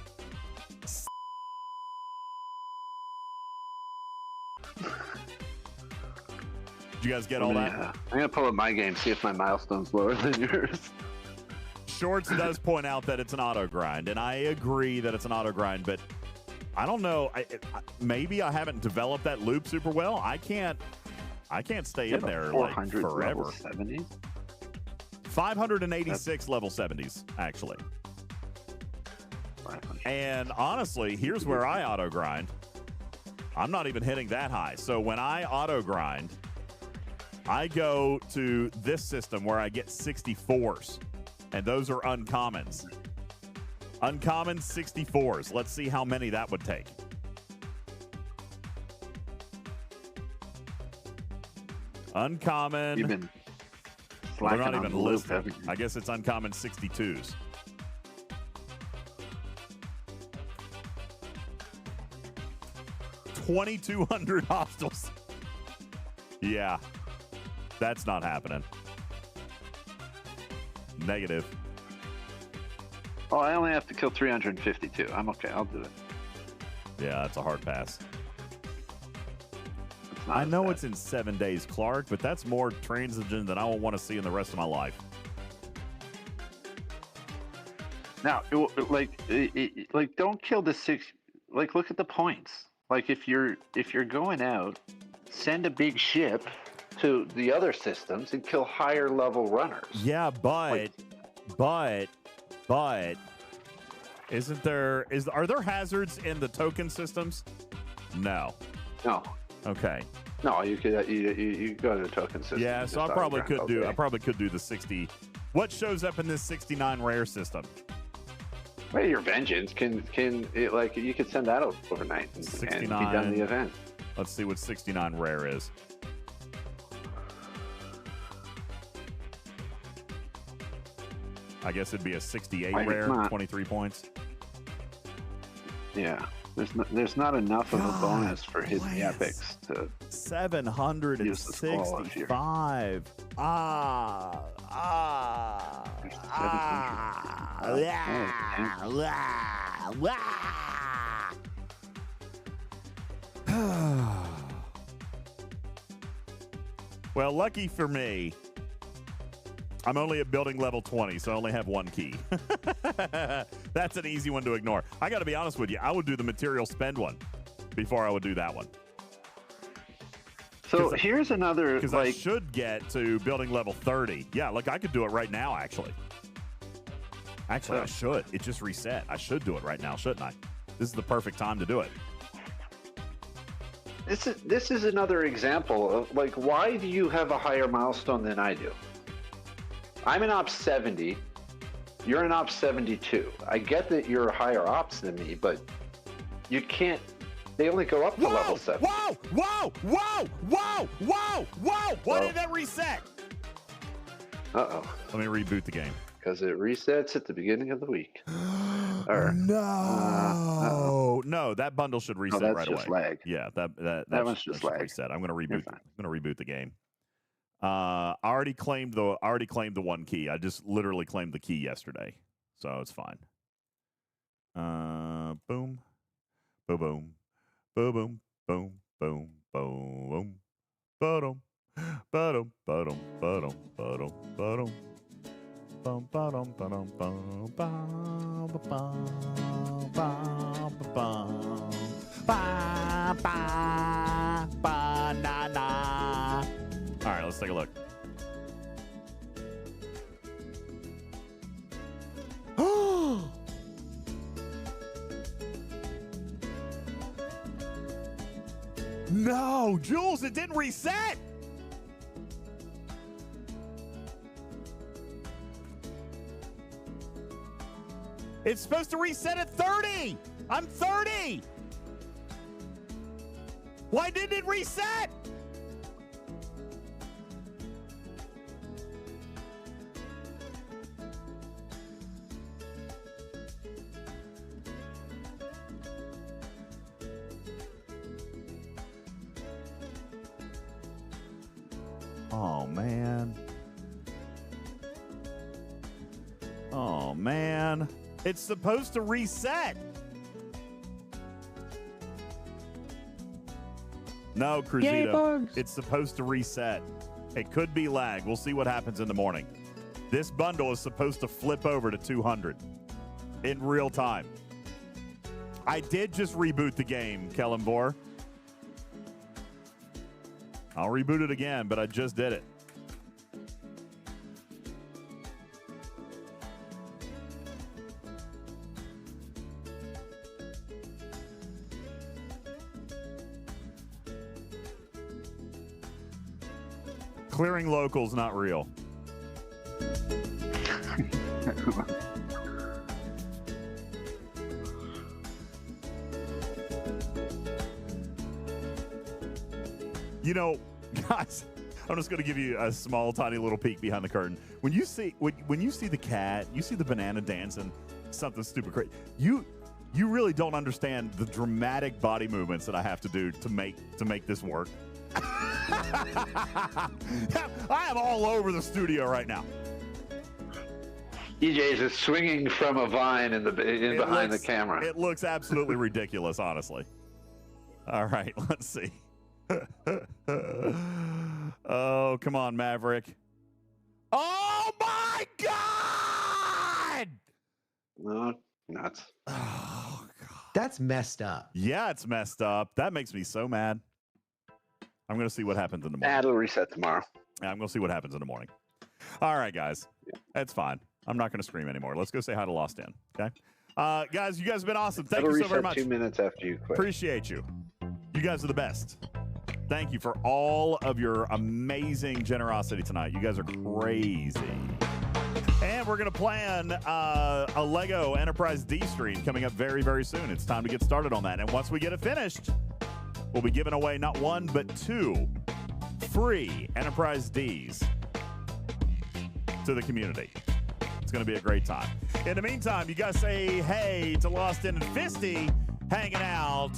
Did you guys get all that? I'm going to pull up my game, see if my milestone's lower than yours. Shorts does point out that it's an auto grind, and I agree that it's an auto grind, but I don't know. Maybe I haven't developed that loop super well. I can't stay in there like forever. Level 70s? 586 level 70s, actually. And honestly, here's where I auto grind. I'm not even hitting that high. So when I auto grind, I go to this system where I get 64s, and those are uncommons. Uncommon 64s. Let's see how many that would take. Uncommon. You've been They're not slacking on even the loop, listed. haven't you? I guess it's uncommon 62s. $2,200 hostiles. Yeah, that's not happening. Negative. Oh, I only have to kill 352. I'm okay. I'll do it. Yeah, that's a hard pass. I know it's in 7 days, Clark, but that's more transition than I will want to see in the rest of my life. Now, like, don't kill the 6. Like, look at the points. Like, if you're going out, send a big ship to the other systems and kill higher level runners. Yeah, but isn't there are there hazards in the token systems? No. No. Okay. No, you could you go to the token system. Yeah, so I probably could do the 60. What shows up in this 69 rare system? Well, your vengeance can like you could send that overnight and be done the event. Let's see what 69 rare is. I guess it'd be a 68 rare, 23 points. Yeah, there's not enough of a bonus for hidden epics to 765. Well, lucky for me, I'm only at building level 20, so I only have one key. That's an easy one to ignore. I got to be honest with you. I would do the material spend one before I would do that one. So here's another, because I should get to building level 30. Yeah, look, I could do it right now, actually. Actually, I should. It just reset. I should do it right now, shouldn't I? This is the perfect time to do it. This is another example of, like, why do you have a higher milestone than I do? I'm an Ops 70. You're an Ops 72. I get that you're higher Ops than me, but you can't. They only go up to level 7. Whoa! Why did that reset? Uh-oh. Let me reboot the game. Because it resets at the beginning of the week. No, that bundle should reset right away. That's just lag. Yeah, that one's just lag. Reset. I'm gonna reboot the game. I already claimed the one key. I just literally claimed the key yesterday, so it's fine. Boom, boom, boom, boom, boom, boom, boom, boom, boom, boom, boom, boom, boom. Bum ba-dum ba-dum bum bum ba-bum bum ba-bum ba ba ba-na-na. All right, let's take a look. No, Jules, it didn't reset. It's supposed to reset at 30. I'm 30. Why didn't it reset? Oh, man. Oh, man. It's supposed to reset. No, Cruzito. It's supposed to reset. It could be lag. We'll see what happens in the morning. This bundle is supposed to flip over to 200 in real time. I did just reboot the game, Kellenbor. I'll reboot it again, but I just did it. Clearing local's not real. You know, guys, I'm just going to give you a small, tiny little peek behind the curtain. When you see the cat, you see the banana dancing, something stupid crazy. You really don't understand the dramatic body movements that I have to do to make this work. I am all over the studio right now. DJz is swinging from a vine behind the camera. It looks absolutely ridiculous, honestly. All right, let's see. Oh, come on, Maverick. Oh, my God! No, nuts. Oh, God. That's messed up. Yeah, it's messed up. That makes me so mad. I'm going to see what happens in the morning. It'll reset tomorrow. Yeah, I'm going to see what happens in the morning. All right, guys. That's fine. I'm not going to scream anymore. Let's go say hi to Lost In, okay? Guys, you guys have been awesome. Thank you so very much. 2 minutes after you quit. Appreciate you. You guys are the best. Thank you for all of your amazing generosity tonight. You guys are crazy. And we're going to plan a Lego Enterprise D stream coming up very, very soon. It's time to get started on that. And once we get it finished, we'll be giving away not 1, but 2 free Enterprise Ds to the community. It's going to be a great time. In the meantime, you guys say hey to Lost In and Fisty hanging out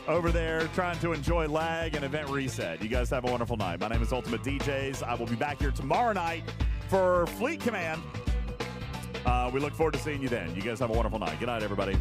over there trying to enjoy lag and event reset. You guys have a wonderful night. My name is UltimatDJz. I will be back here tomorrow night for Fleet Command. We look forward to seeing you then. You guys have a wonderful night. Good night, everybody.